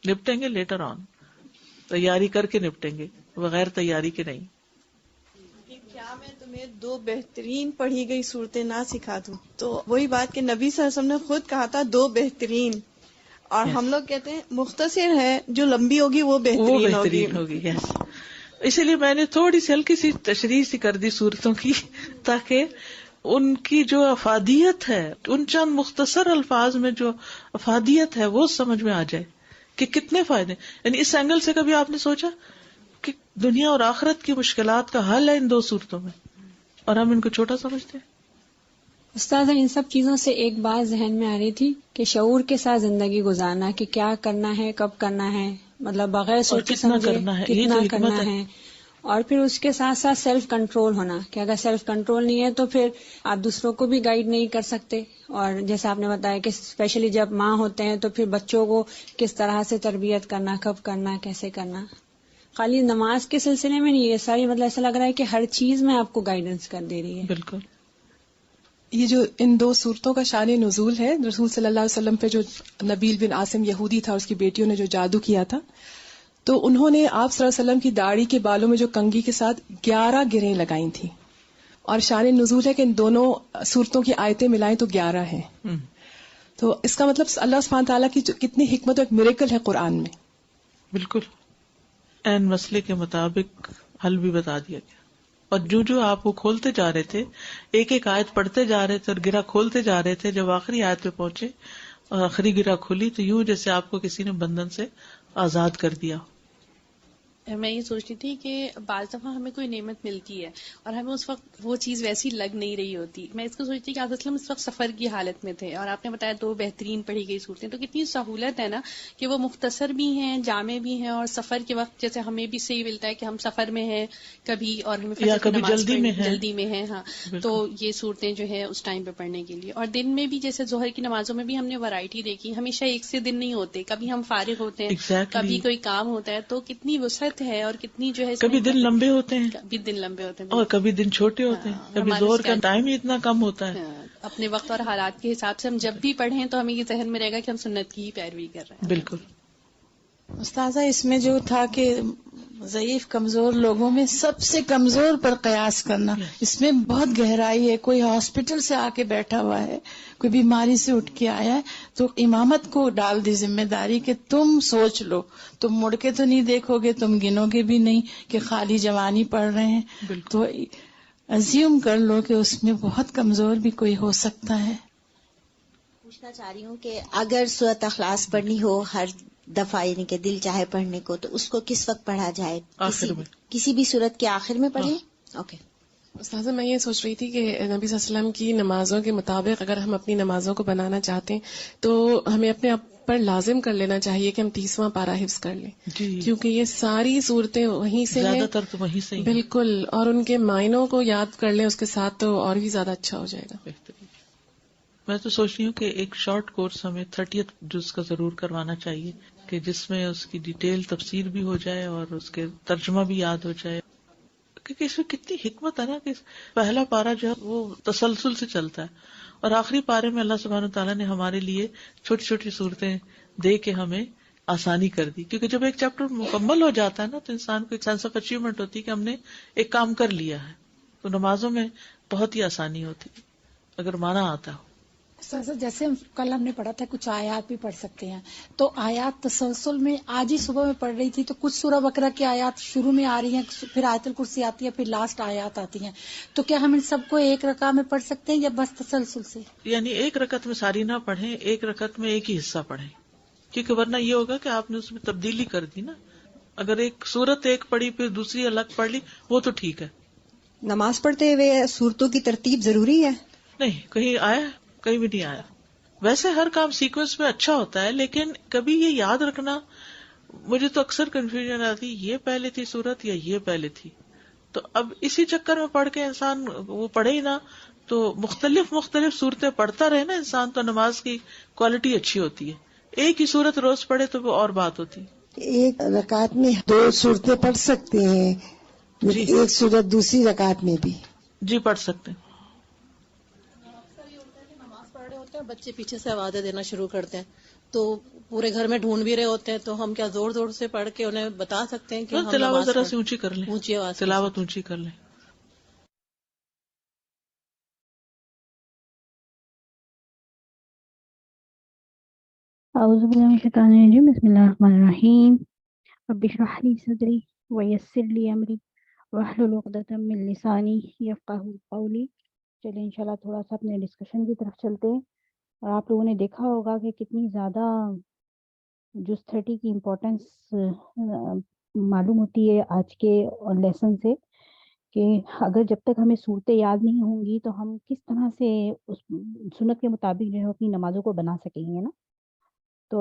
نپٹیں گے, لیٹر آن تیاری کر کے نپٹیں گے, بغیر تیاری کے نہیں. کیا میں تمہیں 2 بہترین پڑھی گئی صورتیں نہ سکھا دوں؟ تو وہی بات کہ نبی صلی اللہ علیہ وسلم نے خود کہا تھا 2 بہترین, اور ہم لوگ کہتے ہیں مختصر ہے, جو لمبی ہوگی وہ بہترین ہوگی. یس, اسی لیے میں نے تھوڑی سی ہلکی سی تشریح سی کر دی صورتوں کی, تاکہ ان کی جو افادیت ہے, ان چند مختصر الفاظ میں جو افادیت ہے وہ سمجھ میں آ جائے کہ کتنے فائدے. یعنی اس اینگل سے کبھی آپ نے سوچا کہ دنیا اور آخرت کی مشکلات کا حل ہے ان 2 صورتوں میں, اور ہم ان کو چھوٹا سمجھتے ہیں. استاد, ان سب چیزوں سے ایک بات ذہن میں آ رہی تھی کہ شعور کے ساتھ زندگی گزارنا, کہ کیا کرنا ہے, کب کرنا ہے, مطلب بغیر سوچے سمجھے کتنا کرنا ہے, اور پھر اس کے ساتھ ساتھ سیلف کنٹرول ہونا, کہ اگر سیلف کنٹرول نہیں ہے تو پھر آپ دوسروں کو بھی گائیڈ نہیں کر سکتے. اور جیسا آپ نے بتایا کہ اسپیشلی جب ماں ہوتے ہیں تو پھر بچوں کو کس طرح سے تربیت کرنا, کب کرنا, کیسے کرنا. خالی نماز کے سلسلے میں نہیں, یہ ساری مطلب ایسا لگ رہا ہے کہ ہر چیز میں آپ کو گائیڈنس کر دے رہی ہے. بالکل. یہ جو ان 2 صورتوں کا شان نزول ہے, رسول صلی اللہ علیہ وسلم پہ جو نبیل بن عاصم یہودی تھا, اس کی بیٹیوں نے جو جادو کیا تھا, تو انہوں نے آپ صلی اللہ علیہ وسلم کی داڑھی کے بالوں میں جو کنگھی کے ساتھ 11 گرہیں لگائی تھیں, اور شان نزول ہے کہ ان دونوں صورتوں کی آیتیں ملائیں تو 11 ہیں. تو اس کا مطلب اللہ سبحانہ تعالیٰ کی کتنی حکمت اور ایک میریکل ہے قرآن میں. بالکل, این مسئلے کے مطابق حل بھی بتا دیا گیا. اور جو آپ وہ کھولتے جا رہے تھے, ایک ایک آیت پڑھتے جا رہے تھے اور گرہ کھولتے جا رہے تھے, جب آخری آیت پہ پہنچے اور آخری گرہ کھلی تو یوں جیسے آپ کو کسی نے بندھن سے آزاد کر دیا. میں یہ سوچتی تھی کہ بعض دفعہ ہمیں کوئی نعمت ملتی ہے اور ہمیں اس وقت وہ چیز ویسی لگ نہیں رہی ہوتی. میں اس کو سوچتی کہ آپ اسلم اس وقت سفر کی حالت میں تھے اور آپ نے بتایا 2 بہترین پڑھی گئی صورتیں, تو کتنی سہولت ہے نا کہ وہ مختصر بھی ہیں, جامع بھی ہیں, اور سفر کے وقت جیسے ہمیں بھی صحیح ملتا ہے کہ ہم سفر میں ہیں کبھی, اور ہمیں کبھی جلدی میں ہیں. ہاں, تو یہ صورتیں جو ہے اس ٹائم پہ پڑھنے کے لیے. اور دن میں بھی جیسے ظہر کی نمازوں میں بھی ہم نے ورائٹی دیکھی, ہمیشہ ایک سے دن نہیں ہوتے, کبھی ہم فارغ ہوتے ہیں, کبھی کوئی کام ہوتا ہے, تو کتنی وسعت ہے اور کتنی جو ہے کبھی دن لمبے ہوتے ہیں, کبھی دن لمبے ہوتے ہیں اور کبھی دن چھوٹے ہوتے ہیں, کبھی ظہر کا ٹائم ہی اتنا کم ہوتا ہے. اپنے وقت اور حالات کے حساب سے ہم جب بھی پڑھیں تو ہمیں یہ ذہن میں رہے گا کہ ہم سنت کی ہی پیروی کر رہے ہیں. بالکل. استاذہ, اس میں جو تھا کہ ضعیف کمزور لوگوں میں سب سے کمزور پر قیاس کرنا, اس میں بہت گہرائی ہے. کوئی ہاسپٹل سے آ کے بیٹھا ہوا ہے, کوئی بیماری سے اٹھ کے آیا ہے, تو امامت کو ڈال دی ذمہ داری کہ تم سوچ لو, تم مڑ کے تو نہیں دیکھو گے, تم گنو گے بھی نہیں کہ خالی جوانی پڑھ رہے ہیں. تو ازیوم کر لو کہ اس میں بہت کمزور بھی کوئی ہو سکتا ہے. پوچھنا چاہ رہی ہوں کہ اگر سورۃ اخلاص پڑھنی ہو ہر دفعہ, یعنی کہ دل چاہے پڑھنے کو, تو اس کو کس وقت پڑھا جائے؟ کسی بھی صورت کے آخر میں پڑھیں؟ اوکے. استاذہ, میں یہ سوچ رہی تھی کہ نبی صلی اللہ علیہ وسلم کی نمازوں کے مطابق اگر ہم اپنی نمازوں کو بنانا چاہتے ہیں تو ہمیں اپنے آپ پر لازم کر لینا چاہیے کہ ہم 30واں پارہ حفظ کر لیں, کیونکہ یہ ساری صورتیں وہیں سے ہیں, زیادہ تر تو وہیں سے. بالکل, اور ان کے معنوں کو یاد کر لیں اس کے ساتھ, تو اور بھی زیادہ اچھا ہو جائے گا. میں تو سوچ رہی ہوں کہ ایک شارٹ کورس ہمیں 30th جز کا ضرور کروانا چاہیے, کہ جس میں اس کی ڈیٹیل تفسیر بھی ہو جائے اور اس کے ترجمہ بھی یاد ہو جائے. کیونکہ اس میں کتنی حکمت ہے نا کہ پہلا پارہ جو ہے وہ تسلسل سے چلتا ہے, اور آخری پارے میں اللہ سبحانہ تعالیٰ نے ہمارے لیے چھوٹی چھوٹی صورتیں دے کے ہمیں آسانی کر دی. کیونکہ جب ایک چیپٹر مکمل ہو جاتا ہے نا تو انسان کو ایک سینس آف اچیومنٹ ہوتی ہے کہ ہم نے ایک کام کر لیا ہے. تو نمازوں میں بہت ہی آسانی ہوتی ہے اگر مانا آتا ہو. جیسے کل ہم نے پڑھا تھا کچھ آیات بھی پڑھ سکتے ہیں, تو آیات تسلسل میں آج ہی صبح میں پڑھ رہی تھی, تو کچھ سورہ بقرہ کی آیات شروع میں آ رہی ہیں, پھر آیت الکرسی آتی ہے, پھر لاسٹ آیات آتی ہیں, تو کیا ہم ان سب کو ایک رکعت میں پڑھ سکتے ہیں یا بس تسلسل سے؟ یعنی ایک رکعت میں ساری نہ پڑھیں, ایک رکعت میں ایک ہی حصہ پڑھیں, کیونکہ ورنہ یہ ہوگا کہ آپ نے اس میں تبدیلی کر دی نا. اگر ایک سورت ایک پڑھی پھر دوسری الگ پڑھ لی وہ تو ٹھیک ہے. نماز پڑھتے ہوئے سورتوں کی ترتیب ضروری ہے؟ نہیں, کہیں آیا کہیں بھی نہیں آیا. ویسے ہر کام سیکوینس میں اچھا ہوتا ہے، لیکن کبھی یہ یاد رکھنا، مجھے تو اکثر کنفیوژن آتی یہ پہلے تھی سورت یا یہ پہلے تھی. تو اب اسی چکر میں پڑھ کے انسان وہ پڑھے ہی نہ، تو مختلف صورتیں پڑھتا رہے نا انسان، تو نماز کی کوالٹی اچھی ہوتی ہے. ایک ہی صورت روز پڑھے تو وہ اور بات ہوتی. ایک رکعت میں 2 صورتیں پڑھ سکتے ہیں، ایک صورت دوسری رکعت میں بھی جی پڑھ سکتے ہیں. نماز پڑھ رہے ہوتے ہیں، بچے پیچھے سے آوازیں دینا شروع کرتے ہیں، تو پورے گھر میں ڈھونڈ بھی رہے ہوتے ہیں، تو ہم کیا زور زور سے پڑھ کے انہیں بتا سکتے ہیں کہ ہم تلاوت نماز ذرا سی اونچی کر لیں، اونچی آواز تلاوت اونچی کر لیں. اعوذ باللہ من الشیطان الرجیم، بسم اللہ الرحمن الرحیم. رب اشرح لي صدری ویسر لي امری واحلل عقدۃ من لسانی یفقہوا قولی. چلیں انشاءاللہ تھوڑا سا اپنے ڈسکشن کی طرف چلتے ہیں. اور آپ لوگوں نے دیکھا ہوگا کہ کتنی زیادہ جز 30 کی امپورٹنس معلوم ہوتی ہے آج کے لیسن سے، کہ اگر جب تک ہمیں صورتیں یاد نہیں ہوں گی تو ہم کس طرح سے اس سنت کے مطابق جو ہے اپنی نمازوں کو بنا سکیں گے نا. تو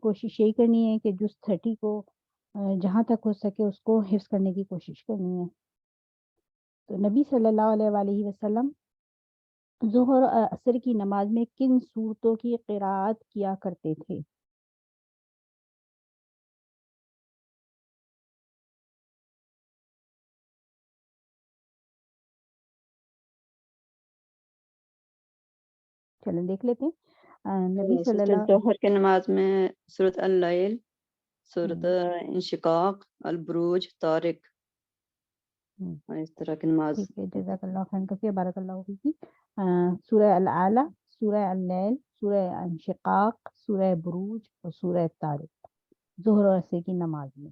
کوشش یہی کرنی ہے کہ جز 30 کو جہاں تک ہو سکے اس کو حفظ کرنے کی کوشش کرنی ہے. تو نبی صلی اللہ علیہ وآلہ وسلم ظہر اور عصر کی نماز میں کن صورتوں کی قراءت کیا کرتے تھے؟ چلیں دیکھ لیتے ہیں. نبی صلی اللہ ظہر کی نماز میں سورۃ اللیل، سورۃ انشقاق، البروج، طارق، اس طرح کی نماز. ٹھیک ہے، جزاک اللہ خیر کثیر، بارک اللہ فیکی. سورہ الاعلیٰ، سورہ اللیل، سورہ انشقاق، سورہ بروج اور سورہ طارق ظہر اور عصر کی نماز میں.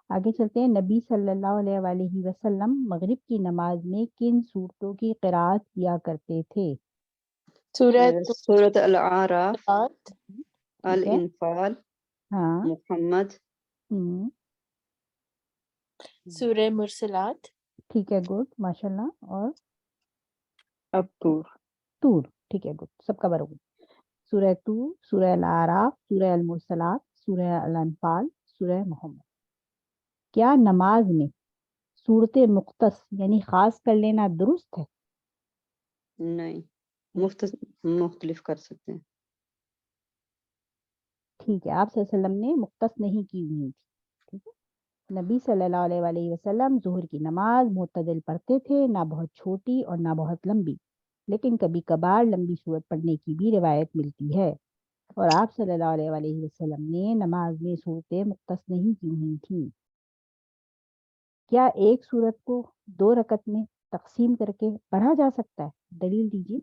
آگے چلتے ہیں. نبی صلی اللہ علیہ وآلہ وسلم مغرب کی نماز میں کن صورتوں کی قراءت کیا کرتے تھے؟ سورۃ الاعراف، الانفال، ہاں، محمد، سورہ مرسلات. ٹھیک ہے، گڈ، ماشاء اللہ. اور اب طور، ٹھیک ہے، گڈ، سب کا برابر. سورہ طور، سورہ الاعراف، سورہ المرسلات، سورہ الانفال، سورہ محمد. کیا نماز میں صورت مختص یعنی خاص کر لینا درست ہے؟ نہیں، مختلف کر سکتے ہیں. ٹھیک ہے، آپ صلی اللہ علیہ وسلم نے مختص نہیں کی ہوئی تھی. ٹھیک ہے. نبی صلی اللہ علیہ وآلہ وسلم ظہر کی نماز معتدل پڑھتے تھے، نہ بہت چھوٹی اور نہ بہت لمبی، لیکن کبھی کبھار لمبی صورت پڑھنے کی بھی روایت ملتی ہے. اور آپ صلی اللہ علیہ وآلہ وسلم نے نماز میں صورتیں مختص نہیں کی ہوئی تھیں. کیا ایک صورت کو 2 رکعت میں تقسیم کر کے پڑھا جا سکتا ہے؟ دلیل دیجیے.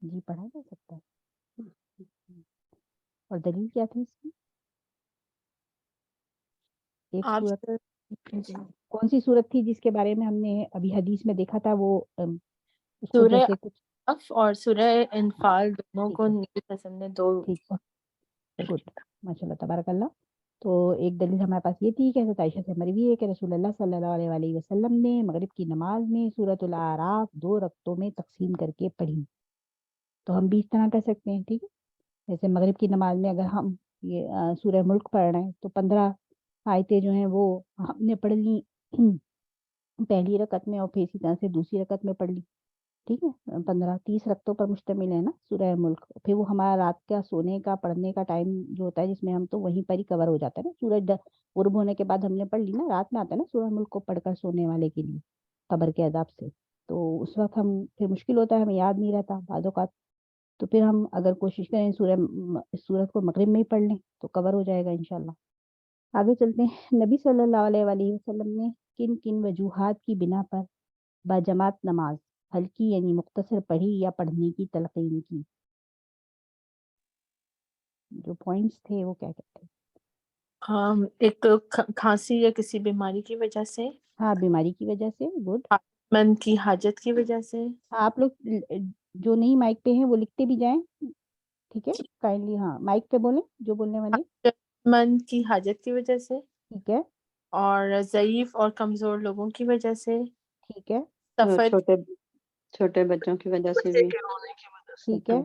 جی پڑھا جا سکتا ہے. اور دلیل کیا تھی اس کی؟ ایک صورت کون سی صورت تھی جس کے بارے میں ہم نے ابھی حدیث میں دیکھا تھا؟ وہ اس کو سورہ جیسے کچھ اف اور سورہ انفال دونوں کو نبی صلی اللہ علیہ وسلم نے 2. ٹھیک ہے، گڈ، ماشاء اللہ، تبارک اللہ. تو ایک دلیل ہمارے پاس یہ تھی کہ حضرت عائشہ سے مروی ہے کہ رسول اللہ صلی اللہ علیہ وآلہ وسلم نے مغرب کی نماز میں سورۃ الاعراف 2 رکعتوں میں تقسیم کر کے پڑھی. تو ہم بھی اس طرح کر سکتے ہیں. ٹھیک ہے، جیسے مغرب کی نماز میں اگر ہم یہ سورہ ملک پڑھ رہے ہیں تو 15 آیتیں جو ہیں وہ ہم نے پڑھ لی پہلی رکعت میں، اور پھر اسی طرح سے دوسری رکعت میں پڑھ لی. ٹھیک ہے، 15-30 رکعتوں پر مشتمل ہے نا سورہ ملک. پھر وہ ہمارا رات کا سونے کا پڑھنے کا ٹائم جو ہوتا ہے، جس میں ہم تو وہیں پر ہی کور ہو جاتا ہے نا. سورج غروب ہونے کے بعد ہم نے پڑھ لی نا، رات میں آتا ہے نا سورہ ملک کو پڑھ کر سونے والے کے لیے قبر کے عذاب سے. تو اس وقت ہم پھر مشکل ہوتا ہے، ہمیں یاد نہیں رہتا بعض اوقات. تو پھر ہم اگر کوشش کریں سورت کو مغرب میں ہی پڑھ لیں تو کور ہو جائے گا انشاءاللہ. آگے چلتے ہیں. نبی صلی اللہ علیہ وآلہ وسلم نے کن کن وجوہات کی بنا پر باجماعت نماز ہلکی یعنی مختصر پڑھی یا پڑھنے کی تلقین کی؟ جو پوائنٹس تھے وہ کیا کہتے ہیں؟ ایک تو کھانسی یا کسی بیماری کی وجہ سے. ہاں، بیماری کی وجہ سے. گڈ. من کی حاجت کی وجہ سے. آپ لوگ جو نہیں مائک پہ ہیں وہ لکھتے بھی جائیں. ٹھیک ہے، کائنڈلی. ہاں، مائک پہ بولیں جو بولنے والے. من کی حاجت کی وجہ سے. ٹھیک ہے. اور ضعیف اور کمزور لوگوں کی وجہ سے. ٹھیک ہے. چھوٹے بچوں کی وجہ سے بھی. ٹھیک ہے,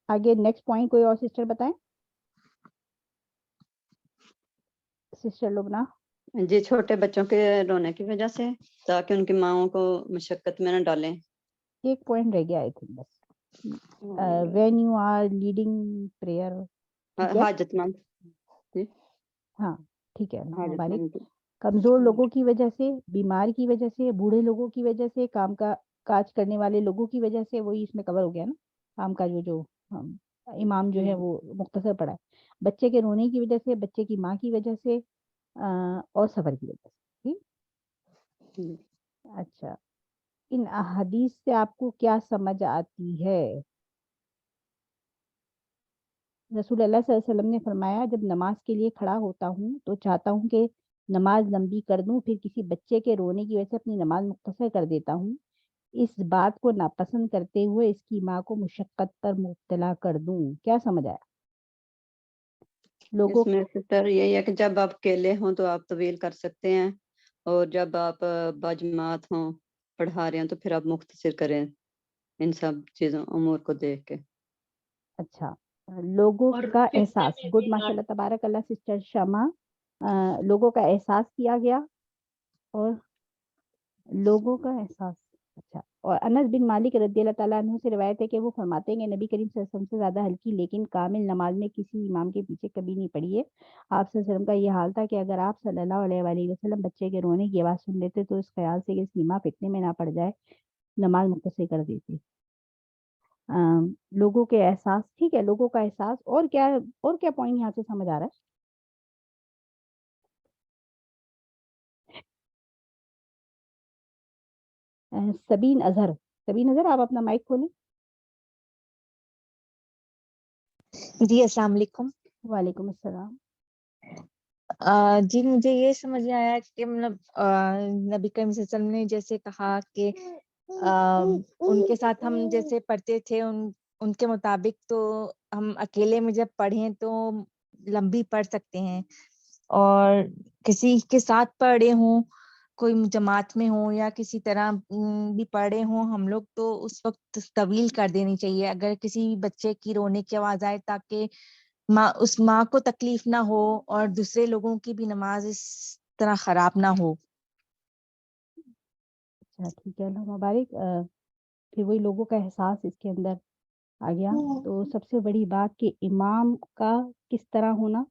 آگے نیکسٹ پوائنٹ کوئی اور سسٹر بتائیں. سسٹر لبنہ. جی, چھوٹے بچوں کے رونے کی وجہ سے, تاکہ ان کی ماؤں کو مشقت میں نہ ڈالیں. ایک پوائنٹ رہ گیا آئی تھنک بس. When you are leading prayer. حاجت مند. ہاں ٹھیک ہے, حاجت مبارک. مند. کمزور لوگوں کی وجہ سے, بیمار کی وجہ سے, بوڑھے لوگوں کی وجہ سے, کام کا کاج کرنے والے لوگوں کی وجہ سے, وہی اس میں کور ہو گیا نا, کام کا جو امام جو ہے وہ مختصر پڑا ہے. بچے کے رونے کی وجہ سے, بچے کی ماں کی وجہ سے, اور سفر کی وجہ سے. ٹھیک, اچھا, ان احادیث سے آپ کو کیا سمجھ آتی ہے؟ رسول اللہ صلی اللہ علیہ وسلم نے فرمایا, جب نماز کے لیے کھڑا ہوتا ہوں تو چاہتا ہوں کہ نماز لمبی کر دوں, پھر کسی بچے کے رونے کی وجہ سے اپنی نماز مختصر کر دیتا ہوں. اس بات کو ناپسند کرتے ہوئے اس کی ماں کو مشقت پر مبتلا کر دوں. کیا سمجھ آیا؟ لوگوں اس میں سسٹر یہی ہے کہ جب آپ اکیلے ہوں تو آپ طویل کر سکتے ہیں, اور جب آپ باجماعت ہوں پڑھا رہے ہیں تو پھر آپ مختصر کریں, ان سب چیزوں امور کو دیکھ کے. اچھا, لوگوں کا احساس. گڈ, ماشاء اللہ تبارک اللہ سسٹر شمع. لوگوں کا احساس کیا گیا, اور لوگوں کا احساس. اچھا, اور انس بن مالک رضی اللہ تعالیٰ عنہ سے روایت ہے کہ وہ فرماتے ہیں کہ نبی کریم صلی اللہ علیہ وسلم سے زیادہ ہلکی لیکن کامل نماز میں کسی امام کے پیچھے کبھی نہیں پڑھی ہے. آپ صلی اللہ علیہ وسلم کا یہ حال تھا کہ اگر آپ صلی اللہ علیہ وآلہ وسلم بچے کے رونے کی آواز سن لیتے تو اس خیال سے کہ اس کی ماں فتنے میں نہ پڑ جائے, نماز مختصر کر دیتے. لوگوں کے احساس, ٹھیک ہے, لوگوں کا احساس. اور کیا پوائنٹ یہاں سے سمجھ آ رہا ہے؟ سبین اظہر. سبین اظہر, آپ اپنا مائک کھولیں. جی السلام علیکم. وعلیکم السلام. جی مجھے یہ سمجھ میں آیا کہ مطلب نبی کریم صلی اللہ علیہ وسلم نے جیسے کہا کہ ان کے ساتھ ہم جیسے پڑھتے تھے ان کے مطابق, تو ہم اکیلے میں جب پڑھیں تو لمبی پڑھ سکتے ہیں, اور کسی کے ساتھ پڑھے ہوں, کوئی جماعت میں ہو یا کسی طرح بھی پڑھے ہوں ہم لوگ, تو اس وقت طویل کر دینی چاہیے اگر کسی بچے کی رونے کی آواز آئے, تاکہ اس ماں کو تکلیف نہ ہو اور دوسرے لوگوں کی بھی نماز اس طرح خراب نہ ہو. اچھا ٹھیک ہے, اللہ مبارک. پھر وہی لوگوں کا احساس اس کے اندر آ گیا. تو سب سے بڑی بات کہ امام کا کس طرح ہونا.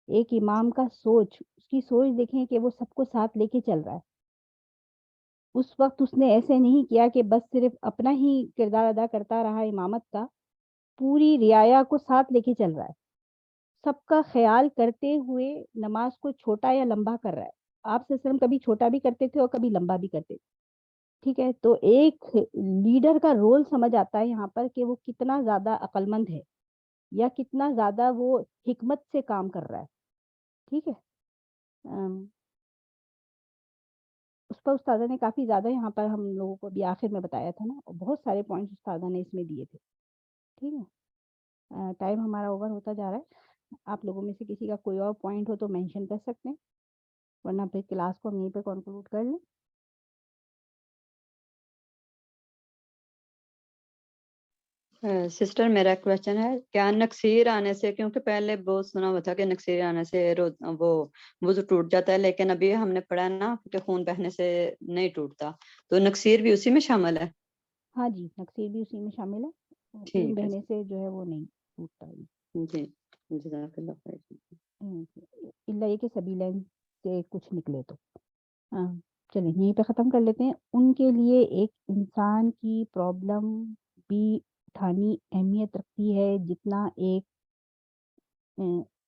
ایک امام کا سوچ, اس کی سوچ دیکھیں کہ وہ سب کو ساتھ لے کے چل رہا ہے. اس وقت اس نے ایسے نہیں کیا کہ بس صرف اپنا ہی کردار ادا کرتا رہا امامت کا, پوری رعایا کو ساتھ لے کے چل رہا ہے, سب کا خیال کرتے ہوئے نماز کو چھوٹا یا لمبا کر رہا ہے. آپ صلی اللہ علیہ وسلم کبھی چھوٹا بھی کرتے تھے اور کبھی لمبا بھی کرتے تھے. ٹھیک ہے, تو ایک لیڈر کا رول سمجھ آتا ہے یہاں پر کہ وہ کتنا زیادہ عقل مند ہے یا کتنا زیادہ وہ حکمت سے کام کر رہا ہے. ٹھیک ہے, اس پر استاذہ نے کافی زیادہ یہاں پر ہم لوگوں کو بھی آخر میں بتایا تھا نا, اور بہت سارے پوائنٹس استاذہ نے اس میں دیے تھے. ٹھیک ہے, ٹائم ہمارا اوور ہوتا جا رہا ہے. آپ لوگوں میں سے کسی کا کوئی اور پوائنٹ ہو تو مینشن کر سکتے ہیں, ورنہ پھر کلاس کو ہم یہیں پہ کنکلوڈ کر لیں. سسٹر میرا کوشچن ہے, کیا نکسیر آنے سے, کیونکہ پہلے بہت سنا ہوا تھا کہ نکسیر آنے سے وہ وضو ٹوٹ جاتا ہے, لیکن ابھی ہم نے پڑھا نا کہ خون بہنے سے نہیں ٹوٹتا, تو نکسیر بھی اسی میں شامل ہے؟ ہاں جی, نکسیر بھی اسی میں شامل ہے, خون بہنے سے جو ہے وہ نہیں ٹوٹتا. جی جزاک اللہ خیر. اللہ یہ کہ سبھی لائن سے کچھ نکلے تو. چلیں یہیں پہ ختم کر لیتے ہیں. ان کے لیے ایک انسان کی پرابلم بھی اٹھانی اہمیت رکھتی ہے جتنا ایک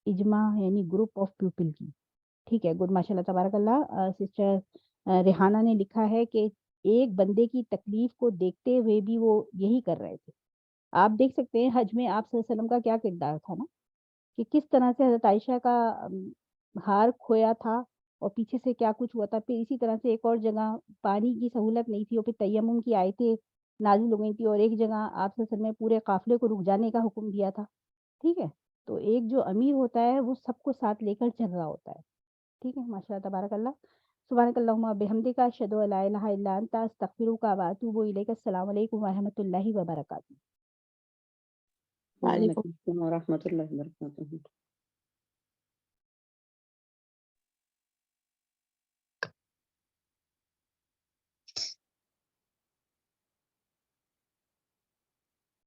اجماع یعنی گروپ آف پیپل کی. ٹھیک ہے, گڈ, ماشاء اللہ تبارک اللہ. سسٹر ریحانہ نے لکھا ہے کہ ایک بندے کی تکلیف کو دیکھتے ہوئے بھی وہ یہی کر رہے تھے. آپ دیکھ سکتے ہیں حج میں آپ صلی اللہ علیہ وسلم کا کیا کردار تھا نا, کہ کس طرح سے حضرت عائشہ کا ہار کھویا تھا اور پیچھے سے کیا کچھ ہوا تھا. پھر اسی طرح سے ایک اور جگہ پانی کی سہولت نہیں تھی اور پھر تیمم کی آیتیں نازل ہو گئی تھی, اور ایک جگہ آپ صلی اللہ علیہ وسلم نے پورے قافلے کو رک جانے کا حکم دیا تھا. ٹھیک ہے, تو ایک جو امیر ہوتا ہے وہ سب کو ساتھ لے کر چل رہا ہوتا ہے. ٹھیک ہے, ماشاء اللہ تبارک اللہ. سبحانک اللہم بحمدک اشہد ان لا الہ الا انت استغفرک و اتوب الیک. السلام علیکم ورحمۃ اللہ وبرکاتہ. وعلیکم السلام ورحمۃ اللہ وبرکاتہ.